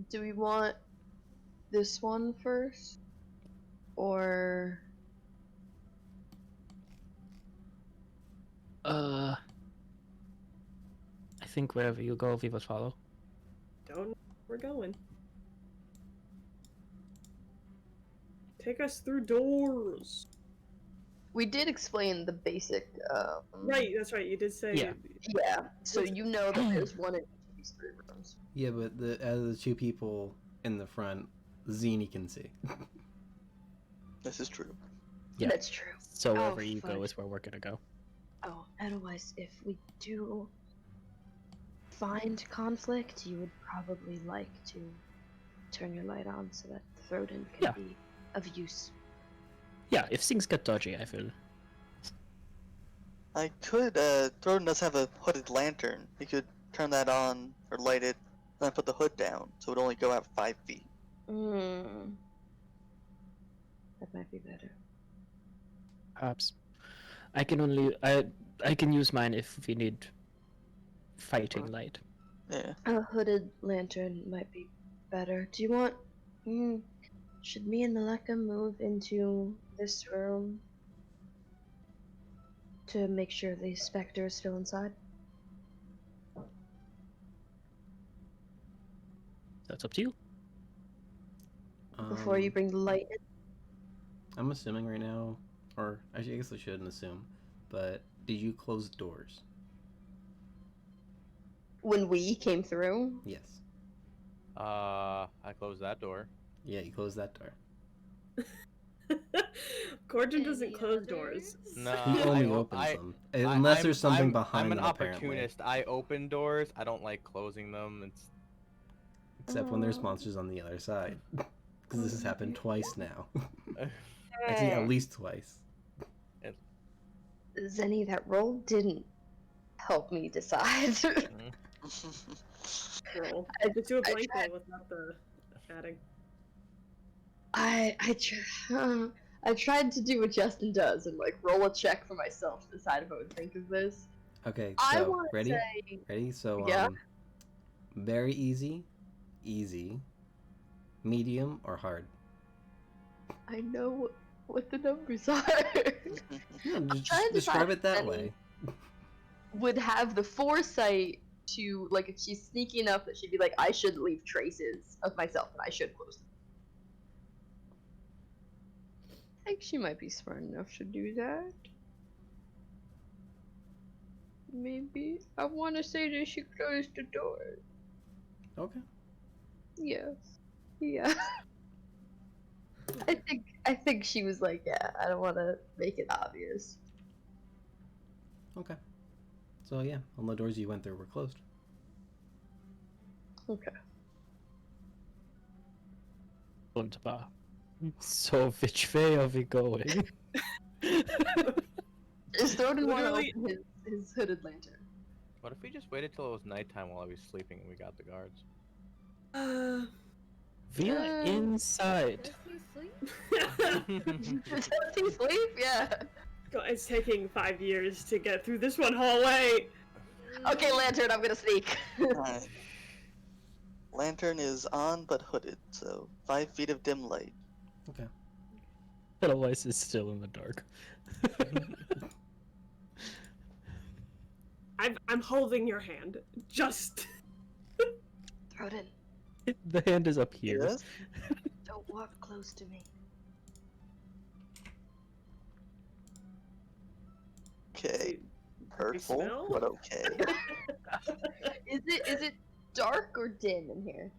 Do we want this one first? Or... I think wherever you go, we will follow. Don't know where we're going. Take us through doors. We did explain the basic, Right, that's right. You did say. Yeah. Yeah, so What's- you know that there's one in each of these 3 rooms. Yeah, but out of the 2 people in the front, Zany can see. This is true. Yeah. That's true. So Oh, wherever you go fuck. is where we're gonna go. Oh, otherwise, if we do find conflict, you would probably like to turn your light on so that Throden can Yeah. be of use. Yeah, if things get dodgy, I feel. I could, Thornton does have a hooded lantern. He could turn that on, or light it, and then put the hood down, so it would only go out 5 feet. Mm. That might be better. Perhaps. I can use mine if we need fighting light. Yeah. A hooded lantern might be better. Do you want? Should me and Maleka move into this room to make sure the specter is still inside? That's up to you. Before you bring the light in? I'm assuming right now, or actually, I guess I shouldn't assume, but did you close doors? When we came through? Yes. I closed that door. Yeah, you closed that door. Gordon doesn't Any close others? doors. No, He only I, opens I, them. I- Unless there's something I'm behind an them, apparently. opportunist. I open doors. I don't like closing them. It's Except when there's monsters on the other side. Because this has happened twice now. Actually, at least twice. Zenny, that roll didn't help me decide. Roll. I- Just do a I blank tried- roll without the adding. I tried to do what Justin does and like roll a check for myself to decide if I would think of this. Okay, I so, wanna ready? say- Ready? So, Yeah. very easy, easy, medium, or hard? I know what the numbers are. Yeah, just trying to describe decide it that if way. would have the foresight to like if she's sneaky enough that she'd be like, I should leave traces of myself and I should close them. I think she might be smart enough to do that. Maybe. I want to say that she closed the door. Okay. Yes. Yeah. I think she was like, yeah, I don't want to make it obvious. Okay. So, yeah, all the doors you went through were closed. Okay. Wunderbar. So which way are we going? Is Thornton want to Literally- open his hooded lantern? what if we just waited till it was nighttime while I was sleeping and we got the guards? We are inside. Does he sleep? Does he sleep? Yeah. It's taking 5 years to get through this one hallway. Okay, lantern, I'm gonna sneak. Alright. Lantern is on but hooded, so 5 feet of dim light. Okay. Otherwise, it's still in the dark. I'm holding your hand. Just Throw it in. The hand is up here. Yes? Don't walk close to me. Okay. Hurtful, smell? but okay. Is it dark or dim in here?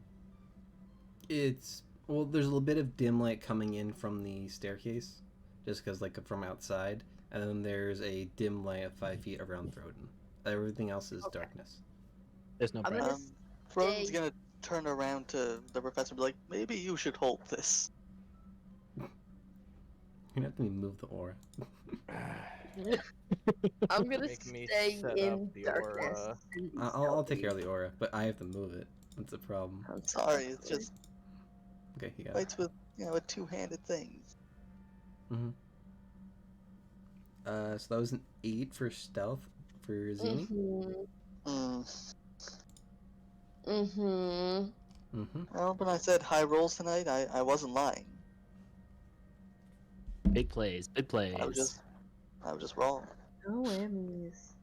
It's, well, there's a little bit of dim light coming in from the staircase, just because, like, from outside, and then there's a dim light of 5 feet around Throden. Everything else is Okay. darkness. There's no I'm bright. gonna Froden's stay- gonna turn around to the professor and be like, maybe you should hold this. You're gonna have to move the aura. I'm gonna Make me stay set in up the darkness. aura. and be I'll take care of stealthy. the aura, but I have to move it. That's the problem. I'm Sorry, it's stealthy. just Okay, you got it. fights with, a two-handed thing. So that was an 8 for stealth for Zini. Well, when I said high rolls tonight, I wasn't lying. Big plays, big plays. I was just wrong. No whammies.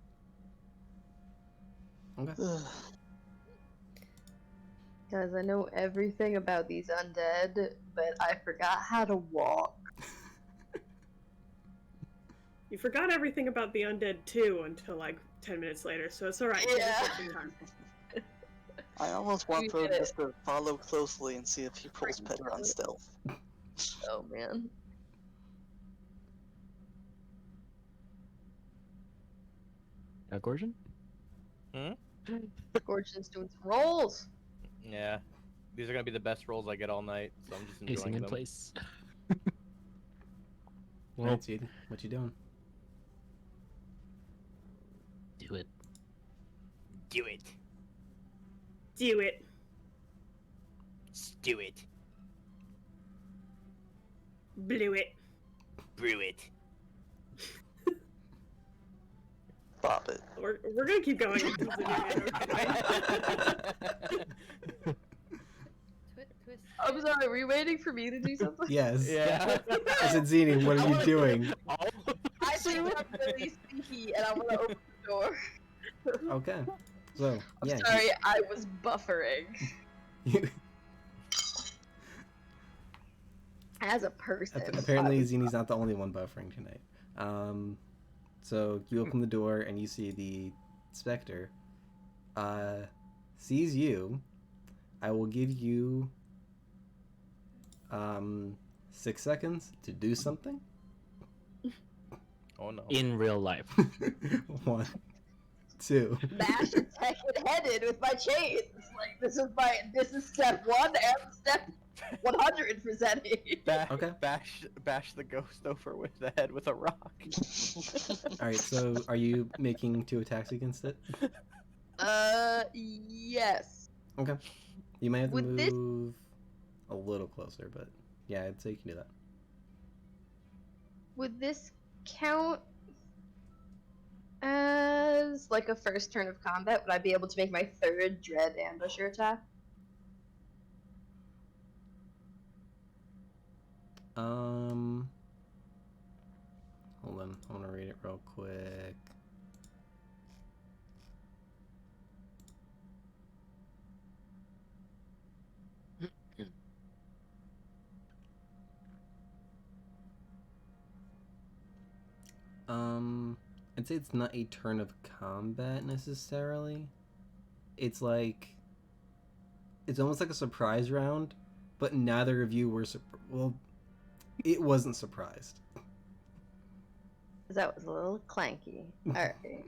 Okay. Guys, I know everything about these undead, but I forgot how to walk. You forgot everything about the undead too until like 10 minutes later, so it's alright. Yeah. I almost want You Froden did. just to follow closely and see if he rolls Freaking better on Froden. stealth. Oh man. Gorgon? Gorgon's doing some rolls. Yeah, these are gonna be the best rolls I get all night, so I'm just Pacing enjoying in them. place. Well, Zini, what you doing? Do it. Do it. Do it. Stew it. Blew it. Brew it. Pop it. We're gonna keep going until Twist. I'm sorry, were you waiting for me to do something? Yes. Yeah. I said, Zini, what are you doing? I think I'm really sneaky and I want to open the door. Okay. So, I'm yeah. sorry, I was buffering. As a person. Apparently, Zini's not the only one buffering tonight. So you open the door and you see the specter. Sees you. I will give you 6 seconds to do something. Oh no. In real life. 1, 2. Mash and second-headed with my chains. Like this is step 1 and step 100 for Zenny. Okay. Bash the ghost over with the head with a rock. Alright, so are you making 2 attacks against it? Yes. Okay. You might have to Would this- move a little closer, but yeah, I'd say you can do that. Would this count as like a first turn of combat? Would I be able to make my 3rd dread ambusher attack? Hold on. I want to read it real quick. I'd say it's not a turn of combat necessarily. It's like, it's almost like a surprise round, but neither of you were well, it wasn't surprised. That was a little clanky. Alright.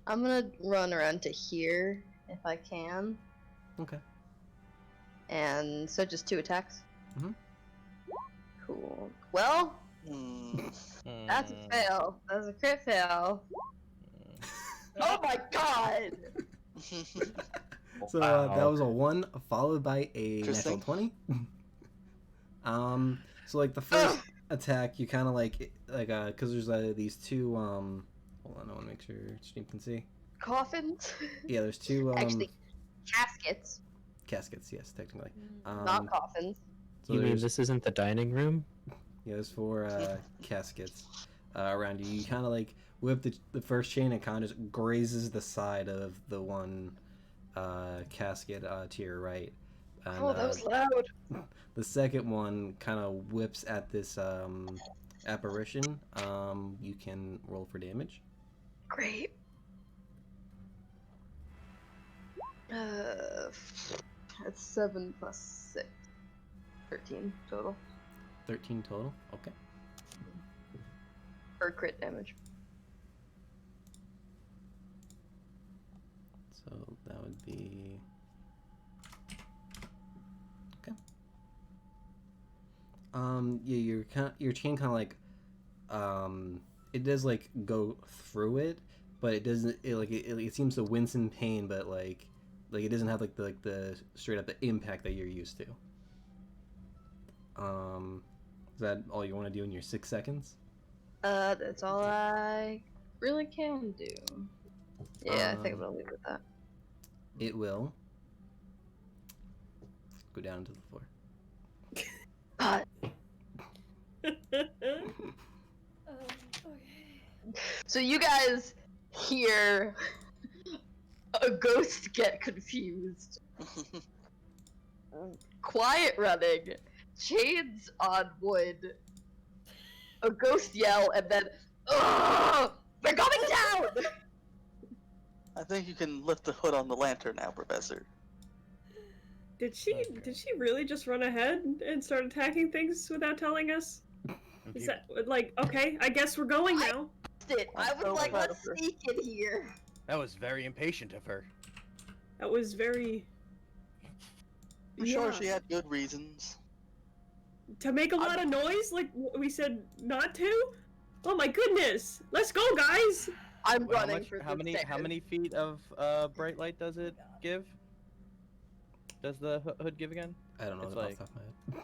I'm gonna run around to here if I can. Okay. And so just 2 attacks? Mhm. Cool. Well, that's a fail. That's a crit fail. Oh my god! So that was a 1 followed by a natural 20. So like the first attack, you kind of like because there's these 2 hold on, I want to make sure stream can see. Coffins? Yeah, there's 2 Actually, caskets, caskets. Yes, technically. not coffins. So You mean there's, this isn't the dining room? yeah, there's 4 caskets around you. You kind of like whip the first chain and kind of just grazes the side of the one casket to your right. And, Oh, that was loud. the second one kind of whips at this apparition. You can roll for damage. Great. That's 7 plus 6. 13 total. 13 total. Okay. For crit damage. So that would be okay. Yeah, your chain kind of like it does like go through it, but it doesn't. It seems to wince in pain, but like it doesn't have like the straight up the impact that you're used to. Is that all you want to do in your 6 seconds? That's all I really can do. Yeah, I think I'm gonna leave it at that. It will go down to the floor. Okay. So you guys hear a ghost get confused. Quiet running, chains on wood, a ghost yell, and then, "Ugh! They're coming down!" I think you can lift the hood on the lantern now, Professor. Did she really just run ahead and start attacking things without telling us? Is that like okay? I guess we're going now. I was like, let's sneak in here. That was very impatient of her. That was very. You sure she had good reasons? To make a lot of noise, like we said not to. Oh my goodness! Let's go, guys. I'm Wait, running for how many feet of bright light does it give? Does the hood give again? I don't know. It's Off like- the top of my head.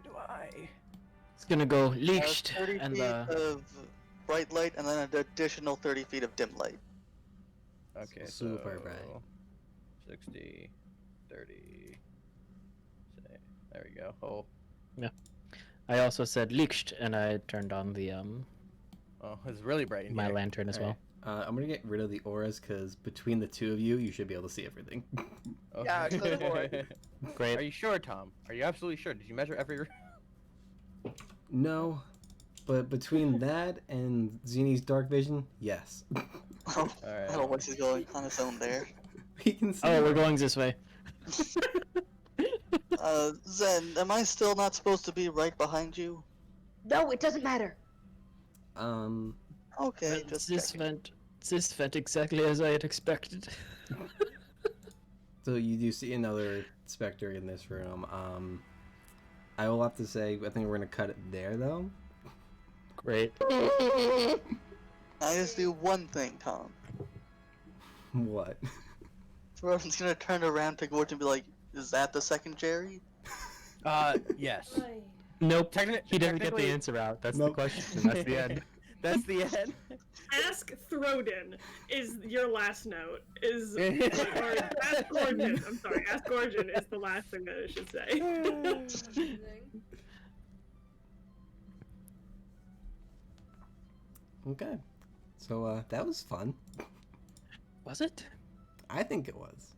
Do I? It's gonna go leached 30 and feet of bright light, and then an additional 30 feet of dim light. Okay, Super so bright. 60, 30. Say, there we go. Oh, I also said Licht, and I turned on the oh, it's really bright in my here. lantern as well. I'm gonna get rid of the auras because between the two of you, you should be able to see everything. Okay. Yeah, go for it. Great. Are you sure, Tom? Are you absolutely sure? Did you measure every? No, but between that and Zini's dark vision, yes. Oh, Alright. I don't know what he's going on his own there. We can see. Oh, we're going this way. Zen, am I still not supposed to be right behind you? No, it doesn't matter. Okay, just checking. This went exactly as I had expected. So you do see another specter in this room. I will have to say, I think we're gonna cut it there though. Great. I just do one thing, Tom. What? Everyone's gonna turn around to Gordon and be like, "Is that the second Jerry?" Yes. Nope. Techni- He didn't get the technically- answer out. That's Nope. the question. That's the end. That's the end. Ask Throdin is your last note. Or ask Gorgon. I'm sorry. Ask Gorgon is the last thing that I should say. Amazing. Okay. So that was fun. Was it? I think it was.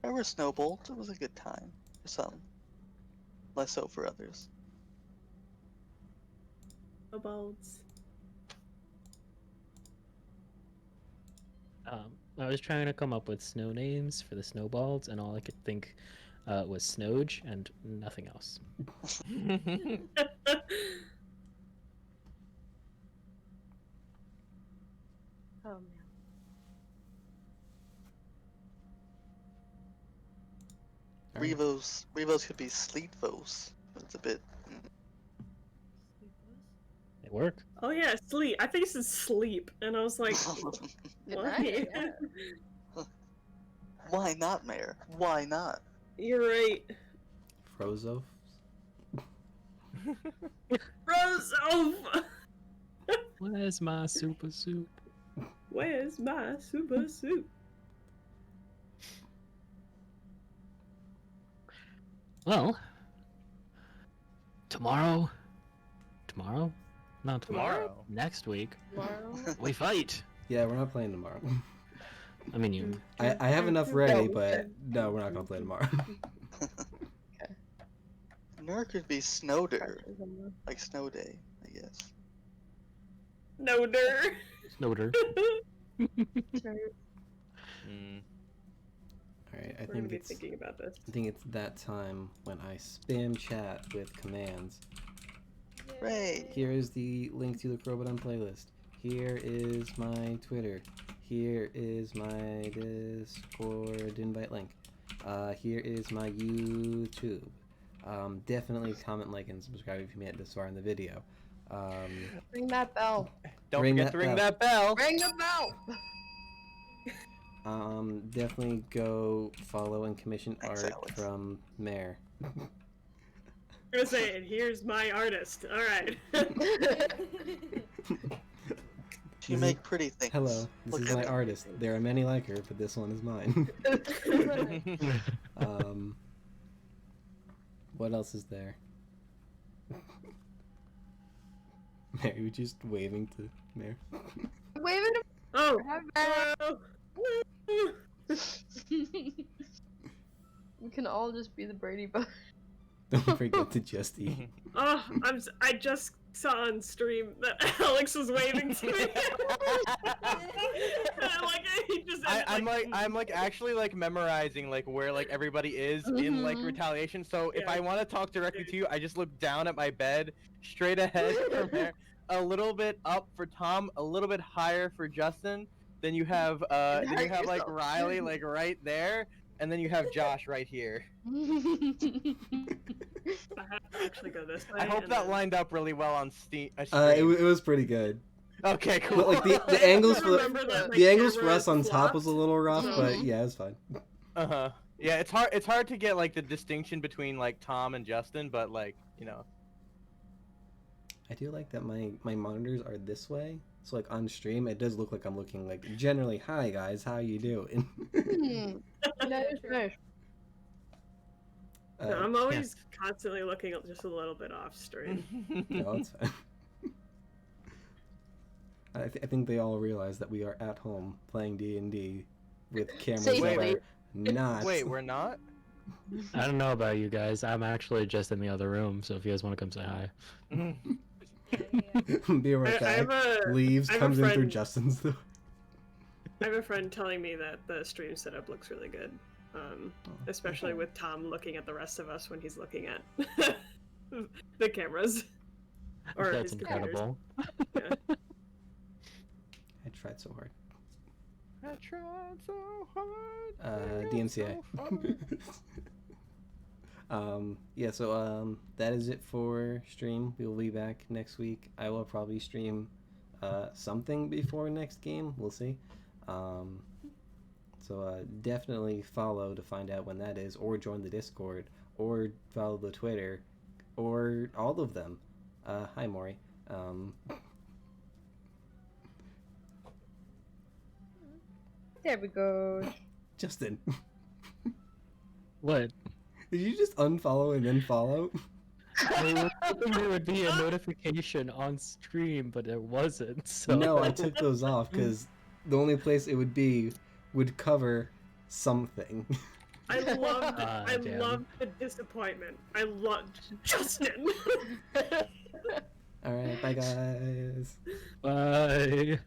There were snowballs. It was a good time for some, less so for others. Kobolds. I was trying to come up with snow names for the snowballs, and all I could think was Snowge and nothing else. Oh man. Alright. Revos could be Sleetvos, but it's a bit. They work. Oh yeah, sleep. I think it said sleep, and I was like, Good what? night, yeah. Why not, Mayor? Why not? You're right. Frozov. Rose off. Where's my super soup? Where's my super suit? Well, tomorrow? Not tomorrow. Tomorrow. Next week, Tomorrow. we fight. Yeah, we're not playing tomorrow. I mean, you. I have enough ready, No. but no, we're not gonna play tomorrow. Nor could be Snowder, like Snow Day, I guess. No der. Snowder. Mm. Alright, I We're gonna think be it's thinking about this. I think it's that time when I spam chat with commands. Right. Here is the link to the Crobaton playlist. Here is my Twitter. Here is my Discord invite link. Here is my YouTube. Definitely comment, like, and subscribe if you made it this far in the video. Ring that bell. Don't Ring forget that to ring bell. that bell. Ring the bell. Definitely go follow and commission Thanks, art Alex. from Mare. I'm gonna say it. Here's my artist. All right. She make pretty things. Hello, this Look is at my it. artist. There are many like her, but this one is mine. What else is there? Mary, you just waving to Mare. Waving Oh. Hi, Woo. We can all just be the Brady Bunch. Don't forget to just eat. Oh, I just saw on stream that Alex was waving to me. Like he just. I'm actually like memorizing like where like everybody is in like Mhm. retaliation. So if Yeah. I want to talk directly to you, I just look down at my bed, straight ahead from there, a little bit up for Tom, a little bit higher for Justin. Then you have like yourself. Riley like right there, and then you have Josh right here. I have to actually go this way. I hope and that then- lined up really well on Steam. It was pretty good. Okay, cool. But, like, the angles for Remember that, like, the angles for camera us on top was a flopped? little rough, but Mhm. yeah, it's fine. Uh-huh. Yeah, it's hard. It's hard to get like the distinction between like Tom and Justin, but like you know. I do like that my monitors are this way. So like on stream, it does look like I'm looking like generally, hi guys, how you doing? Nice. No, I'm always constantly looking just a little bit off stream. No, it's fine. I think they all realize that we are at home playing D&D with cameras that Safely. are not. Wait, we're not? I don't know about you guys. I'm actually just in the other room, so if you guys want to come say hi. Be right I back. Leaves, I have a comes in through friend- Justin's door. I have a friend telling me that the stream setup looks really good, especially with Tom looking at the rest of us when he's looking at the cameras. Or That's his computers. incredible. Yeah. I tried so hard. I tried so hard. DMCA. Yeah, so that is it for stream. We will be back next week. I will probably stream something before next game. We'll see. So definitely follow to find out when that is, or join the Discord, or follow the Twitter, or all of them. Hi Maury. There we go. Justin, What? did you just unfollow and then follow? I was hoping there would be a notification on stream, but there wasn't. So No, I took those off because the only place it would be would cover something. I loved Ah, I damn. loved the disappointment. I loved Justin. All right, bye guys. Bye.